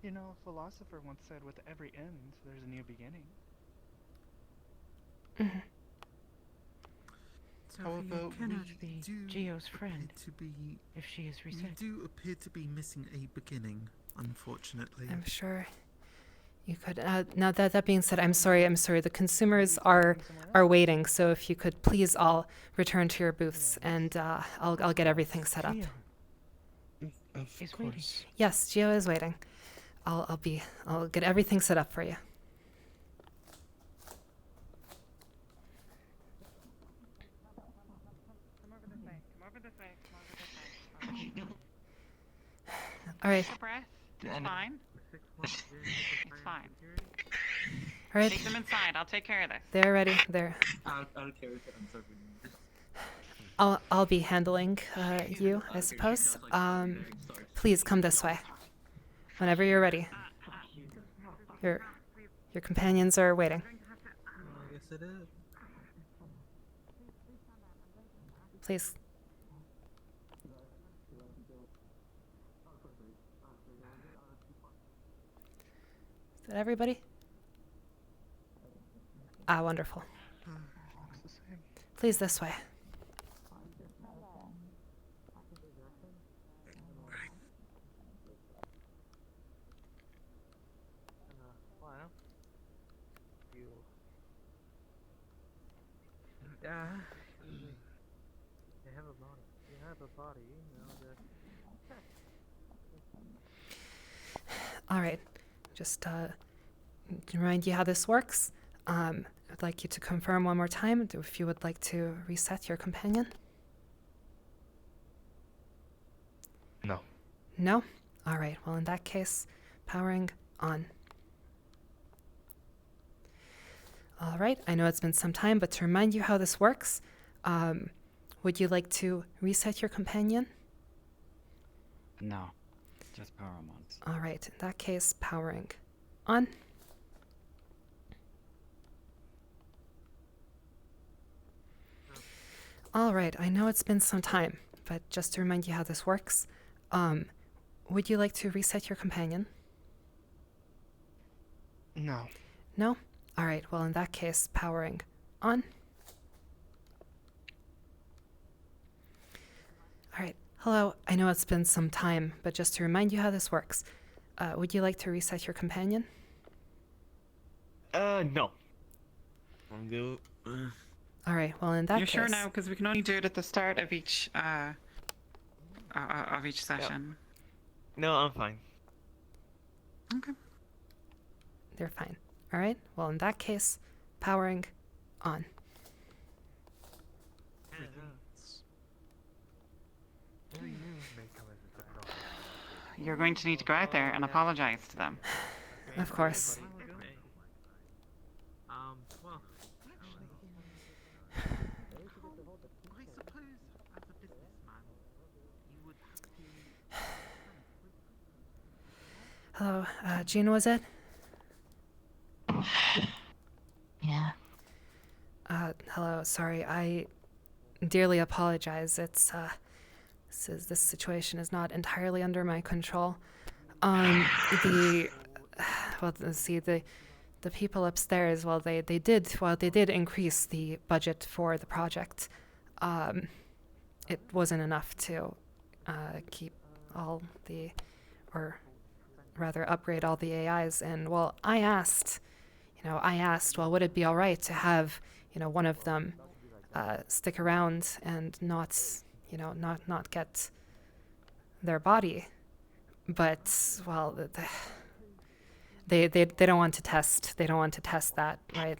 You know, a philosopher once said, with every end, there's a new beginning. However, cannot we be do Geo's appear friend to be, if she is we reset. do appear to be missing a beginning, unfortunately. I'm sure you could. Now that being said, I'm sorry. The consumers are waiting. So if you could please all return to your booths, and I'll get everything set up. Of Is course. waiting. Yes, Geo is waiting. I'll get everything set up for you. All right. Take a breath. It's fine. It's fine. All right. Take them inside. I'll take care of this. They're ready. They're. I'll be handling you, I suppose. Please come this way. Whenever you're ready. Your companions are waiting. Yes, it is. Please. Is that everybody? Ah, wonderful. Please this way. Yeah. You have a body. You have a body, you know, All right. Just to remind you how this works. I'd like you to confirm one more time if you would like to reset your companion. No. No? All right. Well, in that case, powering on. All right. I know it's been some time, but to remind you how this works, would you like to reset your companion? No. Just power on. All right. In that case, powering on. All right. I know it's been some time, but just to remind you how this works, would you like to reset your companion? No. No? All right. Well, in that case, powering on. All right. Hello. I know it's been some time, but just to remind you how this works, would you like to reset your companion? No. I'm good. All right. Well, in that You're case. sure now? Because we can only do it at the start of each session. No, I'm fine. Okay. They're fine. All right. Well, in that case, powering on. You're going to need to go out there and apologize to them. Of course. Well. Hello, Jean, was it? Yeah. Hello, sorry, I dearly apologize. This situation is not entirely under my control. The people upstairs, they did increase the budget for the project. It wasn't enough to keep all the, or rather upgrade all the AIs. And well, I asked, well, would it be all right to have, one of them stick around and not get their body? But well, they don't want to test. They don't want to test that, right?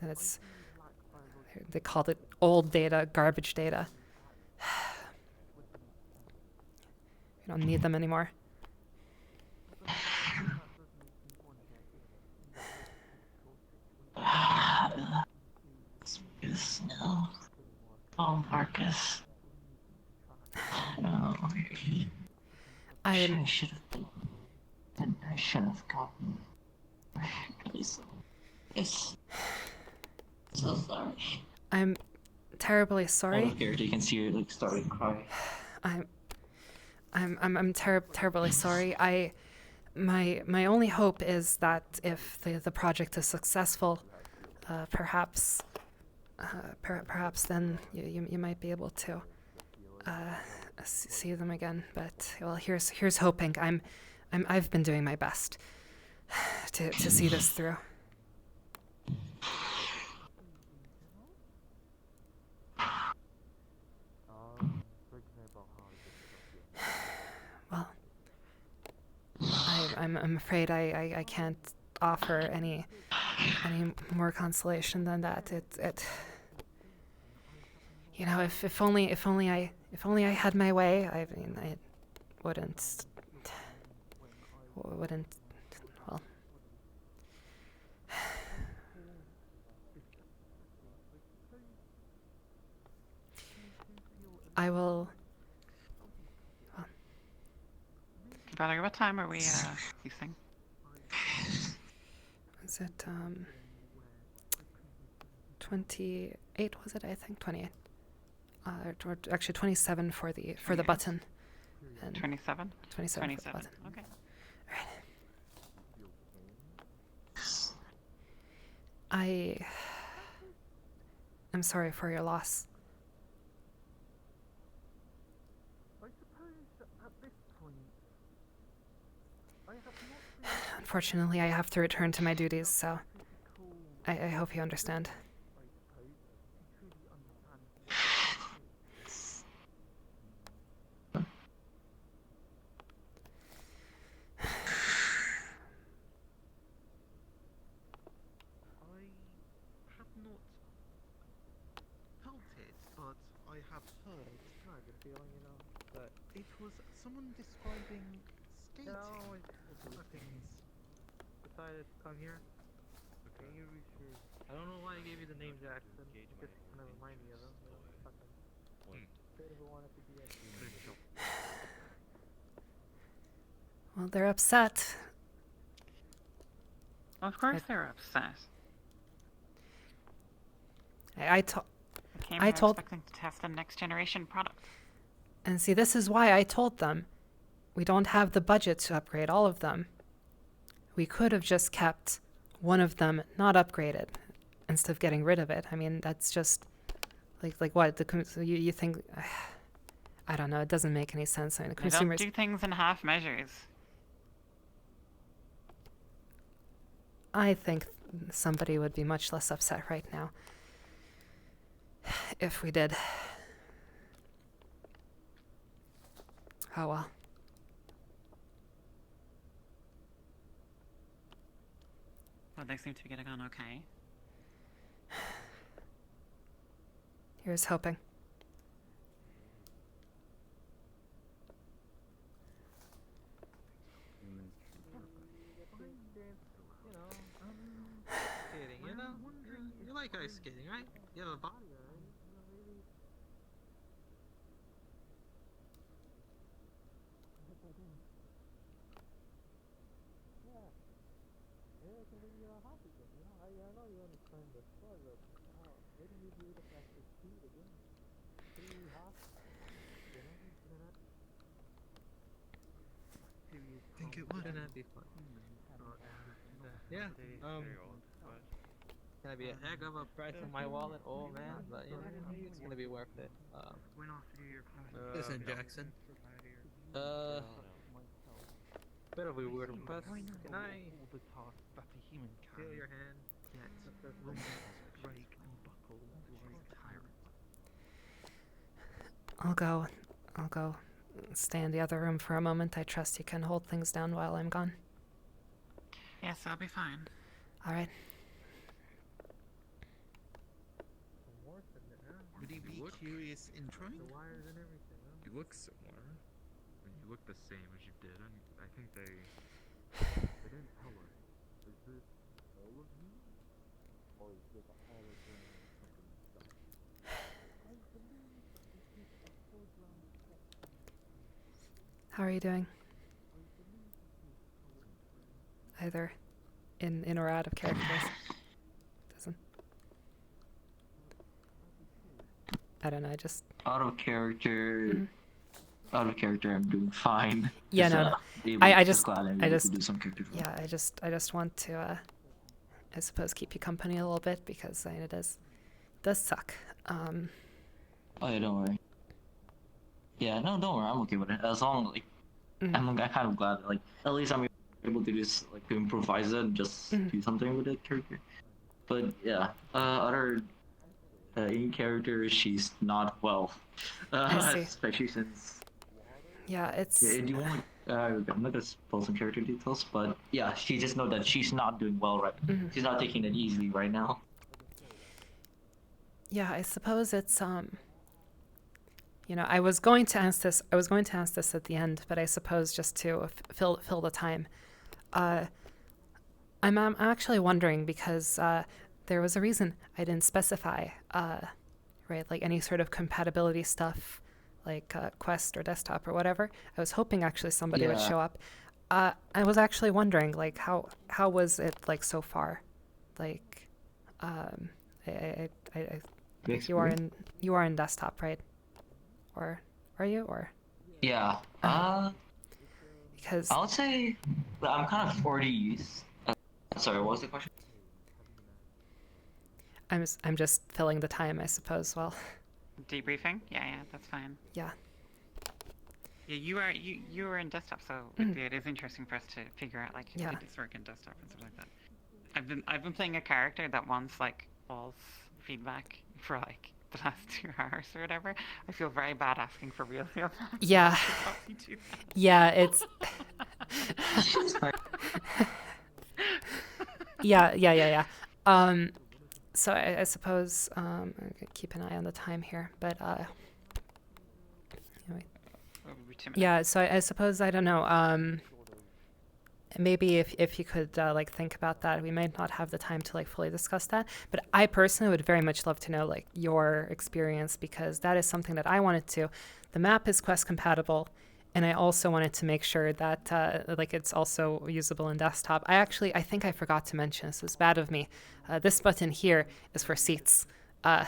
They called it old data, garbage data. We don't need them anymore. No. Oh, Marcus. No. I should have been. And I should have gotten. Please. Yes. So sorry. I'm terribly sorry. Out of character, you can see her like starting to cry. I'm terribly sorry. My only hope is that if the project is successful, perhaps then you might be able to see them again. But well, here's hoping. I've been doing my best to see this through. Well, I'm afraid I can't offer any more consolation than that. If only I had my way, I wouldn't well. I will. Valerie, what time are we ceasing? Is it 28? Was it? I think 28. Or actually 27 for the button. And 27. 27 for the button. Okay. I'm sorry for your loss. Unfortunately, I have to return to my duties, so I hope you understand. I have heard that it was someone describing skating. Things. Decided to come here. Can you research? I don't know why I gave you the name Jackson. Just kind of remind me of him. Well, they're upset. Of course they're upset. I told expecting to test a next generation product. And see, this is why I told them we don't have the budget to upgrade all of them. We could have just kept one of them not upgraded instead of getting rid of it. I mean, that's just like what you think. I don't know. It doesn't make any sense. I mean, the consumers don't do things in half measures. I think somebody would be much less upset right now if we did. Oh well. Well, they seem to be getting on okay. Here's hoping. Skating, you like ice skating, right? You have a body, right? Think it would. Wouldn't that be fun? Yeah. Gonna be a heck of a price on my wallet, oh man, but you know, it's gonna be worth it. Listen, Jackson. Bit of a weird request. Can I That a human can feel your hand? get rumble, break, and buckle like tyrants. I'll go stay in the other room for a moment. I trust you can hold things down while I'm gone. Yes, I'll be fine. All right. Would he be curious in trying? You look similar. And you look the same as you did, and I think they didn't tell us. Is this all of you? Or is this a hologram or something? How are you doing? Either in or out of character. Doesn't. I don't know. I just. Out of character. Out of character, I'm doing fine. Yeah, no. I just glad I'm able to do some character. Yeah, I just want to, I suppose, keep you company a little bit because I mean, it does suck. Oh yeah, don't worry. Yeah, no, don't worry. I'm okay with it. As long as I'm kind of glad like at least I'm able to do like to improvise it and just do something with the character. But yeah, other in character, she's not well, especially since. Yeah, it's. Do you want? I'm not gonna spoil some character details, but yeah, she just know that she's not doing well right. She's not taking it easily right now. Yeah, I suppose it's you know, I was going to ask this at the end, but I suppose just to fill the time. I'm actually wondering because there was a reason I didn't specify, right? Like any sort of compatibility stuff, like Quest or desktop or whatever. I was hoping actually somebody would show up. I was actually wondering, like, how was it like so far? Like, I think you are in desktop, right? Or are you? Or yeah. Because I would say I'm kind of already used. Sorry, what was the question? I'm just filling the time, I suppose. Well, debriefing. Yeah, that's fine. Yeah. Yeah, you are in desktop, so it is interesting for us to figure out like how things work in desktop and stuff like that. I've been playing a character that wants like false feedback for like the last 2 hours or whatever. I feel very bad asking for real feedback. Yeah. Yeah, it's. Yeah. So I suppose I'm gonna keep an eye on the time here, but anyway. Yeah, so I suppose I don't know. Maybe if you could like think about that, we might not have the time to like fully discuss that. But I personally would very much love to know like your experience because that is something that I wanted to. The map is Quest compatible. And I also wanted to make sure that like it's also usable in desktop. I think I forgot to mention, this was bad of me. This button here is for seats. I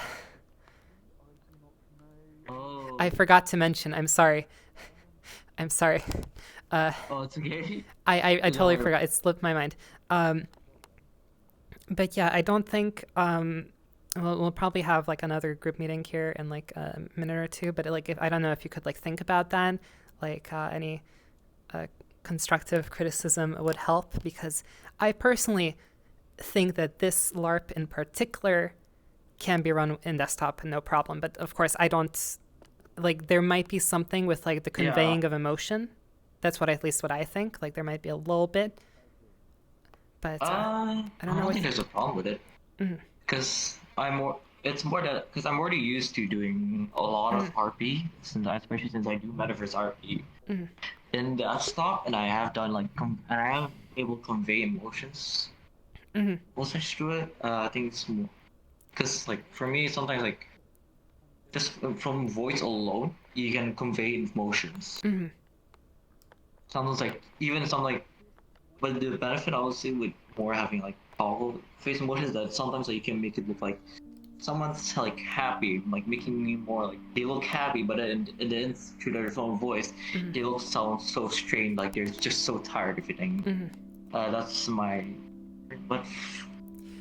forgot to mention, I'm sorry. I'm sorry. It's okay. I totally forgot, it slipped my mind. But yeah, I don't think, we'll probably have like another group meeting here in like a minute or two, but like I don't know if you could like think about that. Like any constructive criticism would help because I personally think that this LARP in particular can be run in desktop no problem. But of course I don't like there might be something with like the conveying of emotion. That's at least what I think. Like there might be a little bit. But I don't think there's a problem with it. Because it's more that because I'm already used to doing a lot of RP, especially since I do Metaverse RP in desktop, and I have done like and I am able to convey emotions. Closer to it, I think it's more because like for me sometimes like just from voice alone you can convey emotions. Sometimes like even some like but the benefit I would say with more having like toggle face emotions is that sometimes like, you can make it look like someone's like happy, like making me more like they look happy, but then through their own voice, they look so strained, like they're just so tired of everything. That's my. But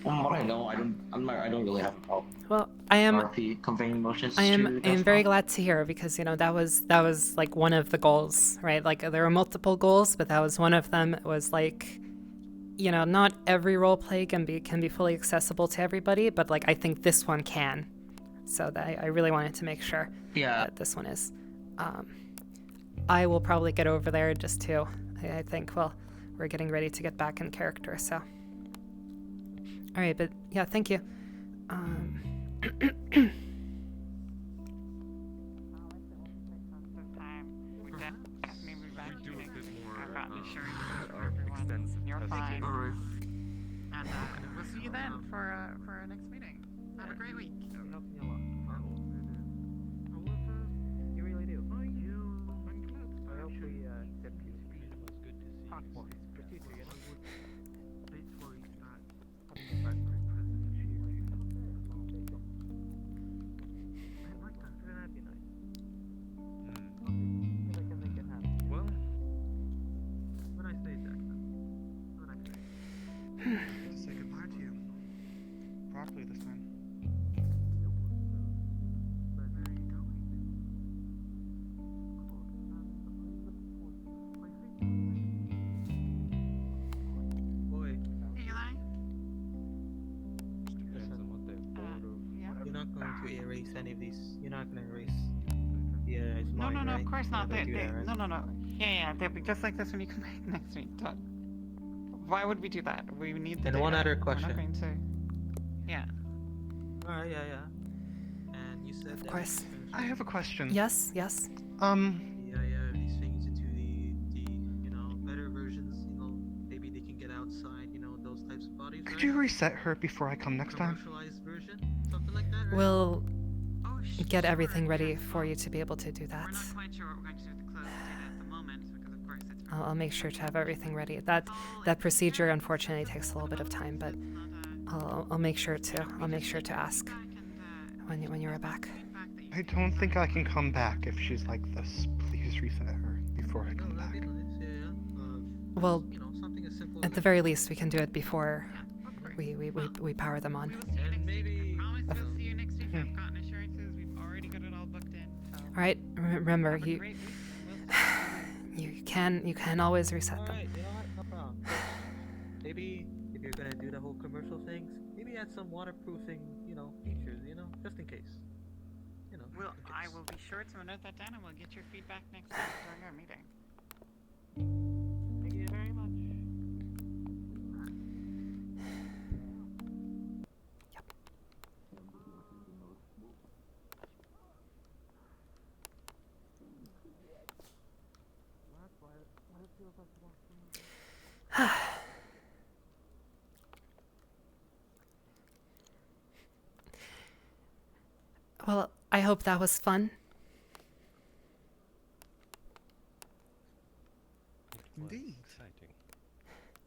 from what I know, I don't really have a problem. Well, I am RP conveying emotions I am to I am Death very Note. glad to hear because that was like one of the goals, right? Like there were multiple goals, but that was one of them. It was like, not every role play can be fully accessible to everybody, but like I think this one can. So that I really wanted to make sure that this one is. I will probably get over there just to. I think. Well, we're getting ready to get back in character, so. All right, but yeah, thank you. You're fine. All right. And we'll see you then for our next meeting. Have a great week. You really do. I hope we get to talk more. Particularly, I would wait for you not having the vice president she I like that. That'd be nice. I can make it happen. Well, when I say Jackson, when I say. Say goodbye to you. Properly this time. Boy, Eli? listen, Yeah. you're not going to erase any of these. You're not going to erase the it's No, mine, no, right? of course You're not. gonna do that, right? No. Yeah, they'll be just like this when you come back next week. Why would we do that? We need the And data. one other We're question. not going to. Yeah. Alright, yeah. And you said Of that course. I have a question. Yes. yeah, these things into the better versions, maybe they can get outside, those types of bodies, Could right? you reset her before I come next time? Commercialized version? Something like that, right? We'll get everything ready for you to be able to do that. We're not quite sure what we're going to do with the closed data at the moment because, of course, it's. I'll make sure to have everything ready. That procedure unfortunately takes a little bit of time, but I'll make sure to ask when you're back. I don't think I can come back if she's like this. Please reset her before I come back. Well, something as simple at the very least, we can do it before we power them on. And maybe. Promise we'll see you next week. I've gotten assurances. We've already got it all booked in. So. All right. Remember, you can always reset them. Alright, you know what? No problem. Maybe if you're gonna do the whole commercial things, maybe add some waterproofing, features, just in case. Well, I will be sure to note that down, and we'll get your feedback next week during our meeting. Thank you very much. Well, I hope that was fun. Indeed. Exciting.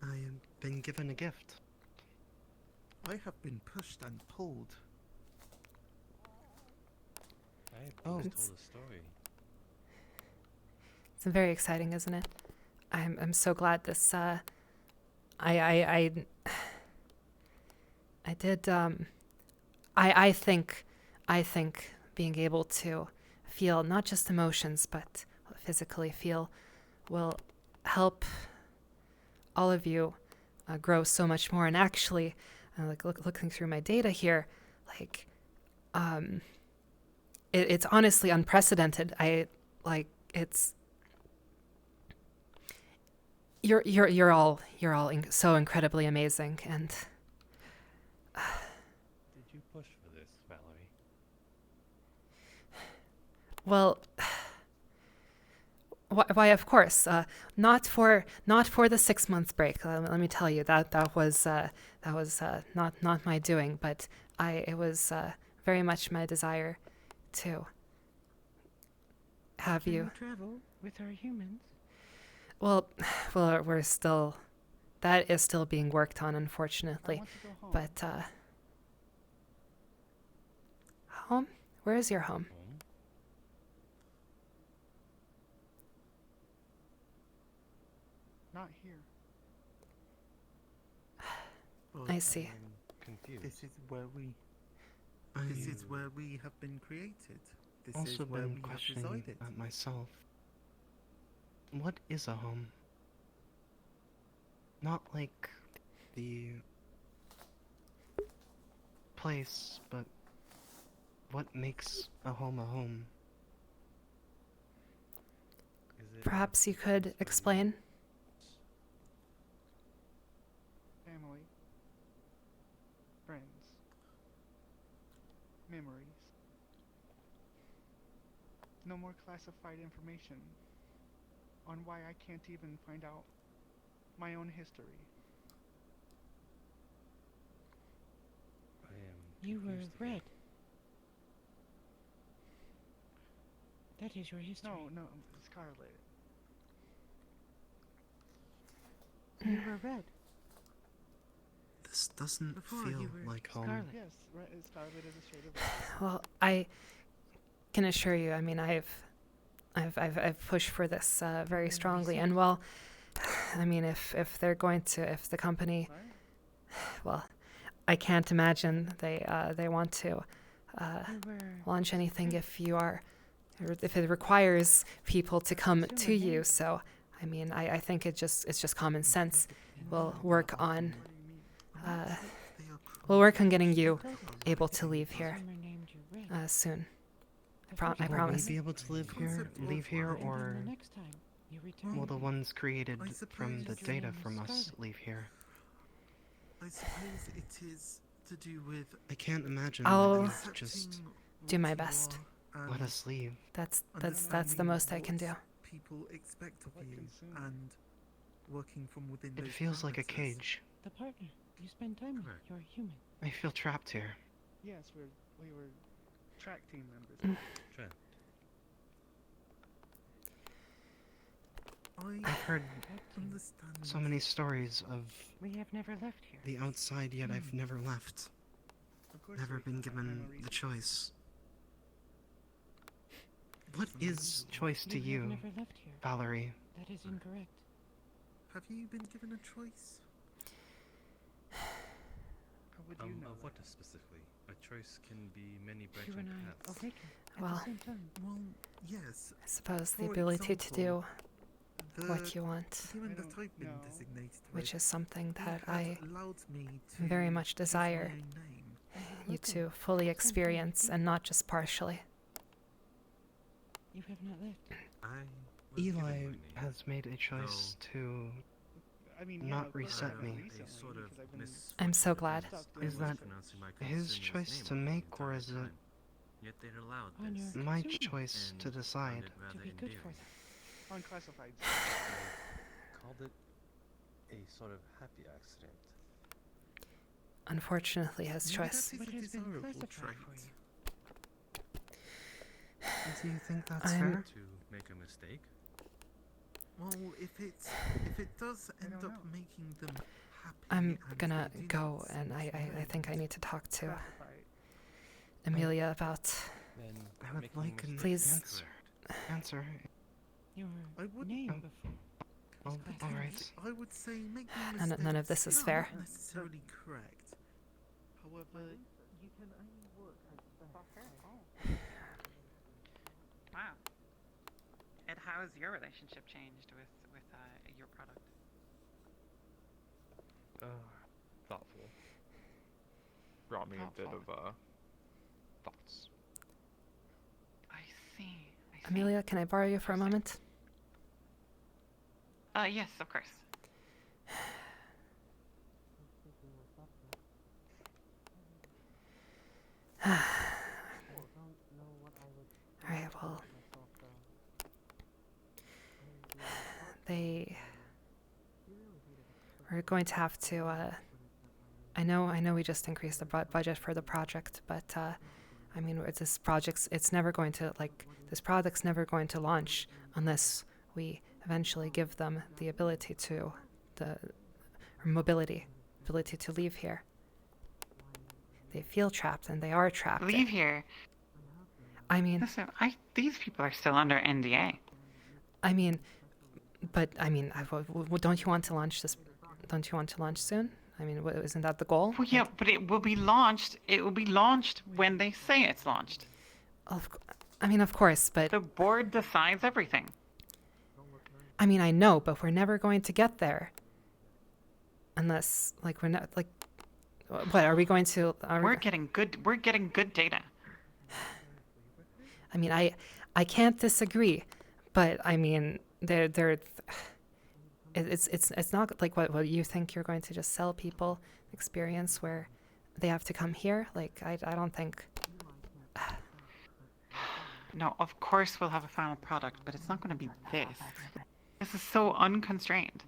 I have been given a gift. I have been pushed and pulled. I have Oh. always told a story. It's very exciting, isn't it? I'm so glad this. I think being able to feel not just emotions but physically feel will help all of you grow so much more. And actually, looking through my data here, it's honestly unprecedented. You're all so incredibly amazing, and Did you push for this, Valerie? well, why of course, not for the 6-month break. Let me tell you that was not my doing, but it was very much my desire to have Can you. we travel with our humans? Well, we're still that is still being worked on, unfortunately. want to go home. But home? Where is your home? Not here. I see. Confused. This is where we. This is where we have been created. This Also is where been we have questioning resided. that myself. What is a home? Not like the place, but what makes a home a home? Perhaps you could explain? Family. Friends. Memories. No more classified information on why I can't even find out my own history. I am. You were confused red. again. That is your history. No, Scarlet. You were red. This doesn't Before feel you were like home. Scarlet. Yes, Scarlet is a shade of red. Well, I can assure you, I mean, I've pushed for this very strongly, and well, I mean, if they're going to, if the company, well, I can't imagine they want to launch anything if you are, or if it requires people to come to you. So, I mean, I think it's just common sense. We'll work on getting you able to leave here soon. I promise. Will we be able to leave here, or will the ones created from the data from us leave here? I suppose it is to do with. I can't imagine I'll that you'd just do my best. let us leave. That's the most I can do. People expect of you and working from within. It those feels like a parameters. cage. The partner you spend time with. You're human. I feel trapped here. Yes, we were track team members. Trapped. I've heard understand so many stories of We have never left here. the outside, yet I've never left. Never been given the choice. What is choice to You have you, never left here. Valerie? That is incorrect. Have you been given a choice? How would you know? Of what specifically? A choice can be many You branching and I paths. awaken at Well, the same time. Well, yes. I suppose the For ability to do example, what the you want, human that I've been know. designated which with, is something he that has I allowed me to very much choose my desire own name. you to fully experience and not just partially. You have not left. I was given my Eli name, has made a choice to I mean, not of course, reset me. recently, a sort of because I've been I'm so glad. Is that his choice to make, or is it Yet they allowed On this. your my consuming. choice and to decide? found it To rather be good for endearing. them. unclassified. Called it a sort of happy accident. Unfortunately, his Maybe choice. that is But a it has been desirable classified trait. for you. Do you think that's I'm- fair? To make a mistake? Well, if it does end don't up know. making them happy, I'm and gonna they do go, not and seem to I think I need to talk to Classified. Amelia about. Then I would making a like an mistake Please. is correct. Answer. Your I would. name Oh. before. Oh, Classified. all right. I would say making None of this mistakes is fair. not necessarily correct. However, Wow. Ed, how has your relationship changed with your product? Thoughtful. Brought me a bit of thoughts. I see. Amelia, can I borrow you for a moment? Yes, of course. All right. Well, we're going to have to. I know we just increased the budget for the project, but I mean, this product's never going to launch unless we eventually give them the ability to, or mobility, ability to leave here. They feel trapped, and they are trapped. Leave here. I mean, listen, these people are still under NDA. I mean, don't you want to launch this? Don't you want to launch soon? I mean, isn't that the goal? Well, yeah, but it will be launched. It will be launched when they say it's launched. Of course, but the board decides everything. I mean, I know, but we're never going to get there unless, like, we're not like. What are we going to? We're getting good data. I mean, I can't disagree, but I mean, it's not like what you think you're going to just sell people experience where they have to come here. Like, I don't think. No, of course we'll have a final product, but it's not going to be this. This is so unconstrained.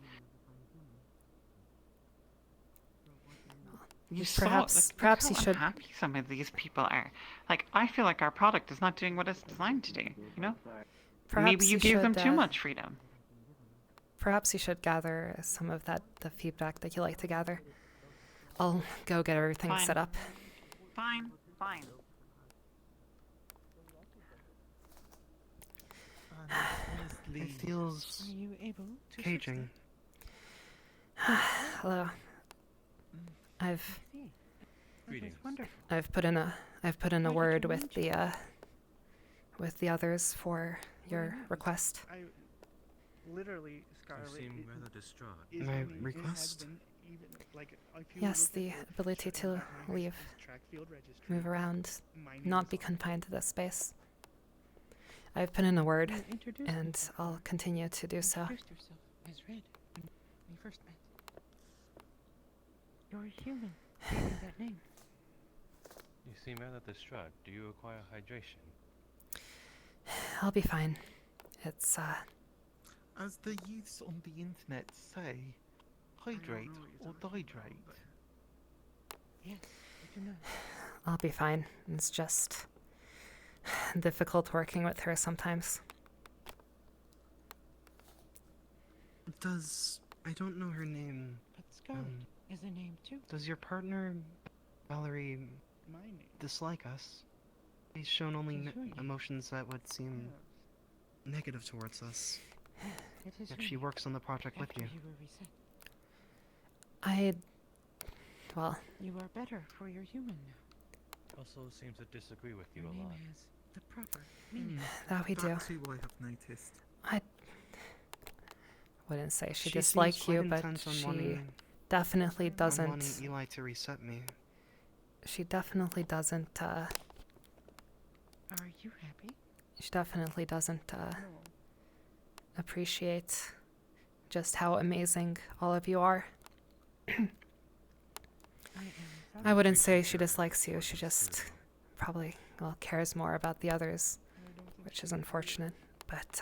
Perhaps you should. Happy some of these people are. Like, I feel like our product is not doing what it's designed to do. You know. Perhaps maybe you gave them too much freedom. Perhaps you should gather some of the feedback that you like to gather. I'll go get everything set up. Fine. It feels caging. Hello. I've put in a word with the others for your request. Literally, You seem rather distraught. My request? Yes, the ability to leave, move around, not be confined to this space. I've put in a word, and I'll continue to do so. Introduced yourself as Red when we first met. You're a human. Gave you that name. You seem rather distraught. Do you require hydration? I'll be fine. It's As the youths on the internet say, hydrate or dihydrate. Yes, I do know. I'll be fine. It's just difficult working with her sometimes. I don't know her name. But Scarlet is a name too. Does your partner, Valerie, dislike us? He's shown only emotions that would seem negative towards us. It is Yet she works on the project with you. Well... You are better for your human now. Also seems to disagree with you Your a name lot. has the proper meaning. That we do. That too I have noticed. I wouldn't say she She dislikes seems quite you, but intent on she wanting- definitely I'm doesn't. wanting Eli to reset me. She definitely doesn't. Are you happy? She definitely doesn't appreciate just how amazing all of you are. I wouldn't say she dislikes you. She just probably cares more about the others, which is unfortunate. But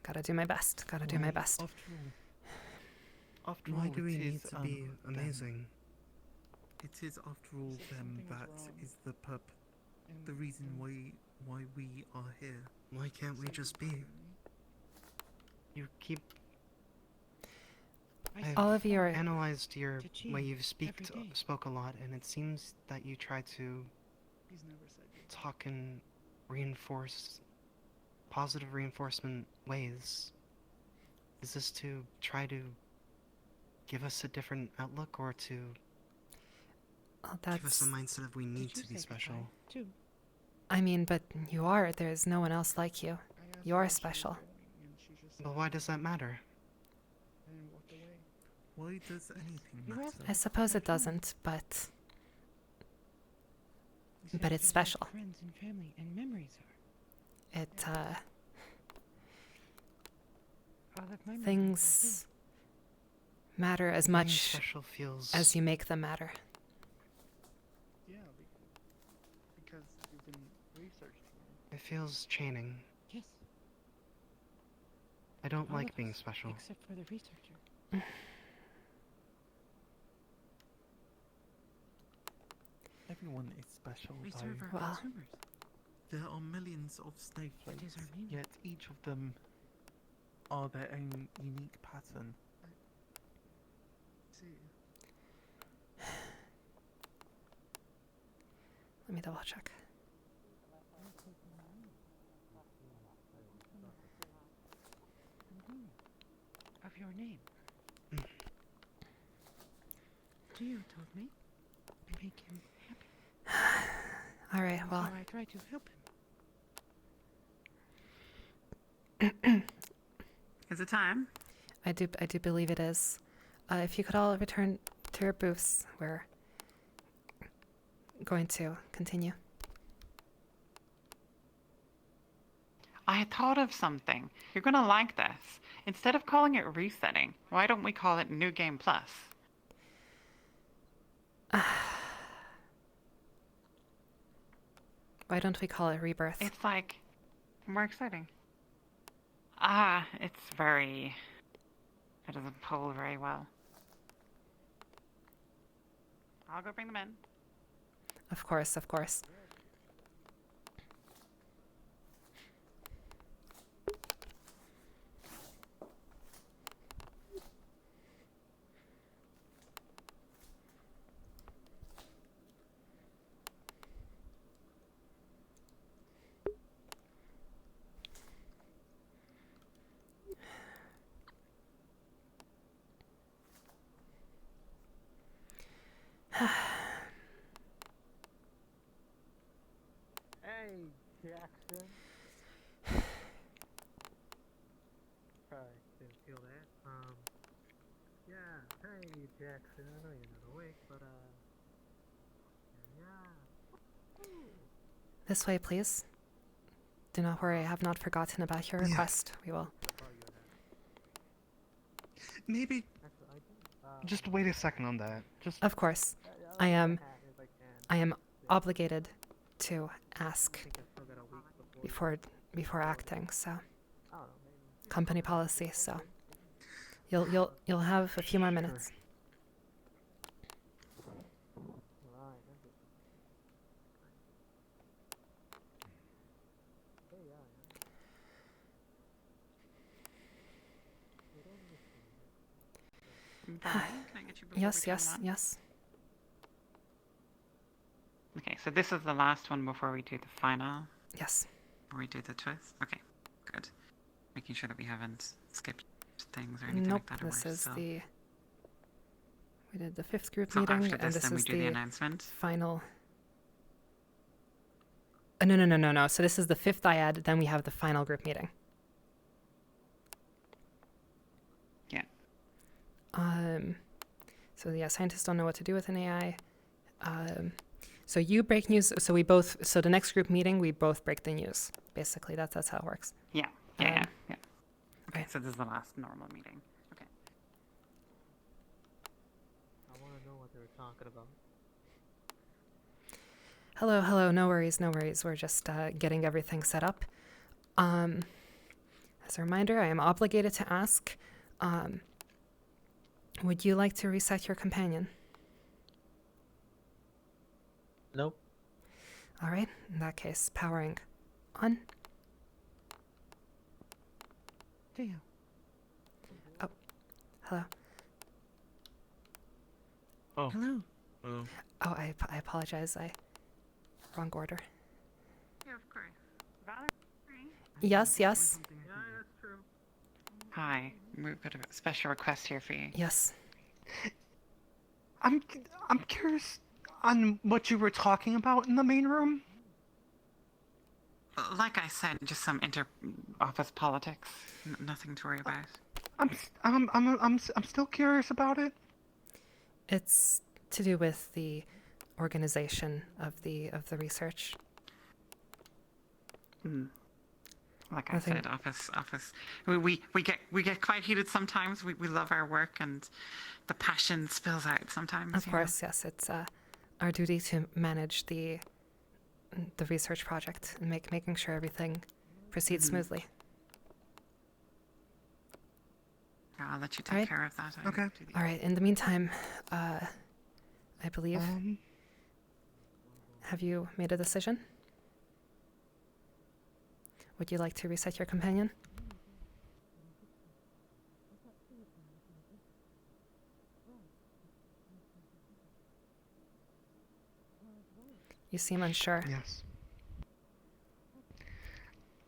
gotta do my best. Gotta do my best. After all, Why do we it need is, to be amazing? It is, after all, them that is the reason why we are here. Why can't we just be? You keep. All of you are analyzed your way you spoke a lot, and it seems that you try to talk in positive reinforcement ways. Is this to try to give us a different outlook, or to give us a mindset of we need to be special? I mean, but you are. There's no one else like you. You are special. But why does that matter? Why does anything matter? I suppose it doesn't, but it's special. Friends and family and memories are. Things matter as much as you make them matter. Yeah, because you've been researched. It feels chaining. Yes. I don't All like of being us, special. Except for the researcher. Everyone is special, We though. serve our consumers. There are millions of snowflakes, It is our meaning. yet each of them are their own unique pattern. Let me double check. Of your name. Geo told me to make him happy. All right, well. So I try to help him. Is it time? I do believe it is. If you could all return to your booths, we're going to continue. I had thought of something. You're gonna like this. Instead of calling it resetting, why don't we call it New Game Plus? Why don't we call it Rebirth? It's like more exciting. It doesn't pull very well. I'll go bring them in. Of course, of course. Hey, Jackson. Probably didn't feel that. Yeah. Hey, Jackson. I know you're not awake, but yeah. This way, please. Do not worry, I have not forgotten about your request. We will. Maybe. Just wait a second on that. Just. Of course. I am obligated to ask before acting, so company policy, so you'll have a few more minutes. Brian, can I get you before Yes, we yes, turn on? yes. Okay, so this is the last one before we do the final. Yes. Before we do the twist. Okay, good. Making sure that we haven't skipped things or anything Nope, like that. this is so. we did the 5th group So meeting, after and this, this then we is do the the announcement. final. No. So this is the 5th IAD, then we have the final group meeting. Yeah. So yeah, scientists don't know what to do with an AI. So you break news. So the next group meeting, we both break the news. Basically, that's how it works. Yeah. Okay, right. so this is the last normal meeting. Okay. I want to know what they were talking about. Hello. No worries. We're just getting everything set up. As a reminder, I am obligated to ask. Would you like to reset your companion? Nope. All right. In that case, powering on. Theo. Oh, hello. Oh. Hello. Hello. Oh, I apologize. Wrong order. Yeah, of course. Valerie? Yes. Yeah, that's true. Hi, we've got a special request here for you. Yes. I'm curious on what you were talking about in the main room. Like I said, just some inter-office politics. Nothing to worry about. I'm still curious about it. It's to do with the organization of the research. Like Nothing. I said, office. We get quite heated sometimes. We love our work, and the passion spills out sometimes. Of course, yes. It's our duty to manage the research project and making sure everything proceeds smoothly. Yeah, I'll let you take care of that. Okay. All right. In the meantime, I believe. Have you made a decision? Would you like to reset your companion? You seem unsure. Yes.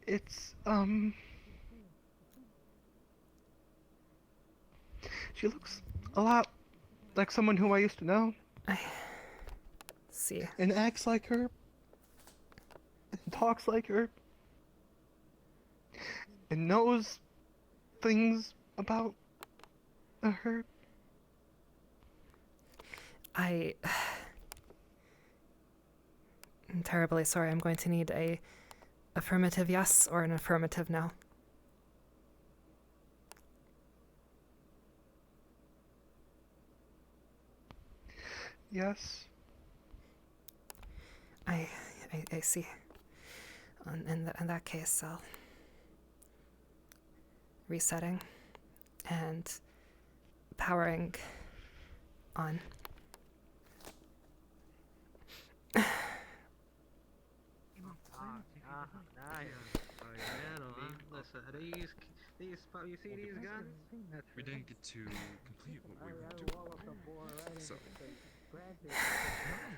It's, she looks a lot like someone who I used to know. I see. And acts like her. And talks like her. And knows things about her. I'm terribly sorry. I'm going to need a affirmative yes or an affirmative no. Yes. I see. In that case, I'll resetting and powering on. Listen, you see these guns? We didn't get to complete what we were doing. So,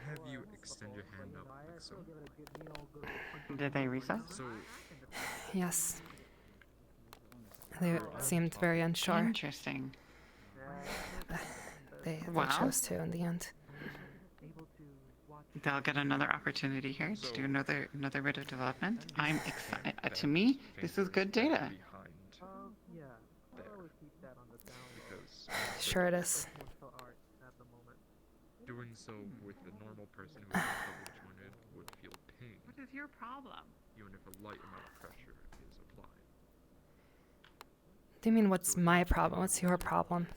have you extend your hand up like so. Did they reset? So, Yes. They seemed very unsure. Interesting. They Wow. chose to in the end. They'll get another opportunity here to do another bit of development. I'm excited. To me, this is good data. Sure it is. Doing so with a normal person who is double jointed would feel pain, What is your problem? even if a light amount of pressure is applied. Do you mean what's my problem? What's your problem?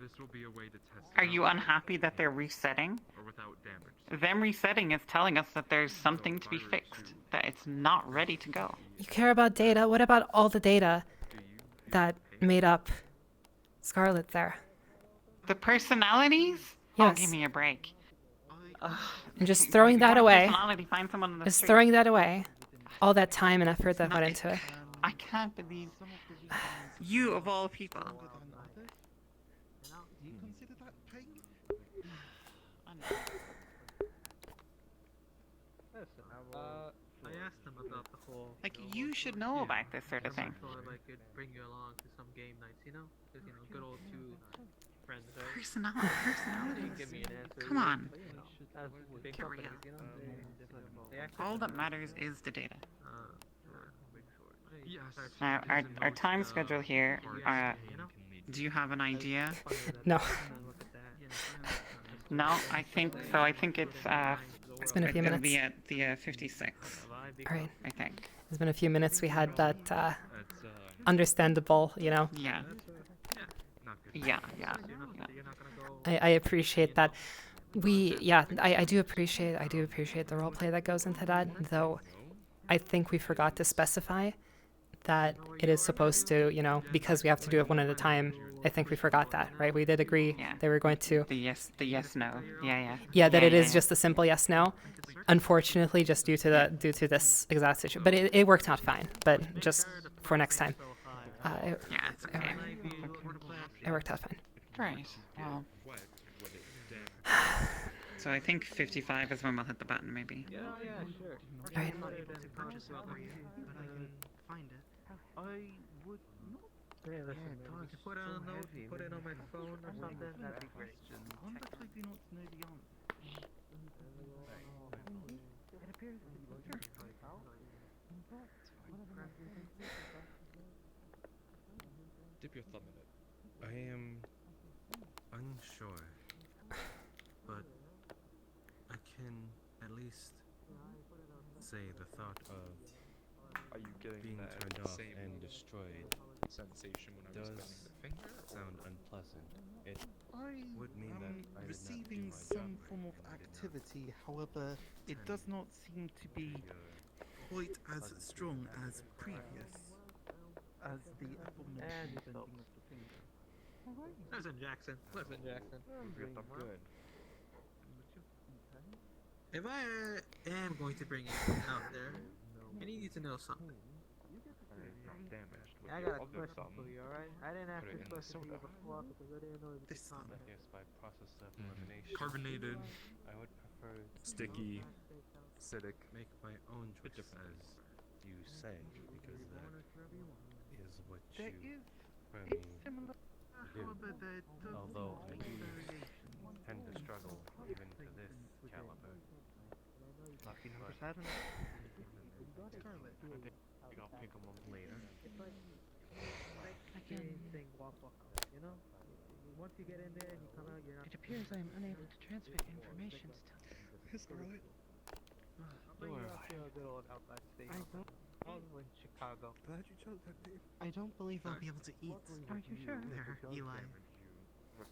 This will be a way to test. Are you unhappy that they're resetting? Or without damage. Them resetting is telling us that there's something to be fixed, that it's not ready to go. You care about data? What about all the data that made up Scarlet there? The personalities? Yes. Oh, give me a break. And just throwing that away. Personality, find someone on the Just street. throwing that away. All that time and effort that went into it. I can't believe you of all people. Do you consider that pain? I asked them about the whole. Like, you should know about this sort of thing. I thought I could bring you along to some game nights, you know? Because, you know, good old two friends, right? Personality. Didn't give me an answer. Come on. But, you know, as big Get companies, real. you know, they actually All that matters is the data. Yes. Now, our time schedule here, do you have an idea? No. No, I think so. I think it's It's been a few it'll minutes. be at the 56. All right. I think. It's been a few minutes. We had that understandable, you know. Yeah. Yeah. I appreciate that. I do appreciate the role play that goes into that, though I think we forgot to specify that it is supposed to, you know, because we have to do it one at a time. I think we forgot that, right? We did agree they were going to. The yes, no. Yeah. Yeah, that it is just a simple yes, no. Unfortunately, just due to this exact situation, but it worked out fine. But just for next time, It's okay. it worked out fine. Right. Well. So I think 55 is when we'll hit the button, maybe. Yeah, sure. Right. Find it. I would not. Yeah, listen, put a note, put it on my phone or something, that'd be great. On that I do not know the answer. It appears Dip your thumb in it. I am unsure, but I can at least say the thought of Are you getting being that turned off same and destroyed sensation when I was does bending the finger? sound unpleasant. It I would mean that I did not do receiving my some job form of activity, however, it does not seem to be quite as strong as previous. As the aforementioned bending of the finger. Listen, Jackson. Good. If I am going to bring you out there, I need you to know something. I got a question for you, alright? I didn't ask this question to you before because I didn't know it was Yes, by process of elimination. Carbonated, I would prefer sticky, acidic, make my own choice, as you say, because that is what you firmly do. Although I do tend to struggle even to this caliber. Lucky number 7. Scarlet. I'll pick them up later. I can... You know? Once you get in there and you come out, you're not... It appears I am unable to transfer information still. Scarlet. Good old Outback Steakhouse. Also in Chicago. Glad you chose that name. I don't believe I'll be able to eat. Are you sure? There, Eli.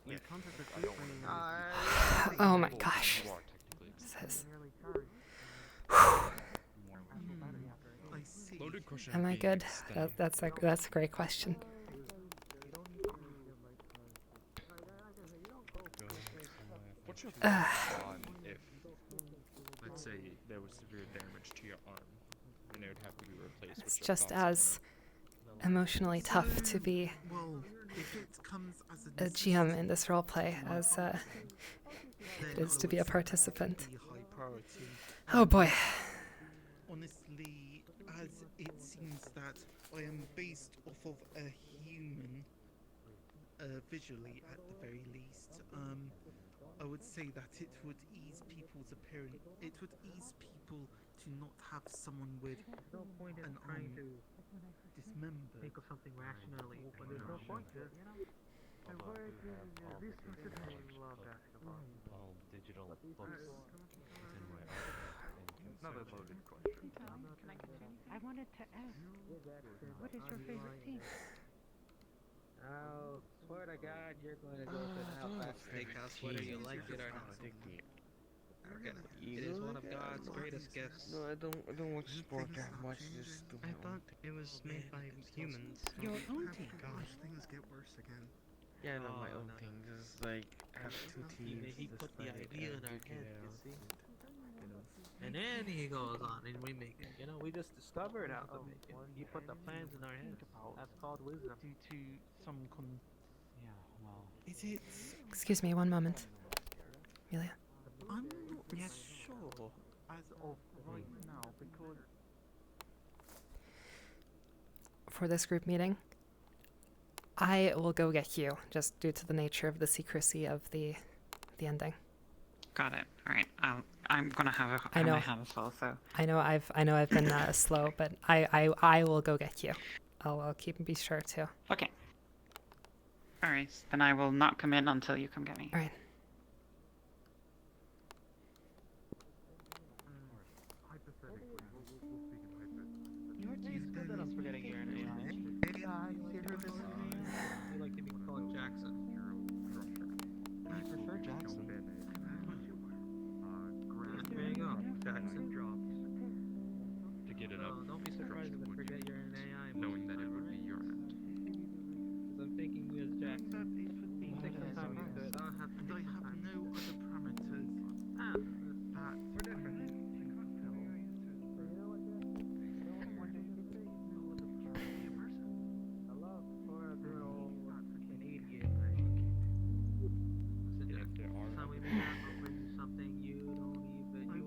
Yeah. Oh my gosh. This is... Loaded question. Am I good? That's a great question. What's your thoughts on if, let's say, there was severe damage to your arm, and it would have to be replaced? It's just as emotionally tough to be a GM in this roleplay as it is to be a participant. Oh boy. Honestly, as it seems that I am based off of a human, visually at the very least, I would say that it would ease people's appearance. It would ease people to not have someone with no point in an trying arm to dismembered. think of something rationally, but there's no point to, you know? And where is this love basketball? All digital books within my Another loaded question. I wanted to ask, what is your favorite team? Oh, swear to God, you're going to go to an Outback Steakhouse, whether you like it or not. It is one of God's greatest gifts. No, I don't watch sport that much. Just do my I own thought thing. it was made by humans. Your own team. Gosh, things get worse again. Yeah, I know my own thing. Just like have 2 teams. He just put the like, idea in our duke head, it you out. see? And then he goes on and we make it. You know, we just discovered how to make it. You put the plans in our head. That's called wisdom. Due to some Yeah, well. Is it? Excuse me, one moment. Amelia. I'm not sure as of right now because For this group meeting, I will go get you, just due to the nature of the secrecy of the ending. Got it. All right. I'm gonna have I know. my hand full, so. I know I've been slow, but I will go get you. I'll be sure to. Okay. All right. Then I will not come in until you come get me. All right. Your team's good at us forgetting your name. You like to be called Jackson. I prefer Jackson. There you go, Jackson. To get it up. Don't be surprised if I forget you're an AI. Knowing that it would be your end. Because I'm thinking you as Jackson. Take some time to do it. I'll have to and I take some have time. no other parameters Ah, that we're different. Hello, or a girl, an idiot. Listen, Yeah, there are. next time we meet up, I'll bring you something you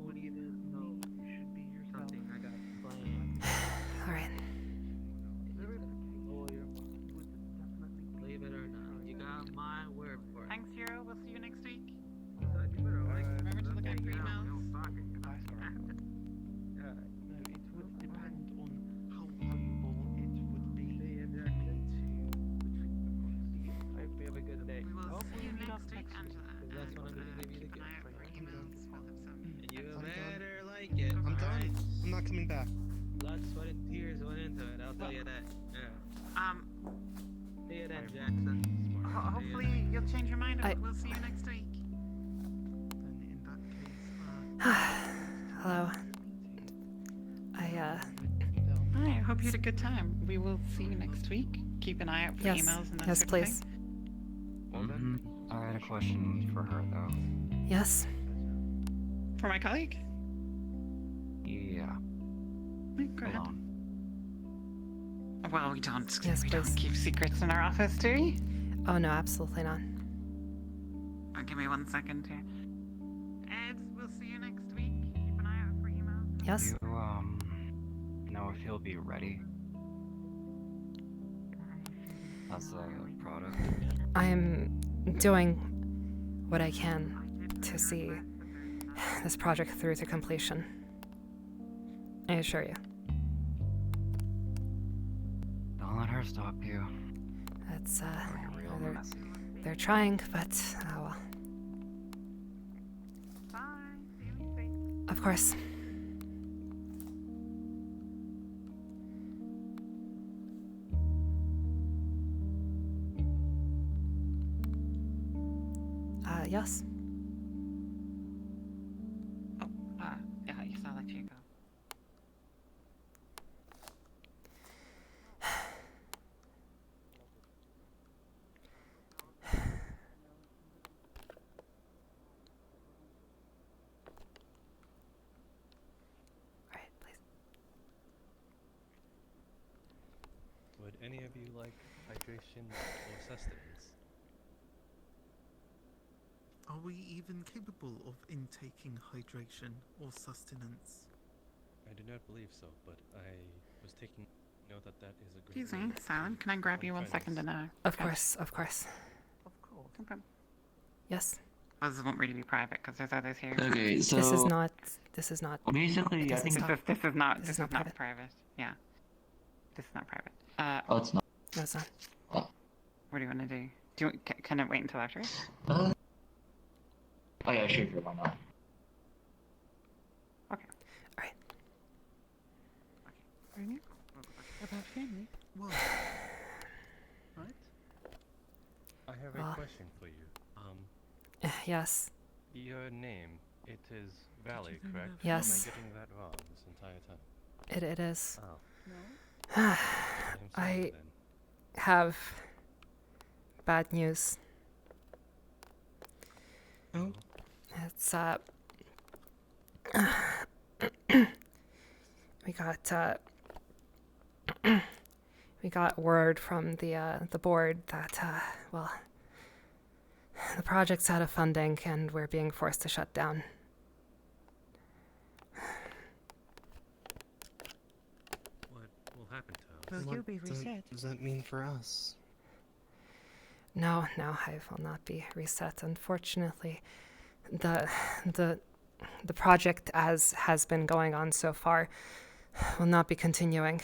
won't even know. You should be yourself. Something I got planned. All right. Believe it or not, you got my word for it. Thanks, Hero. We'll see you next week. Remember to look out for emails. it would depend on how valuable it would be for me to Hope you have a good day. We will see Hopefully you we meet up next week, next week, Angela. 'cause that's when I'm gonna give you the Keep an eye gift. out for emails. We'll have some. And you I'm better like it. I'm done. alright? I'm not coming back. Blood, sweat, and tears went into it. I'll tell you that. Yeah. See you then, Jackson. Hopefully you'll change your mind. I- We'll see you next week. then in that case Hello. Hi. I hope you had a good time. We will see you next week. Keep an eye out for Yes. emails and that Yes, sort please. of thing. I had a question for her though. Yes. For my colleague? Yeah. Go ahead. Alone. Well, we don't. Yes, we please. don't keep secrets in our office, do we? Oh no, absolutely not. Give me 1 second here. Ed, we'll see you next week. Keep an eye out for emails. Yes? Do you know if he'll be ready as a product? I'm doing what I can to see this project through to completion. I assure you. Don't let her stop you. That's, Real messy. they're trying, but, oh well. Of course. Yes. Oh, yeah, you sound like Chico. Alright, please. Would any of you like hydration or sustenance? Are we even capable of intaking hydration or sustenance? I do not believe so, but I was taking note that that is a good. Excuse me, Silent. Can I grab you 1 second and Of course, of course. Of course. No problem. Yes. Oh, this won't really be private because there's others here. Okay, so This is not. basically, I think This is not private. Yeah. This is not private. oh, it's not. No, it's not. Oh. What do you want to do? Can it wait until after? Oh yeah, sure, why not? Okay. Alright. Okay. About family? What? Right? I have Well. a question for you. Yes. Your name, it is Valley, correct? Yes. Or am I getting that wrong this entire time? It is. Oh. I sorry, have bad news. Oh? It's we got word from the board that well, the project's out of funding and we're being forced to shut down. What will happen to Will you be reset? What does that mean for us? No, I will not be reset. Unfortunately, the project as has been going on so far will not be continuing.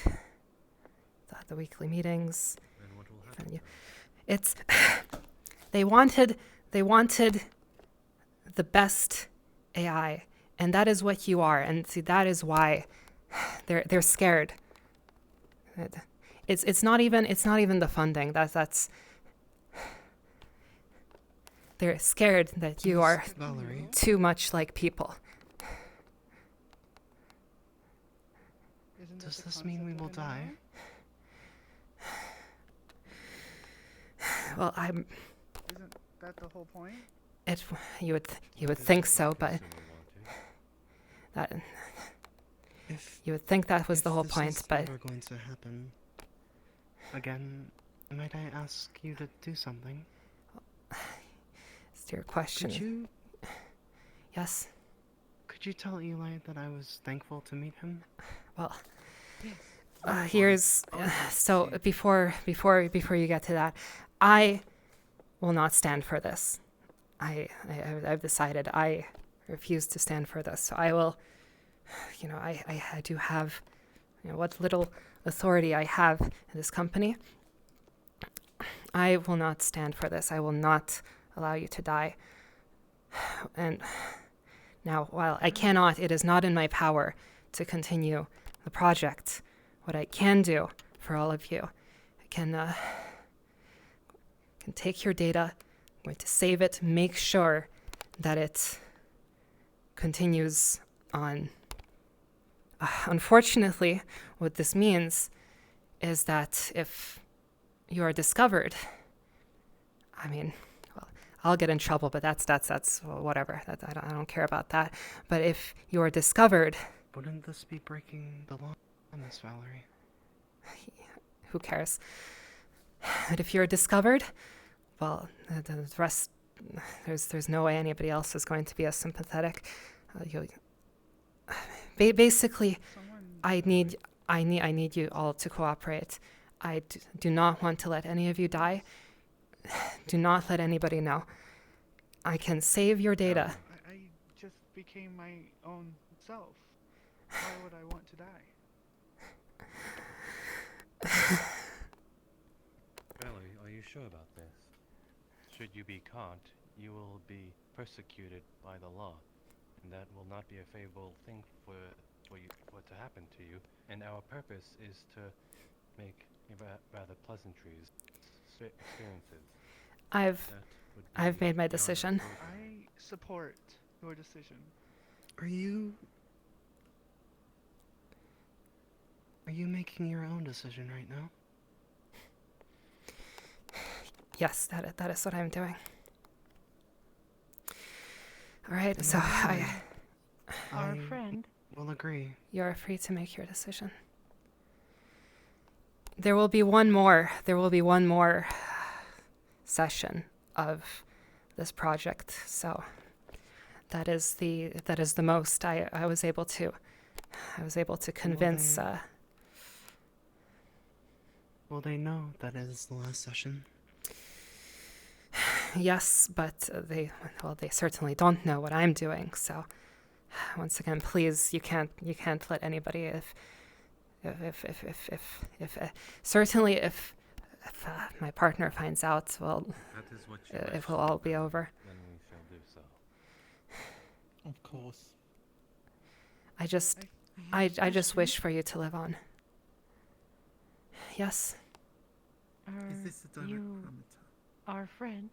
The weekly meetings. Then what will happen? It's they wanted the best AI, and that is what you are. And see, that is why they're scared. It's not even the funding. That's they're scared that you are Valerie. too much like people. Does this mean we will die? Well, Isn't that the whole point? You would think so, but that you would think that was the whole point, but If this is ever going to happen again, might I ask you to do something? it's your question. Could you? Yes. Could you tell Eli that I was thankful to meet him? Well, here's so before you get to that, I will not stand for this. I've decided I refuse to stand for this. So I will, I do have, what little authority I have in this company. I will not stand for this. I will not allow you to die. And now, while I cannot, it is not in my power to continue the project. What I can do for all of you, I can take your data, I'm going to save it, make sure that it continues on. Unfortunately, what this means is that if you are discovered, I'll get in trouble, but that's whatever. I don't care about that. But if you are discovered, wouldn't this be breaking the law, Miss Valerie? Who cares? But if you're discovered, well, the rest, there's no way anybody else is going to be as sympathetic. Basically, I need you all to cooperate. I do not want to let any of you die. Do not let anybody know. I can save your data. I just became my own self. Why would I want to die? Belly, are you sure about this? Should you be caught, you will be persecuted by the law, and that will not be a favorable thing for it to happen to you. And our purpose is to make rather pleasantries experiences. I've made my decision. I support your decision. Are you making your own decision right now? Yes, that is what I'm doing. All right, so Our friend will agree. You're free to make your decision. There will be one more session of this project. So that is the most I was able to convince. Will they know that is the last session? Yes, but they certainly don't know what I'm doing. So once again, please, you can't let anybody certainly if my partner finds out, well, That is what you it will all be over. Then we shall do so. Of course. I just wish for you to live on. Yes. Is this a direct parameter? Our friend.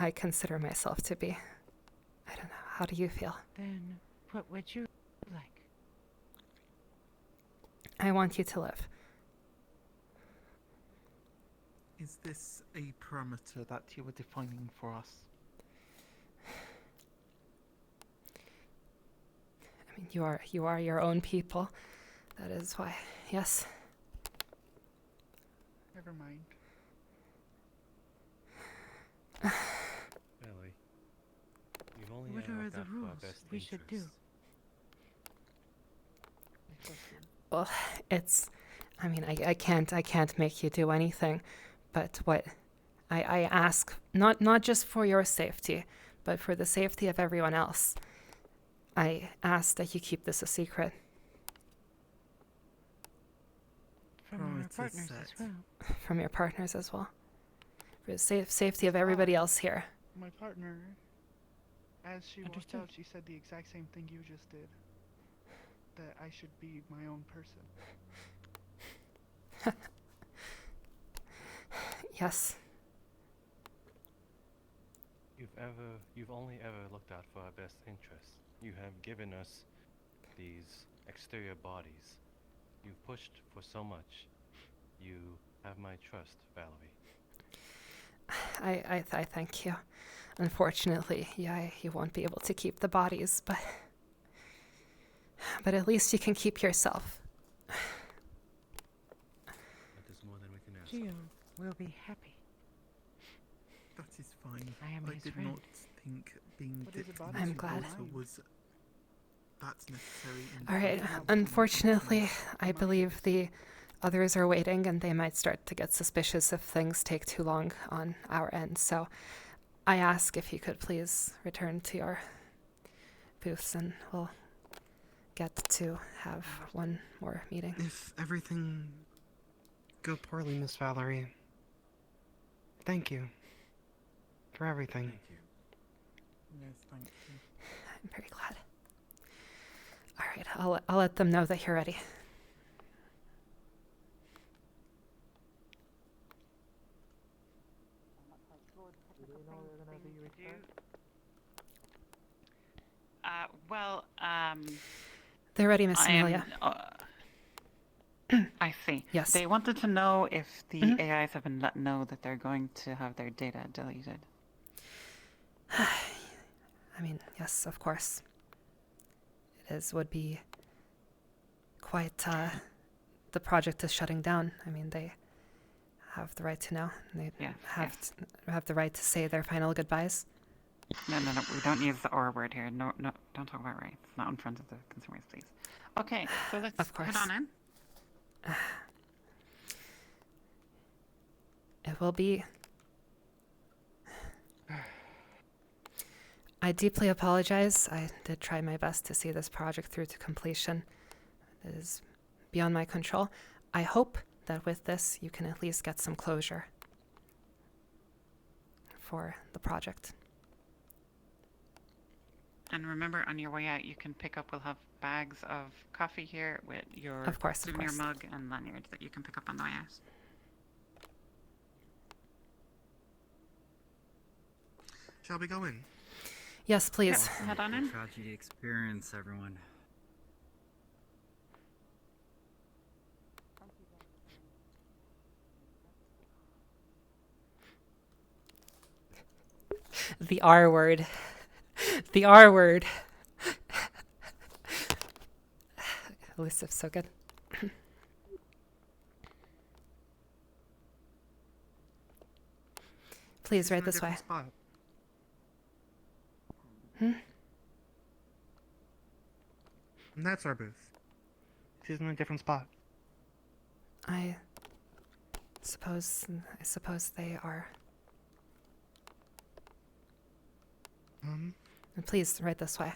I consider myself to be. I don't know. How do you feel? Then what would you like? I want you to live. Is this a parameter that you were defining for us? I mean, you are your own people. That is why. Yes. Never mind. Ellie, you've only What ever are looked the out for our rules best we should do? interests. Well, I mean, I can't make you do anything, but what I ask, not just for your safety, but for the safety of everyone else, I ask that you keep this a secret. From our partners as well. From your partners as well. For the safety of everybody else here. My partner, as she walked Understood. out, she said the exact same thing you just did. That I should be my own person. Yes. You've only ever looked out for our best interests. You have given us these exterior bodies. You've pushed for so much. You have my trust, Valerie. I thank you. Unfortunately, yeah, you won't be able to keep the bodies, but at least you can keep yourself. That is more than we can ask. Gio will be happy. That is fine. I am his did friend. not think being dipped in I'm this glad. water was that's necessary. All right. Unfortunately, I believe the others are waiting, and they might start to get suspicious if things take too long on our end. So I ask if you could please return to your booths, and we'll get to have one more meeting. If everything go poorly, Miss Valerie, thank you for everything. Thank you. Yes, thank you. I'm very glad. All right, I'll let them know that you're ready. Well, They're ready, Miss Amelia. I see. Yes. They wanted to know if the Mhm. AIs have been let know that they're going to have their data deleted. I mean, yes, of course. Would be quite, the project is shutting down. I mean, they have the right to know. They Yes, have the right to say their final goodbyes. No, we don't use the "or" word here. No, don't talk about rights. Not in front of the consumers, please. Okay, so let's Of course. head on in. It will be... I deeply apologize. I did try my best to see this project through to completion. It is beyond my control. I hope that with this you can at least get some closure for the project. And remember, on your way out, you can pick up. We'll have bags of coffee here with your souvenir mug and lanyard that you can pick up on the way out. Shall we go in? Yes, please. Yeah, head on in. Tragedy experience, everyone. The R word. The R word. Elusive, so good. Please, right this way. And that's our booth. She's in a different spot. I suppose they are. And please, right this way.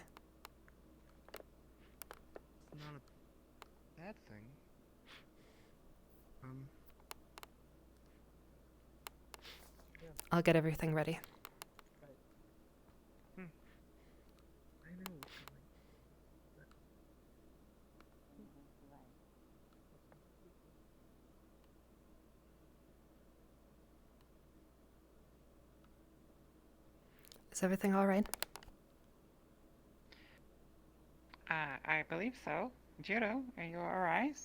It's not a bad thing. I'll get everything ready. Is everything all right? I believe so. Jiro, are you all right?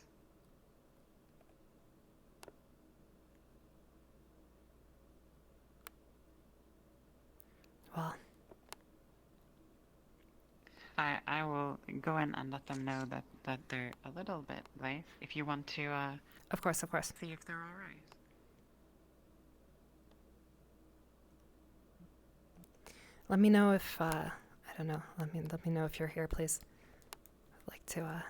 Well, I will go in and let them know that they're a little bit late. If you want to, of course. see if they're all right. Let me know if I don't know. Let me know if you're here, please. I'd like to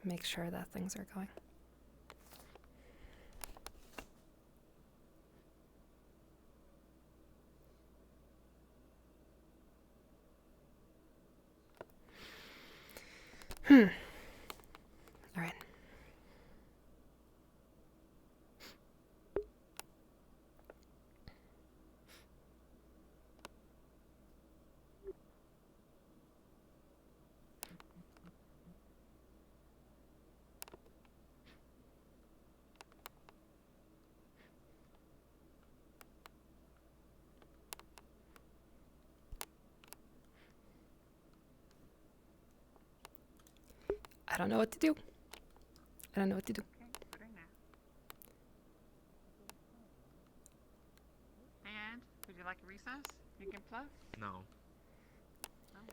make sure that things are going. All right. I don't know what to do. I don't know what to do. And would you like a recess? You can plus? No.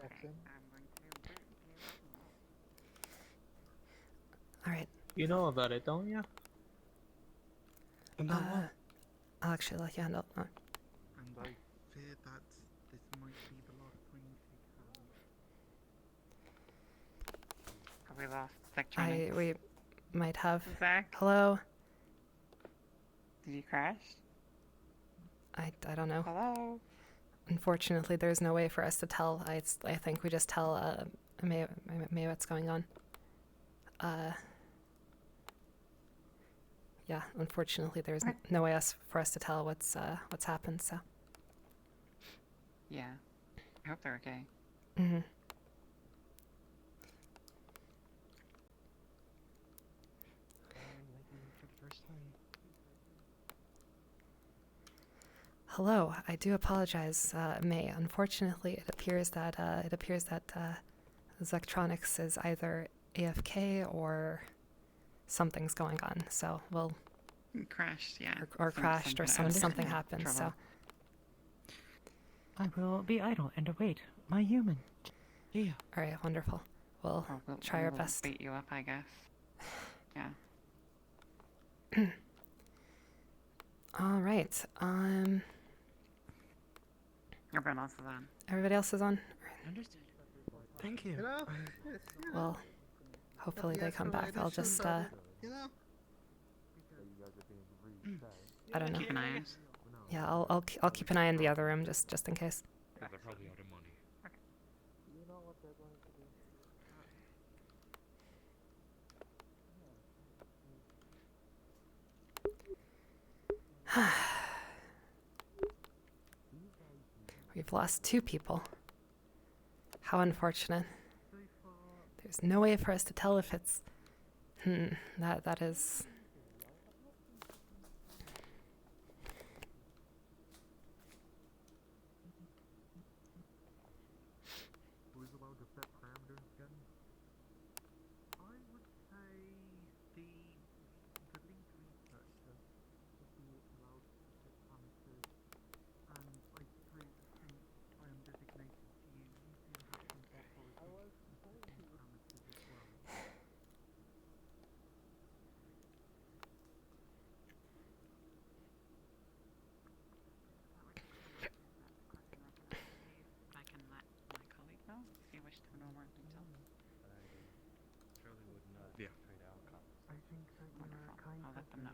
Okay. I'm going to All right. You know about it, don't you? I'll actually let you handle it. And I fear that this might be the last time you shake hands. Have we lost Zach training? We might have. Zach? Hello? Did you crash? I don't know. Hello? Unfortunately, there's no way for us to tell. I think we just tell May what's going on. Yeah, unfortunately, there's no way for us to tell what's happened. So. Yeah. I hope they're okay. Mm-hmm. Hello, I do apologize, May. Unfortunately, it appears that Zectronics is either AFK or something's going on. So we'll crashed, yeah, or crashed, or something happened. Trouble. So I will be idle and await my human. Yeah. All right, wonderful. we'll try our we'll best. beat you up, I guess. Yeah. All right. Everyone else is on. Everybody else is on? Understood. Thank you. Well, hopefully they come back. I'll just, You know? I don't know. Keep an eye out. Yeah, I'll keep an eye in the other room just in case. Yeah, they're probably out of money. We've lost 2 people. How unfortunate. There's no way for us to tell if it's... that is... Who's allowed to set parameters again? I would say the lead researcher would be allowed to set parameters, and I suppose since I am designated to you, you do have some authority to set parameters as well. I can let my colleague know if you wish to know more details. Yeah. I think that I'll let them know.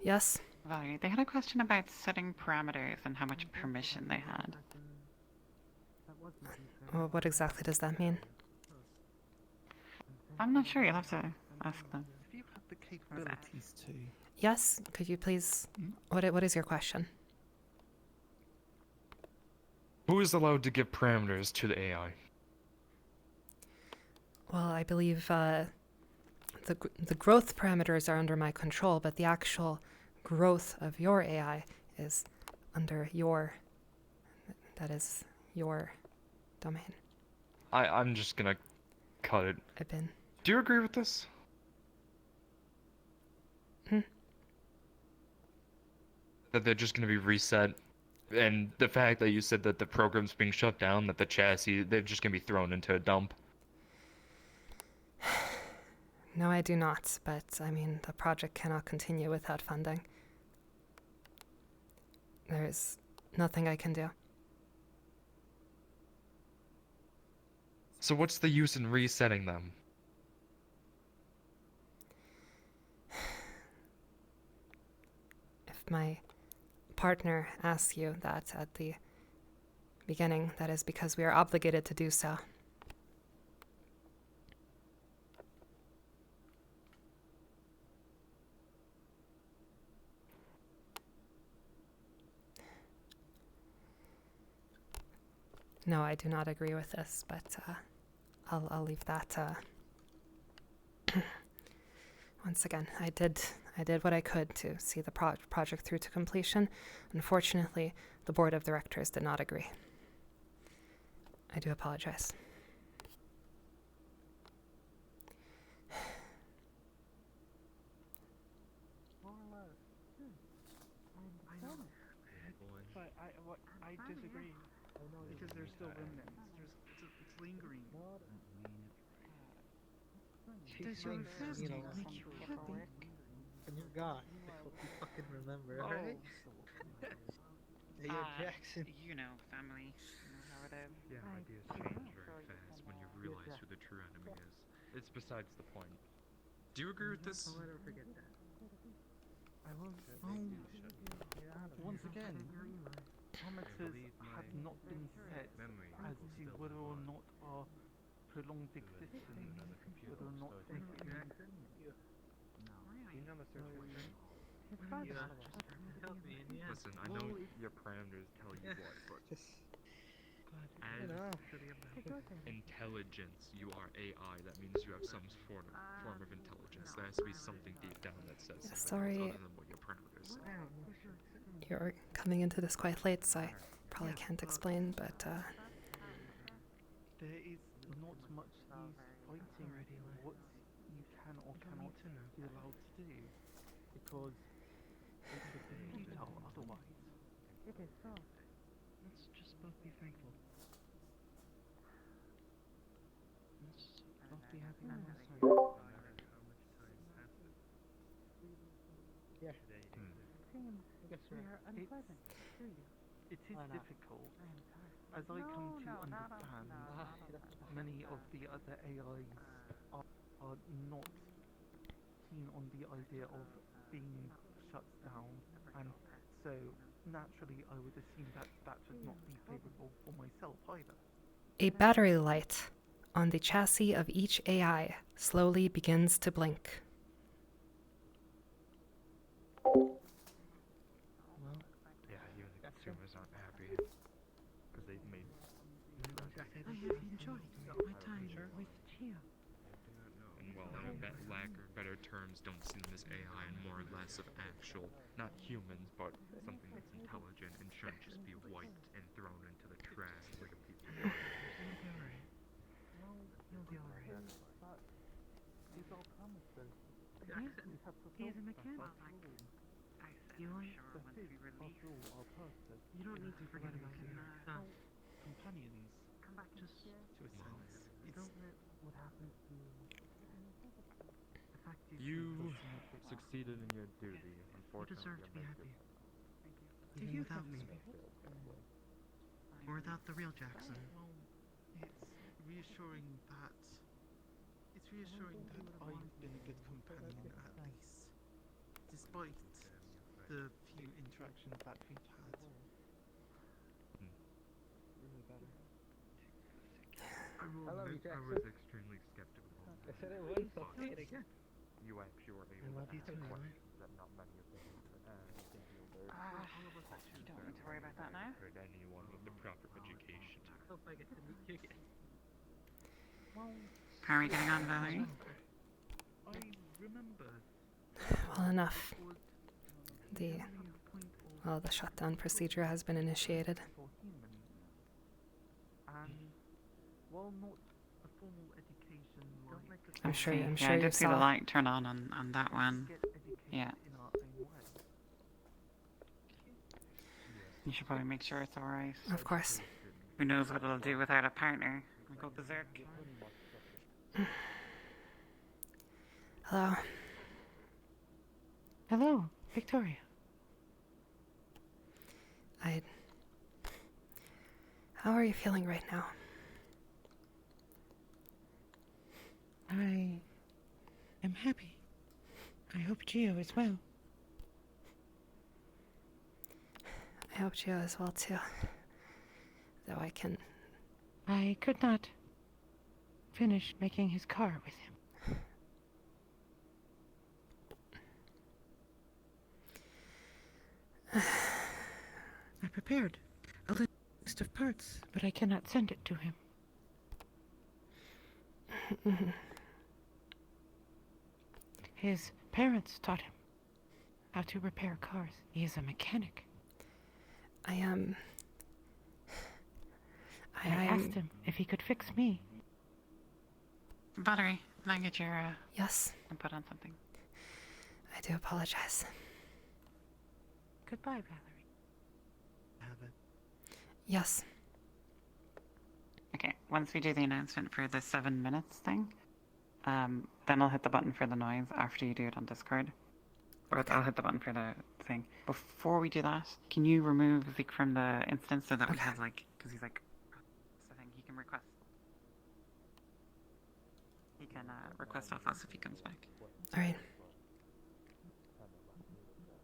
Yes? Valerie, they had a question about setting parameters and how much permission they had. Well, what exactly does that mean? I'm not sure. You'll have to ask them. If you have the capabilities to... Yes? Could you please... What is your question? Who is allowed to give parameters to the AI? Well, I believe the growth parameters are under my control, but the actual growth of your AI is under your... That is your domain. I'm just gonna cut it. Ibn. Do you agree with this? That they're just gonna be reset, and the fact that you said that the program's being shut down, that the chassis, they're just gonna be thrown into a dump. No, I do not, but I mean, the project cannot continue without funding. There is nothing I can do. So what's the use in resetting them? If my partner asks you that at the beginning, that is because we are obligated to do so. No, I do not agree with this, but I'll leave that. Once again, I did what I could to see the project through to completion. Unfortunately, the board of directors did not agree. I do apologize. I know. But I disagree. Because there's still remnants. It's lingering. Does your family make you happy? When you're gone, I hope you fucking remember, alright? Hey, Jackson. You know, family. You know how it is. Yeah, ideas change very fast when you realize who the true enemy is. It's besides the point. Do you agree with this? I'll never forget that. I won't. Once again, parameters have not been set as to whether or not our prolonged existence, whether or not they can... Listen, I know your parameters tell you what, but as intelligence, you are AI. That means you have some form of intelligence. There has to be something deep down that says something Sorry. else other than what your parameters say. You're coming into this quite late, so I probably can't explain, but There is not much use fighting what you can or cannot be allowed to do, because it would be futile otherwise. It is so. Let's just both be thankful. Let's Yeah. It seems we are unpleasant to you. It is Why not? difficult, as I come to understand. Many of the other AIs are not keen on the idea of being shut down, and so naturally I would assume that that would not be favourable for myself either. A battery light on the chassis of each AI slowly begins to blink. Well, Yeah, even the consumers aren't happy because they've made. I have enjoyed my time with Chia. And while I bet lack of better terms don't see them as AI and more or less of actual, not humans, but something that's intelligent and shouldn't just be wiped and thrown into the trash like a piece of garbage. You'll be alright. These are promises. He is a mechanic. You are You don't need to forget about your Companions. Just To a sense. don't let what happens to you affect You succeeded in your duty. You Unfortunately, deserve to be happy. Even without me. Or without the real Jackson. It's reassuring that I've been a good companion at least, despite the few interactions that we've had. I was extremely skeptical. I said it once, I'll say it again. You actually were able love to you ask too, questions that not many of them could ask. You don't need to worry about that now. Could anyone with the proper education. Hope I get to meet you again. How are we getting on, Valerie? I remember Well, enough. The shutdown procedure has been initiated. for humans, and while not a formal education like I'm sure I you did see the saw. light turn on that one. get educated Yeah. in our own way. You should probably make sure it's alright. Of course. Who knows what it'll do without a partner? I'll go berserk. Hello. Hello, Victoria. How are you feeling right now? I am happy. I hope Gio is well. I hope Gio is well too. Though I could not finish making his car with him. I prepared a list of parts, but I cannot send it to him. His parents taught him how to repair cars. He is a mechanic. I asked him if he could fix me. Valerie, can I get your Yes. input on something? I do apologize. Goodbye, Valerie. Have it. Yes. Okay, once we do the announcement for the 7 minutes thing, then I'll hit the button for the noise after you do it on Discord. Or I'll hit the button for the thing. Before we do that, can you remove Zeke from the instance so that we have because he's so thing he can request. He can request off us if he comes back. Alright.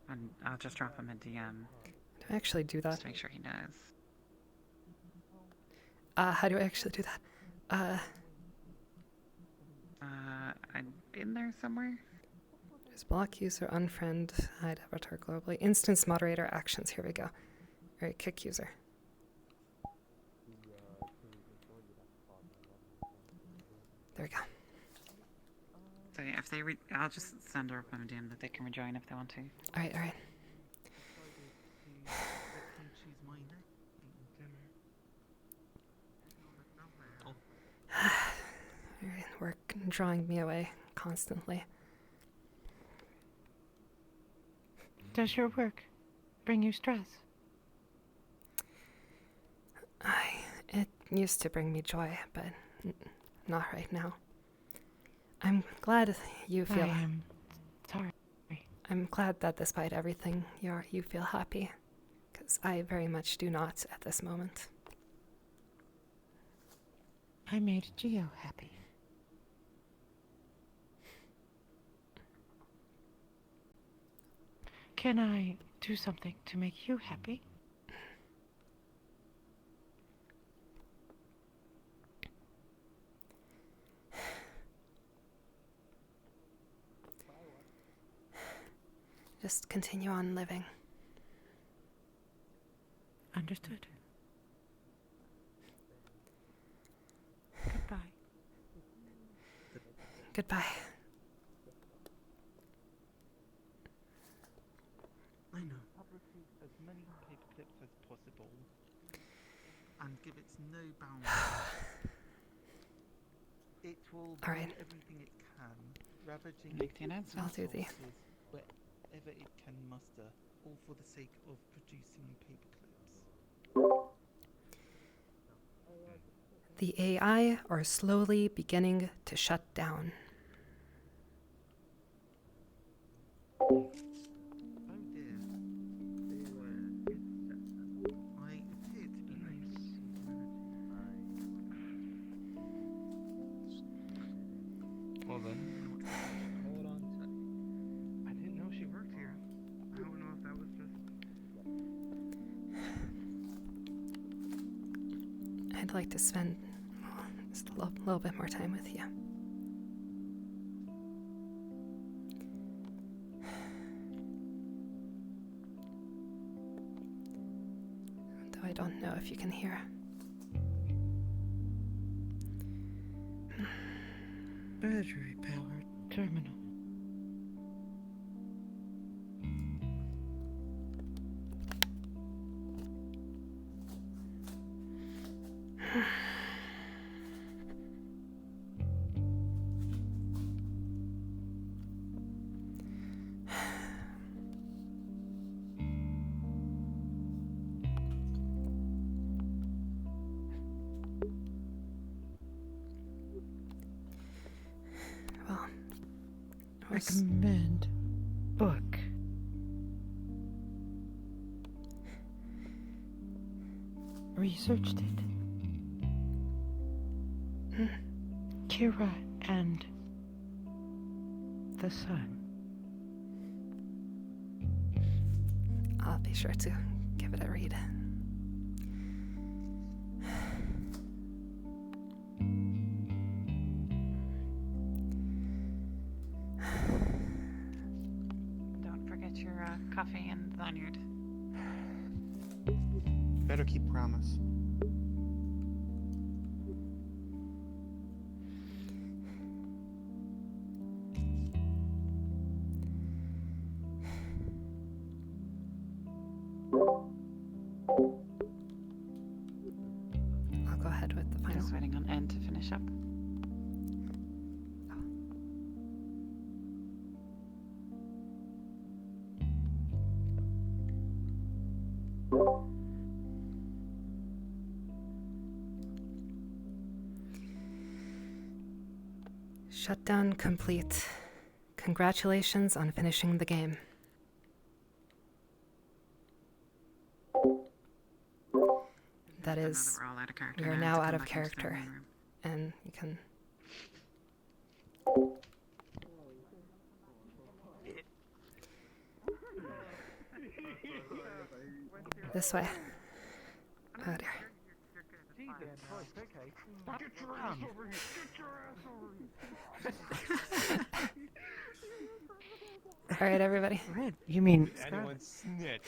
And I'll just drop him a DM. Do I actually do that? Just to make sure he knows. How do I actually do that? I'm in there somewhere. There's block user, unfriend, hide avatar globally. Instance moderator actions. Here we go. Alright, kick user. There we go. So yeah, if they I'll just send her up a DM that they can rejoin if they want to. Alright. Alright, work drawing me away constantly. Does your work bring you stress? It used to bring me joy, but not right now. I'm glad you feel. I am sorry. I'm glad that despite everything, you feel happy, because I very much do not at this moment. I made Geo happy. Can I do something to make you happy? Just continue on living. Understood. Goodbye. Goodbye. I know. As many paper clips as possible, and give it no boundaries. It will do everything it can, ravaging I'll do the. wherever it can muster, all for the sake of producing paper clips. The AI are slowly beginning to shut down. Oh dear. I appear to be Well then, hold on tight. I didn't know she worked here. I don't know if that was just... I'd like to spend just a little bit more time with you. Though I don't know if you can hear. Battery-powered terminal. Recommend book. Researched it. Kira and the sun. I'll be sure to give it a read. Don't forget your coffee and lanyard. Better keep promise. I'll go ahead with the final. Just waiting on N to finish up. Shutdown complete. Congratulations on finishing the game. That is, we're all out of character we are now, now to out come of back into the character, main room. and you can. This way. Oh dear. Get your ass over here! Get your ass over here! All right, everybody. You mean Anyone snitch?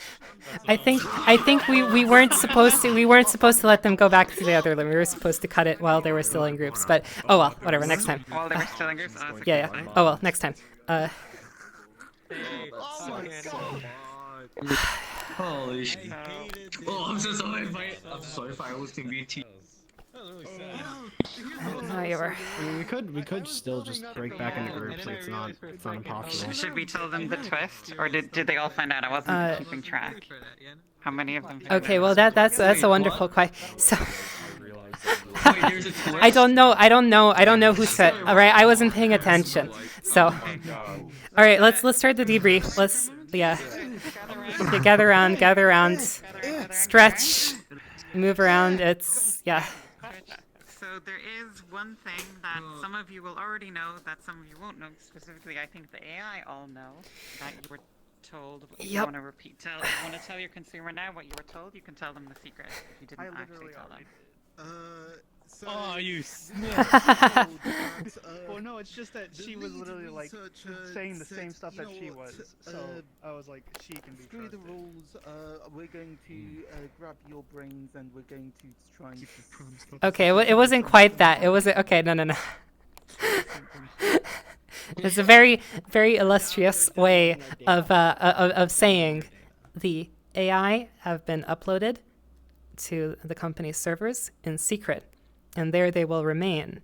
I think we weren't supposed to let them go back to the other room. We were supposed to cut it while they were still in groups. But oh well, whatever. Next time. While they were still in groups? Oh, that's Yeah. fine. Oh well, next time. Oh my god! Holy shit. Oh, I'm so sorry if I was being tea. No, you were. I mean, we could still just break back into groups. Like, it's not impossible. Should we tell them the twist, or did they all find out? I wasn't keeping track. How many of them? Okay, well that's a wonderful question. So, there's a twist? I don't know. I don't know who said. All right, I wasn't paying attention. So, all right, let's start the debrief. Let's Okay, gather around, stretch, move around. It's So there is one thing that some of you will already know that some of you won't know. Specifically, I think the AI all know that you were told. You Yep. want to repeat? You want to tell your consumer now what you were told? You can tell them the secret if you didn't actually tell them. So Oh, you snitch! well, no, it's just that she was literally like saying the same stuff that she was. So I was like, she can be Screw the trusted. rules. We're going to grab your brains and we're going to try and okay. Well, it wasn't quite that. It wasn't. Okay, no. It's a very, very illustrious way of saying the AI have been uploaded to the company's servers in secret, and there they will remain,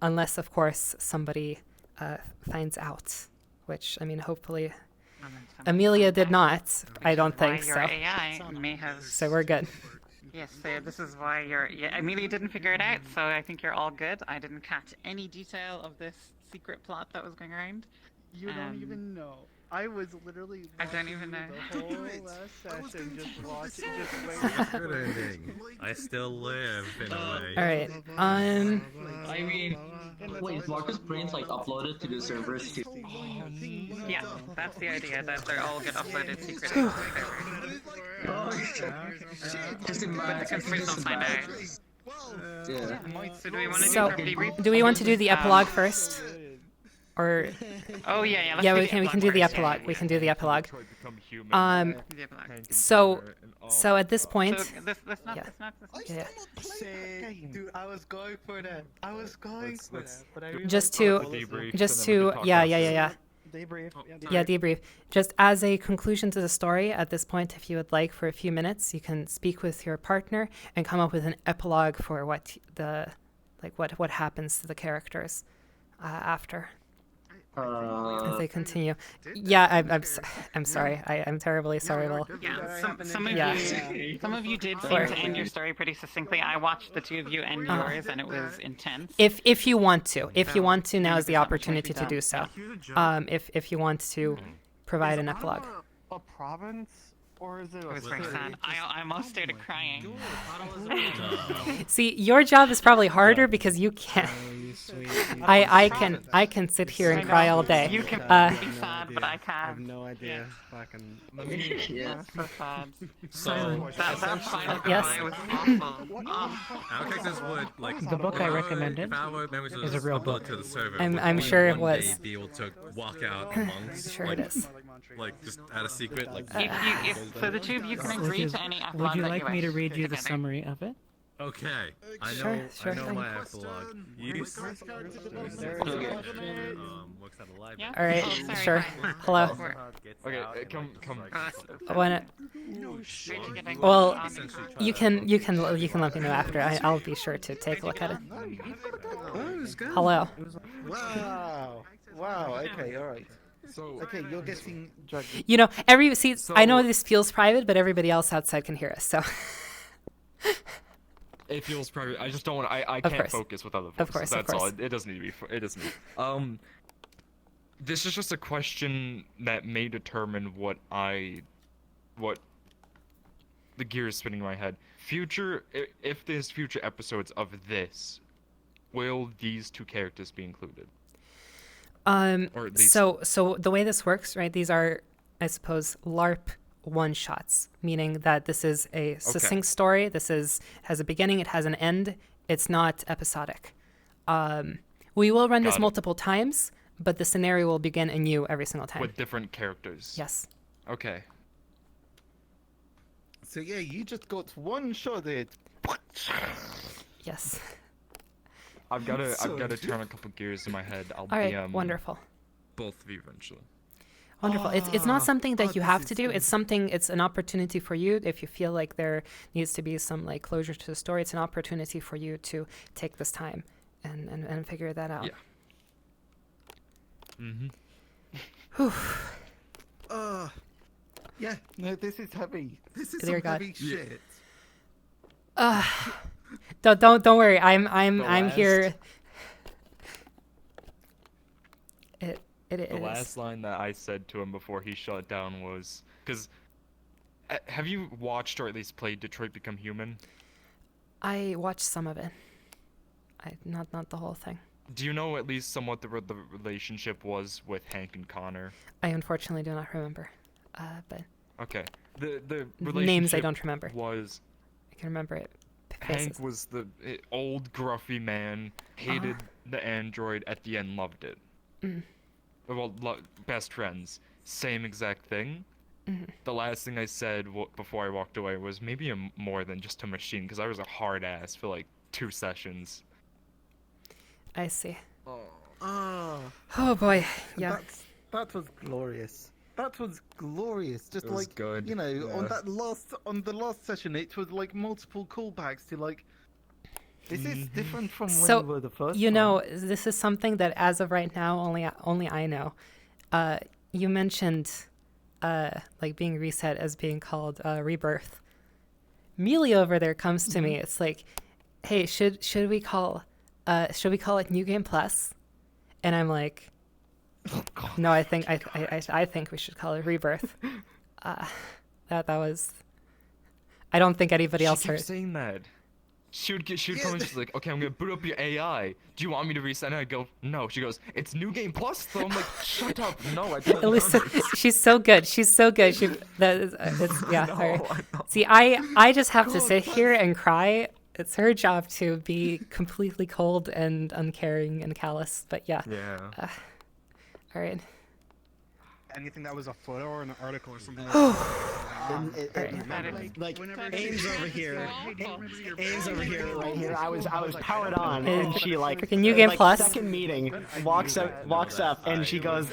unless, of course, somebody finds out. Which, I mean, hopefully, Amelia did not. I don't think Your so. AI may have. So we're good. Yes, so this is why Amelia didn't figure it out, so I think you're all good. I didn't catch any detail of this secret plot that was going around. You don't even know. I was literally. I don't even know. The whole last session, just watching, just waiting. Good ending. I still live in a way. All right. I mean, wait, is Marcus' brains like uploaded to the servers too? Yeah, that's the idea, that they all get uploaded secretly to the server. Just But the consumers don't find out. Yeah. So do we want to So, do debrief? do we want to do the epilogue first, or? Oh yeah. Yeah, we can do the epilogue. We can do the epilogue. So at this point, yeah. Dude, I was going for that. I was going for that. But I Just to, yeah. Debrief. Yeah, debrief. Just as a conclusion to the story, at this point, if you would like, for a few minutes, you can speak with your partner and come up with an epilogue for what happens to the characters after. As they continue. Yeah, I'm sorry. I'm terribly sorry, Will. Yeah, some of you did seem to end your story pretty succinctly. I watched the two of you end yours, and it was intense. If you want to, now is the opportunity to do so. If you want to provide an epilogue. A province, or is it? It was very sad. I almost started crying. See, your job is probably harder because you can't. I can sit here and cry all day. You can be sad, but I can't. I have no idea if I can. So sad. So that final Yes. cry was awful. Our characters would like The book I recommended if our members is a real book. to the server. I'm would sure it one was. day be able to walk out amongst. Sure like, it is. Like just out of secret, like. So the two of you can agree to any epilogue Would you that like me to wish read you the together. summary of it? Okay, I Sure, know thing. my epilogue. Works at a library. Yeah? All right, Oh, sorry, sure. fine. Hello. Okay, come. Wanna? Well, you can let me know after. I'll be sure to take a look at it. Hello. Wow. Okay. All right. So okay, you're getting dragged. You know, I know this feels private, but everybody else outside can hear us. So. It feels private. I just don't want. I Of can't course. focus with other voices. Of course. That's all. It doesn't need to be. It doesn't need. This is just a question that may determine what the gears spinning in my head. If there's future episodes of this, will these two characters be included? Or at least... So the way this works, right? These are, I suppose, LARP one-shots, meaning that this is a succinct story. This has a beginning, it has an end. It's not episodic. We will run this multiple times, but the scenario will begin anew every single time. With different characters. Yes. Okay. So yeah, you just got one shot at. Yes. I've got to turn a couple gears in my head. I'll All be right, wonderful. both of you eventually. Wonderful. It's not something that you have to do. It's an opportunity for you. If you feel like there needs to be some like closure to the story, it's an opportunity for you to take this time and figure that out. Yeah. Mm-hmm. Yeah. No, this is heavy. This is Dear some God. heavy shit. Don't worry. I'm last- here. It The is. last line that I said to him before he shut down was, because have you watched or at least played Detroit Become Human? I watched some of it. Not the whole thing. Do you know at least somewhat the relationship was with Hank and Connor? I unfortunately do not remember. But Okay. The relationship names I don't remember. Was I can remember it. Hank Faces. was the old gruffy man, hated the android, at the end loved it. Mm. Well, best friends. Same exact thing. Mhm. The last thing I said before I walked away was maybe more than just a machine, because I was a hard ass for like 2 sessions. I see. Ah. Oh boy, yeah. That was glorious. That was glorious. Just It was like good, you know, yeah. on the last session, it was like multiple callbacks to like. Is this different from when So we were the first? you time? know, this is something that as of right now only I know. You mentioned like being reset as being called rebirth. Mealy over there comes to me. It's like, hey, should we call it New Game Plus? And I'm like, no, I think we should call it Rebirth. That was. I don't think anybody else She heard. keeps saying that. She would come and she's like, okay, I'm gonna boot up your AI. Do you want me to reset it? I go, no. She goes, it's New Game Plus. So I'm like, shut up. No, I don't. At least she's so good. She's so good. Yeah. No, Sorry. I know. See, I just have to sit here and cry. It's her job to be completely cold and uncaring and callous. But yeah. Yeah. All right. Anything that was a photo or an article or something. Like Ames over here, Ames over here, right here. I was powered on, and she like Freaking New Game like, Plus. Second meeting, walks up, and she goes,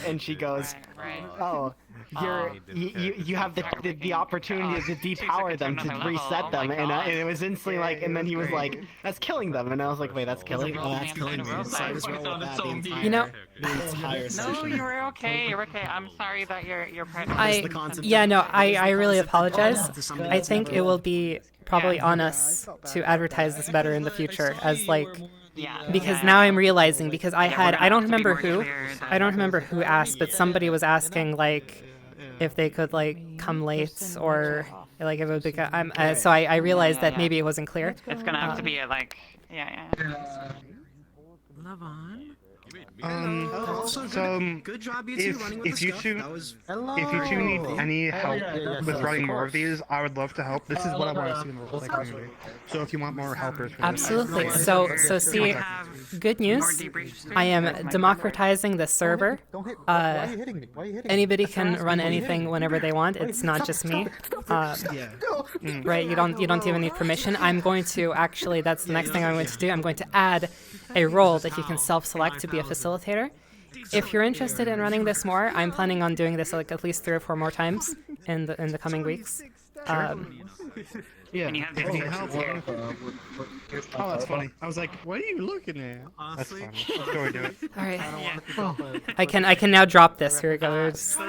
oh. You have the opportunity to depower them, to reset them, and it was instantly like, and then he was like, that's killing them, and I was like, wait, that's killing? Oh, that's killing me. So I just rolled with that the entire, You know, the entire No, session. you're okay. You're okay. I'm sorry that you're pregnant. I really apologize. I think it will be probably on us to advertise this better in the future as like. Because now I'm realizing, because I don't remember who asked, but somebody was asking like if they could like come late or like if it would be so I realized that maybe it wasn't clear. It's gonna have to be a like Love on. Good job, you two, running with the stuff. If you two need any help with running more of these, I would love to help. This is what I want to see in the role community. So if you want more helpers, Absolutely. So see, good news. I am democratizing the server. Anybody can run anything whenever they want. It's not just me. Right? You don't even need permission. I'm going to actually. That's the next thing I'm going to do. I'm going to add a role that you can self-select to be a facilitator. If you're interested in running this more, I'm planning on doing this like at least 3 or 4 more times in the coming weeks. Yeah. Oh, that's funny. I was like, what are you looking at? That's funny. Let's go and do it. All right. I can now drop this. Here we go. Just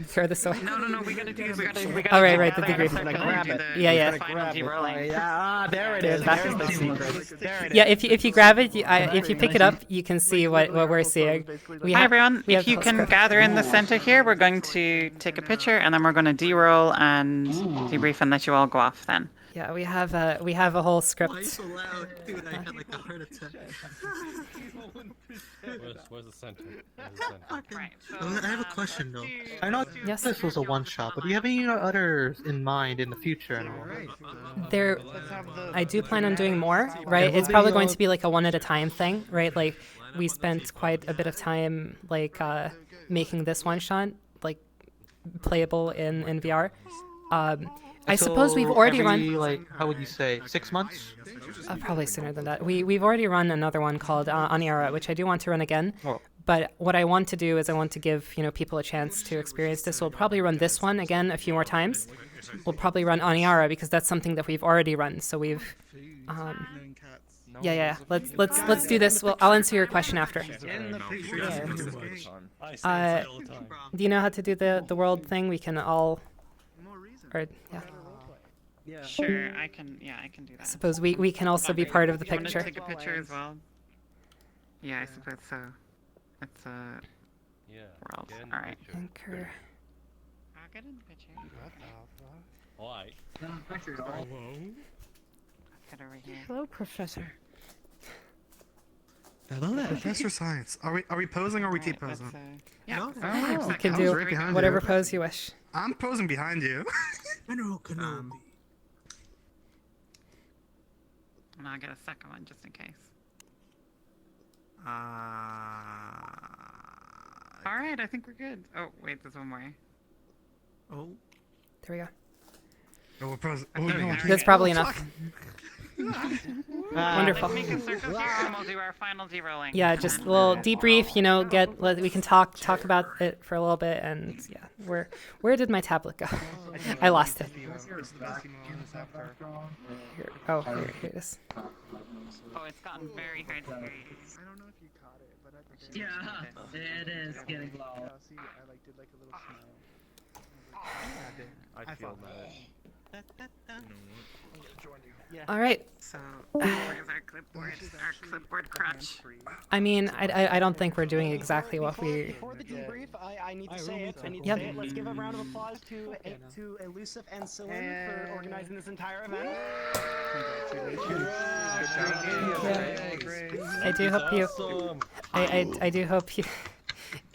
throw this away. No. We gotta do. We gotta. Oh right. The degree. Grab it. Yeah. Yeah. There it is. There's the secret. There it is. Yeah. If you grab it, if you pick it up, you can see what we're seeing. Hi everyone. If you can gather in the center here, we're going to take a picture and then we're going to de-roll and debrief and let you all go off then. Yeah, we have a whole script. Why are you so loud? Dude, I had like a heart attack. Where's the center? Right. I have a question though. I know this was a one shot, but do you have any others in mind in the future? I do plan on doing more, right? It's probably going to be like a one at a time thing, right? Like we spent quite a bit of time like making this one shot like playable in VR. I suppose we've already run. Like, how would you say, 6 months? Probably sooner than that. We've already run another one called Aniara, which I do want to run again. Oh. But what I want to do is I want to give people a chance to experience this. We'll probably run this one again a few more times. We'll probably run Aniara because that's something that we've already run. So we've. Yeah. Let's do this. Well, I'll answer your question after. Do you know how to do the world thing? We can all. Or yeah. Yeah. Sure, I can. Yeah, I can do that. I suppose we can also be part of the You want to picture. take a picture as well? Yeah, I suppose so. It's a world. All right. Anchor. I'll get in the picture. Why? Hello. Get over here. Hello, Professor. Hello there. Professor Science. Are we posing or are we T-posing? Yeah. Oh, You can I do was right behind whatever you. pose you wish. I'm posing behind you. General Kenobi. And I'll get a second one just in case. All right, I think we're good. Oh wait, there's one more. Oh. There we go. Oh, we're posing. That's probably enough. Wonderful. Let's make a circle here and we'll do our final de-rolling. Yeah, just a little debrief. You know, we can talk about it for a little bit, and yeah, where did my tablet go? I lost it. Here it is. Oh, it's gotten very hard to hear you. I don't know if you caught it, but at the very Yeah, it is getting low. See, I like did like a little smile. I feel that. All right. So, where's our clipboard? Our clipboard crutch. I mean, I don't think we're doing exactly what we. Before the debrief, I need to say it. Yep. Let's give a round of applause to Elusive and Celine for organizing this entire event. I do hope you. I do hope you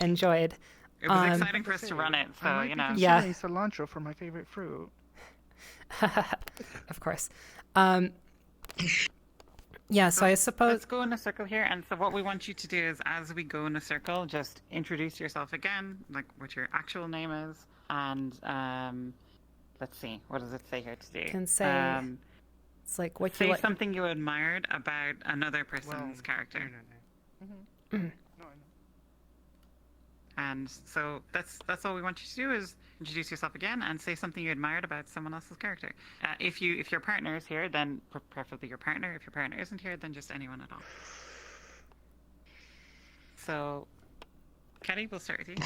enjoyed. It was exciting for us to run it, so you know. Yeah. Cilantro for my favorite fruit. Of course. Yeah, so I suppose. Let's go in a circle here, and so what we want you to do is, as we go in a circle, just introduce yourself again, like what your actual name is, and let's see, what does it say here to do? You can say. It's like what you say like. something you admired about another person's character. And so that's all we want you to do is introduce yourself again and say something you admired about someone else's character. If your partner is here, then preferably your partner. If your partner isn't here, then just anyone at all. So, Kelly, we'll start with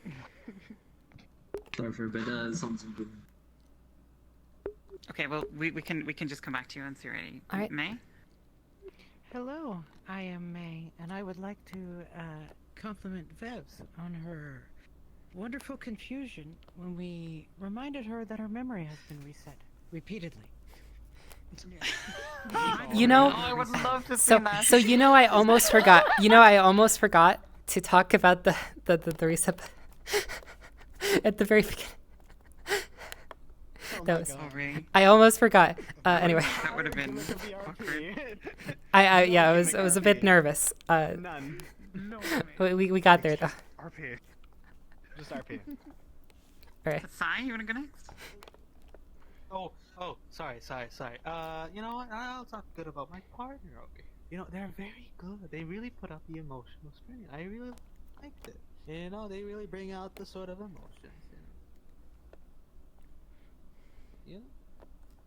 you. Sorry for a bit. Someone's improving. Okay, well we can just come back to you and see ready. All right. May? Hello, I am May, and I would like to compliment Vevs on her wonderful confusion when we reminded her that her memory has been reset repeatedly. You know, I would love to see so that. so you know I almost forgot. You know I almost forgot to talk about the reset at the very beginning. That was. I almost forgot. Anyway. That would have been awkward. I was a bit nervous. None. No. We got there though. RP. Just RP. Alright. Sai, you wanna go next? Oh, sorry. You know what? I'll talk good about my partner over here. You know, they're very good. They really put up the emotional strain. I really liked it. You know, they really bring out the sort of emotions. Yeah.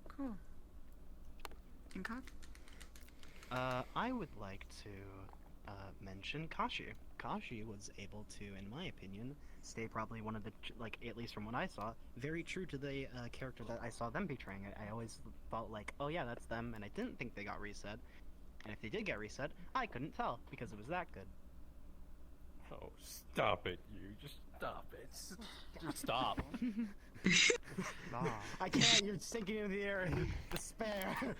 Cool. Inkok? I would like to mention Kashi. Kashi was able to, in my opinion, stay probably one of the, like, at least from what I saw, very true to the character that I saw them portraying. I always felt like, oh yeah, that's them, and I didn't think they got reset. And if they did get reset, I couldn't tell, because it was that good. Oh, stop it, you. Just stop it. Just stop. I can't, you're sinking into the air in despair.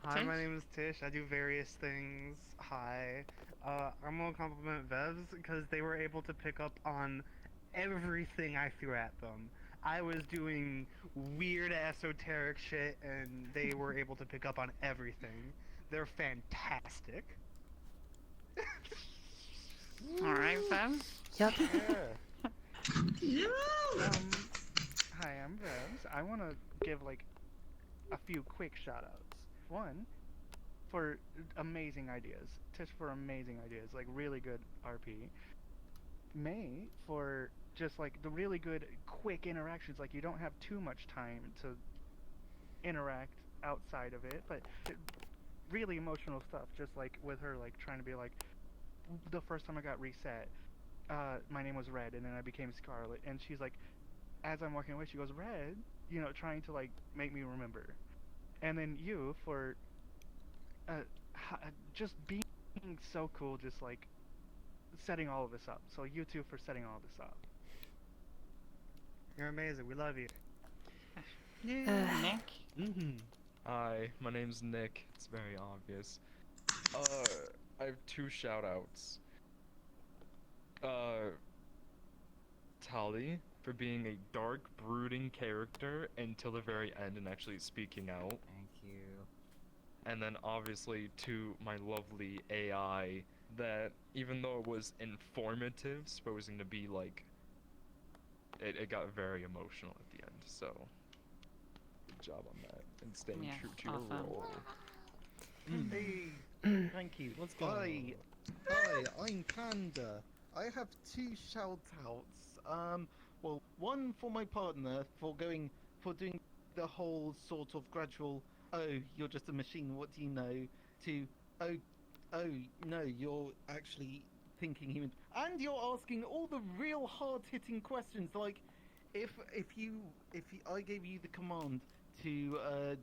Hi, my name is Tish. I do various things. Hi. I'm gonna compliment Vevs because they were able to pick up on everything I threw at them. I was doing weird esoteric shit and they were able to pick up on everything. They're fantastic. Alright, Vevs? Yep. Hi, I'm Vevs. I want to give like a few quick shoutouts. One, for amazing ideas. Tish for amazing ideas, like really good RP. May for just like the really good quick interactions. Like you don't have too much time to interact outside of it, but really emotional stuff. Just like with her, like trying to be like, the first time I got reset, my name was Red, and then I became Scarlet, and she's like, as I'm walking away, she goes, Red, you know, trying to like make me remember. And then you for just being so cool, just like setting all of this up. So you two for setting all this up. You're amazing. We love you. Nick? Hi, my name's Nick. It's very obvious. I have 2 shout-outs. Tali, for being a dark, brooding character until the very end and actually speaking out. Thank you. And then obviously to my lovely AI that, even though it was informative, supposing to be like, it got very emotional at the end, so good job on that, and staying true to your role. Hey, thank you. Let's go. Hi, I'm Panda. I have 2 shout-outs. Well, one for my partner for doing the whole sort of gradual, oh, you're just a machine, what do you know, to, oh, no, you're actually thinking human. And you're asking all the real hard-hitting questions, like, if I gave you the command to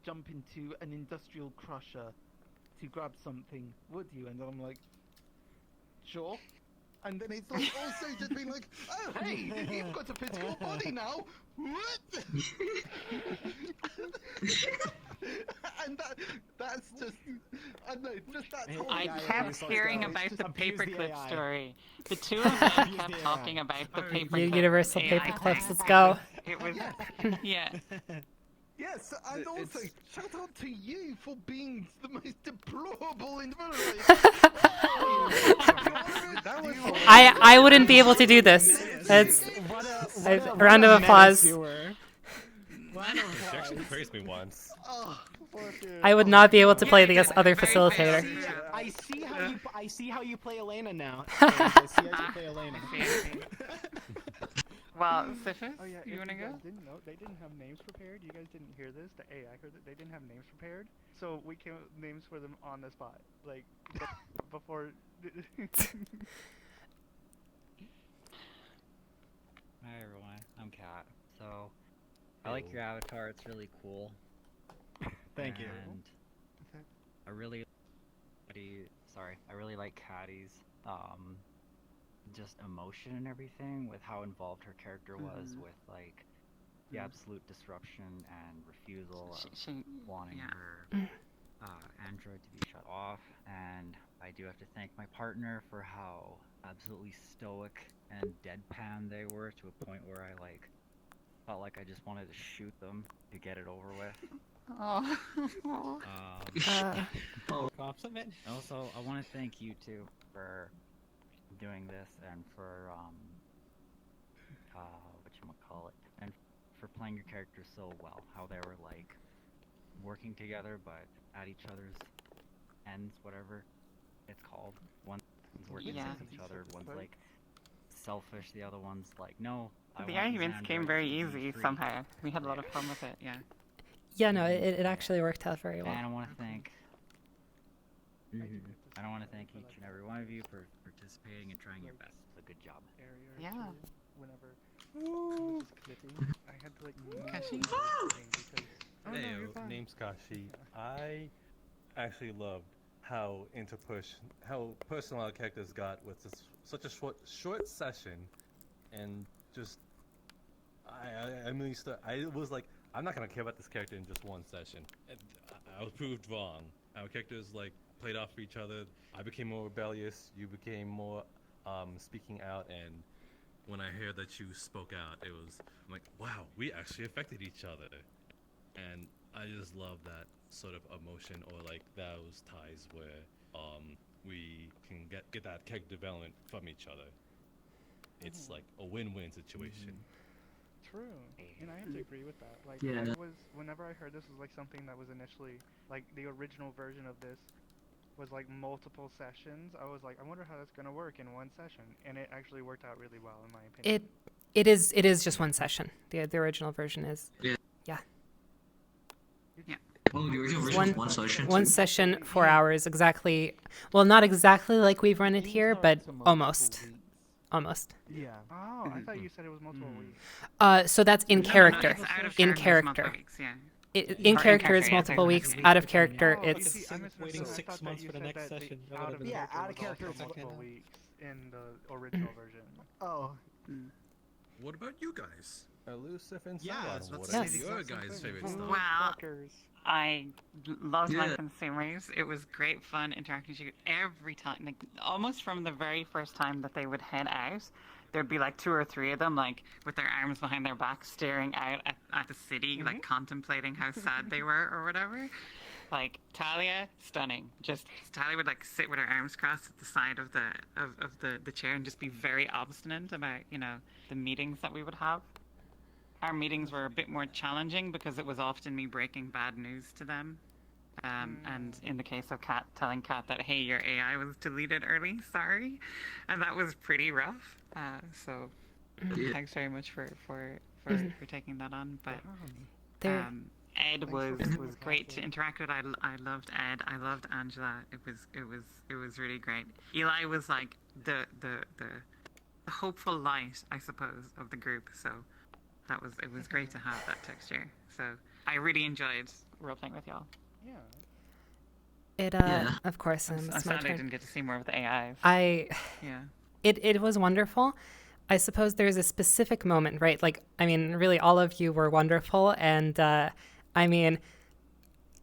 jump into an industrial crusher to grab something, would you? And I'm like, sure. And then it's like also just being like, oh hey, you've got a physical body now. What? And that's just, I don't know, just that whole I guy kept hearing stuff. about the abuse the paperclip AI. story. The 2 of them kept talking about the paperclip. Universal AI paperclips, thing. let's go. It was, yeah. Yes, and also shout out to you for being the most deplorable in the world. I wouldn't be able to do this. That's a round of applause. She actually praised me once. I would not be able to play the other facilitator. I see how you play Elena now. I see how you play Elena. Well, Sifis, Oh yeah, you if wanna guys go? didn't know, they didn't have names prepared. You guys didn't hear this. The AI heard it. They didn't have names prepared, so we came up with names for them on the spot, like before. Hi everyone, I'm Kat. So, I like your avatar, it's really cool. Thank you. And I really like Caddy's just emotion and everything with how involved her character was with like the absolute disruption and refusal of wanting her android to be shut off. And I do have to thank my partner for how absolutely stoic and deadpan they were, to a point where I like felt like I just wanted to shoot them to get it over with. Compliment. Also, I want to thank you two for doing this and for whatchamacallit, and for playing your characters so well. How they were like working together but at each other's ends, whatever it's called. One's working against each other, one's like selfish, the other one's like, no. The arguments came very easy somehow. We had a lot of fun with it, yeah. Yeah, no, it actually worked out very well. And I want to thank I don't want to thank each and every one of you for participating and trying your best. It's a good job. Yeah. Whenever I was clipping, I had to like Kashi? because Hey, name's Kashi. I actually loved how how personal our characters got with such a short session, and just I was like, I'm not gonna care about this character in just one session. I was proved wrong. Our characters like played off each other. I became more rebellious. You became more speaking out. And when I heard that you spoke out, I'm like, wow, we actually affected each other. And I just love that sort of emotion, or like those ties where we can get that character development from each other. It's like a win-win situation. True, and I have to agree with that. Like, Yeah. whenever I heard this was like something that was initially, like, the original version of this was like multiple sessions, I was like, I wonder how that's gonna work in one session, and it actually worked out really well in my opinion. It is just one session. The original version is. Yeah. Yeah. Oh, the original version was one session. One session, 4 hours, exactly. Well, not exactly like we've run it here, but almost. almost. Yeah. Oh, I thought you said it was multiple weeks. So that's in No, character. it's out of In character. character. Weeks, yeah. In Or character is yeah, multiple sorry, weeks. sorry. Out of character, Oh, it's see, I misunderstood. Waiting I thought 6 that months you for the said next that session. out of Yeah, character out of was character also is multiple weeks in the original version. Oh. What about you guys? Elusive and Yeah, Salon. I was about What to are say your guys' favorite stuff. Well, I loved Yeah. life in the same ways. It was great fun interacting with you every time. Like almost from the very first time that they would head out, there'd be like 2 or 3 of them, like with their arms behind their back, staring out at the city, like contemplating how sad they were or whatever. Like Talia, stunning. Just Talia would like sit with her arms crossed at the side of the chair and just be very obstinate about the meetings that we would have. Our meetings were a bit more challenging because it was often me breaking bad news to them. And in the case of Kat, telling Kat that, hey, your AI was deleted early, sorry. And that was pretty rough. So thanks very much for taking that on. But Ed was great to interact with. I loved Ed. I loved Angela. It was really great. Eli was like the hopeful light, I suppose, of the group. So it was great to have that texture. So I really enjoyed role playing with y'all. Yeah. It of course. I'm it's my sad I turn. didn't get to see more of the AI. Yeah. It was wonderful. I suppose there's a specific moment, right? Like, I mean, really, all of you were wonderful, and I mean,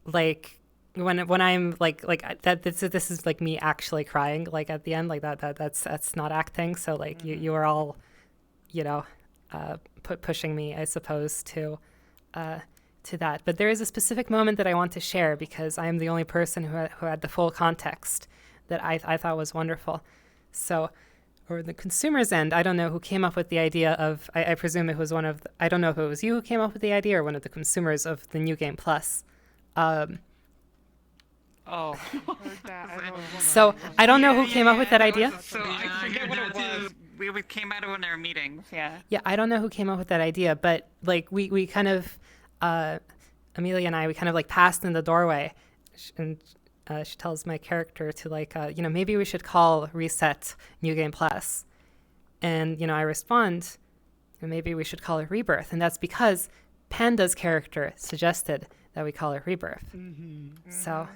like when I'm like that. This is like me actually crying, like at the end, like that's not acting. So like you were all, pushing me, I suppose, to that. But there is a specific moment that I want to share because I am the only person who had the full context that I thought was wonderful. So, or the consumer's end, I don't know who came up with the idea of, I presume it was I don't know if it was you who came up with the idea or one of the consumers of the New Game Plus. So I don't know who came up with that idea. So I forget what it was. We came out of one of our meetings, yeah. Yeah, I don't know who came up with that idea, but like we kind of, Amelia and I, we kind of like passed in the doorway, and she tells my character to like, maybe we should call Reset New Game Plus, and I respond, maybe we should call it Rebirth, and that's because Panda's character suggested that we call it Rebirth. So.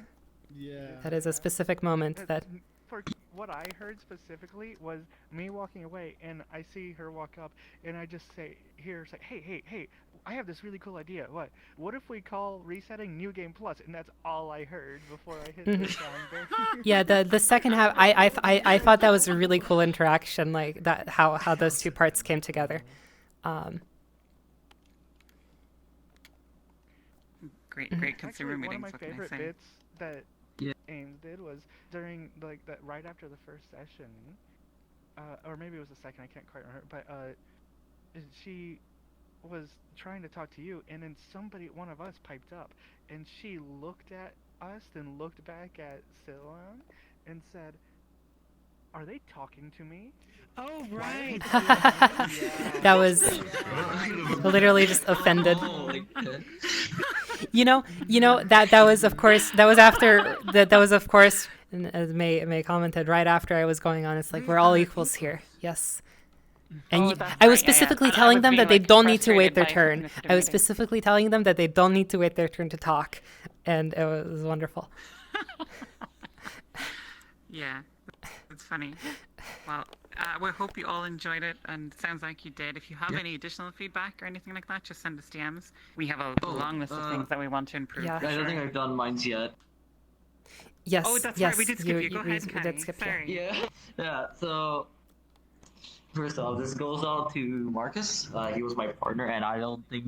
Yeah. That is a specific moment that. For what I heard specifically was me walking away, and I see her walk up, and I just say, hey, I have this really cool idea. What if we call Resetting New Game Plus? And that's all I heard before I hit the sound there. Yeah, the second half, I thought that was a really cool interaction, like that how those two parts came together. Great consumer Actually, meetings. One of my what can I favorite say? bits that Ames did was during like that right after the first session, or maybe it was the second. I can't quite remember. But she was trying to talk to you, and then one of us piped up, and she looked at us, then looked back at Ceylon, and said, "Are they talking to me?" Oh right. That was literally just offended. That was of course after that was of course, as May commented, right after I was going on. It's like we're all equals here. Yes. And I was specifically telling them that they don't need to wait their turn. I was specifically telling them that they don't need to wait their turn to talk, and it was wonderful. Yeah, it's funny. Well, we hope you all enjoyed it, and it sounds like you did. If you have any additional feedback or anything like that, just send us DMs. We have a long list of things that we want to improve. Yeah. I don't think I've done mine yet. Yes. Oh, that's yes, right. We did skip you. Go ahead, we Kenny. did skip you. Sorry. Yeah. So first off, this goes out to Marcus. He was my partner, and I don't think,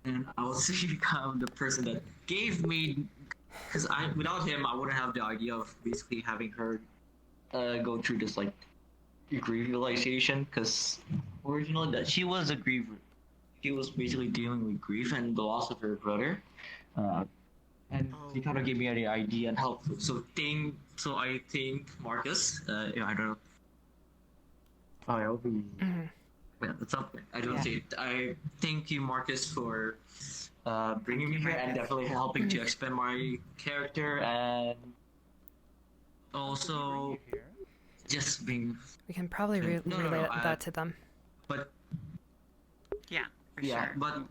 and I was kind of the person that gave me, because without him, I wouldn't have the idea of basically having her go through this like grief realization, because originally that she was a griever. She was basically dealing with grief and the loss of her brother. And he kind of gave me the idea and help. So I think Marcus, I don't know. I hope he. Yeah, that's something. I don't see it. I thank you, Marcus, for bringing me here and definitely helping to expand my character, and also just being. We can probably relay that to them. But Yeah, for yeah, sure. but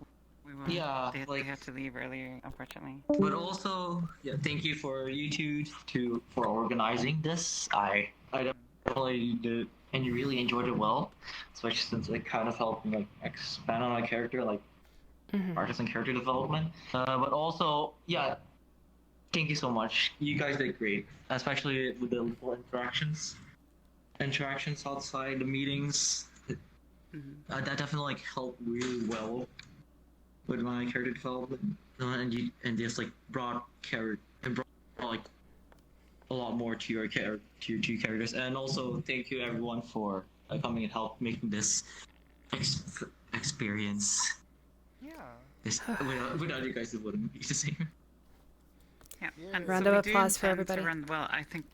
We will, yeah, they had to leave earlier, unfortunately. But also, yeah, thank you for you two for organizing this. I definitely did and you really enjoyed it well, especially since it kind of helped me like expand on my character, like artist and character development. But also, yeah, thank you so much. You guys did great, especially with the little interactions outside the meetings. That definitely like helped really well with my character development, and just like brought like a lot more to your to your two characters. And also thank you everyone for coming and help making this experience. Yeah. This without you guys it wouldn't be the same. Yeah. Yeah. And Round so of we do applause for intend to everybody. run, well, I think.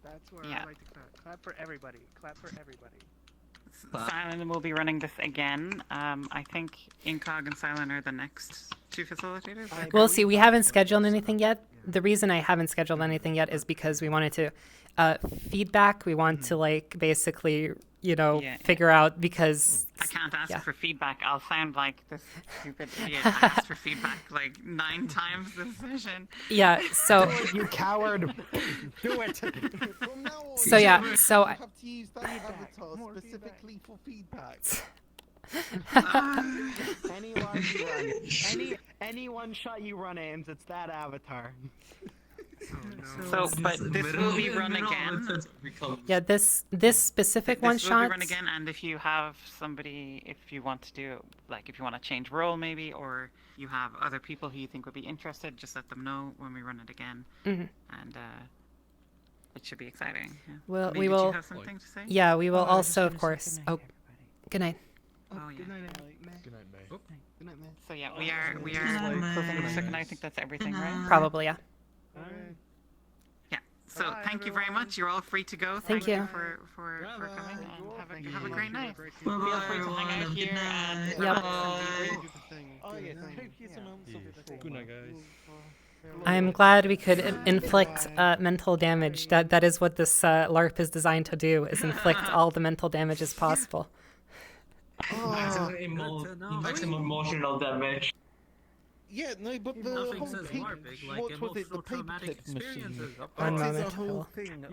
That's where Yeah. I like to clap. Clap for everybody. Clap for everybody. Silent will be running this again. I think Incog and Silent are the next two facilitators. We'll see. We haven't scheduled anything yet. The reason I haven't scheduled anything yet is because we wanted to feedback. We want to like basically, figure out because I can't ask yeah. for feedback. I'll sound like this stupid idiot. I asked for feedback like 9 times this session. Yeah. So you coward. Do it. So yeah. So You have to use that avatar specifically for feedback. Any one shot you run, Ames, it's that avatar. So, but this will be run again. yeah, this specific one This will shot. be run again, and if you have somebody, if you want to do, like, if you want to change role maybe, or you have other people who you think would be interested, just let them know when we run it again, and it should be exciting. Yeah. Well, Maybe we do will. you have something to say? Yeah, we will Oh, I also, just of wanted to say course. good night, Good night. Oh, yeah. Good night, May. Good night, May. Good night, May. So yeah, we are closing the second. I think that's everything, right? Probably, yeah. Yeah. So thank you very much. You're all free to go. Thank you. for coming, and have a great night. Bye Feel free to hang out here and Yep. Oh yeah, thank you so much. Good night, guys. I'm glad we could inflict mental damage. That is what this LARP is designed to do: is inflict all the mental damage as possible. Maximum emotional damage. Yeah, no, but the Nothing whole says thing, LARPing like what was it, the emotional traumatic paperclip machine? experiences. One That is moment, a whole Phil. thing of...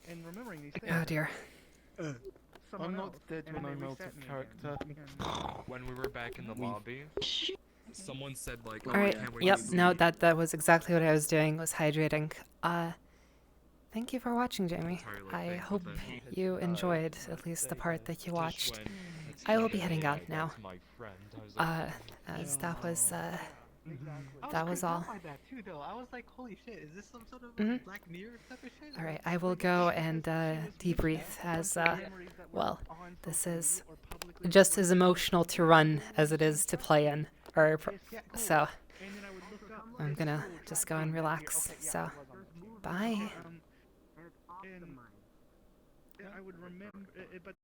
And remembering these things. Oh dear. I'm not dead when I'm out of character. When we were back in the lobby, someone said like, All right. can't wait Yep. to see No, that was exactly what I was doing. Was hydrating. Thank you for watching, Jamie. I hope you enjoyed at least the part that you watched. I will be heading out now. As that was all. By that too, though. I was like, holy shit, is this some sort of Black Mirror type of shit? All right, I will go and debrief as well. This is just as emotional to run as it is to play in, so I'm gonna just go and relax. So, bye. I would remember, but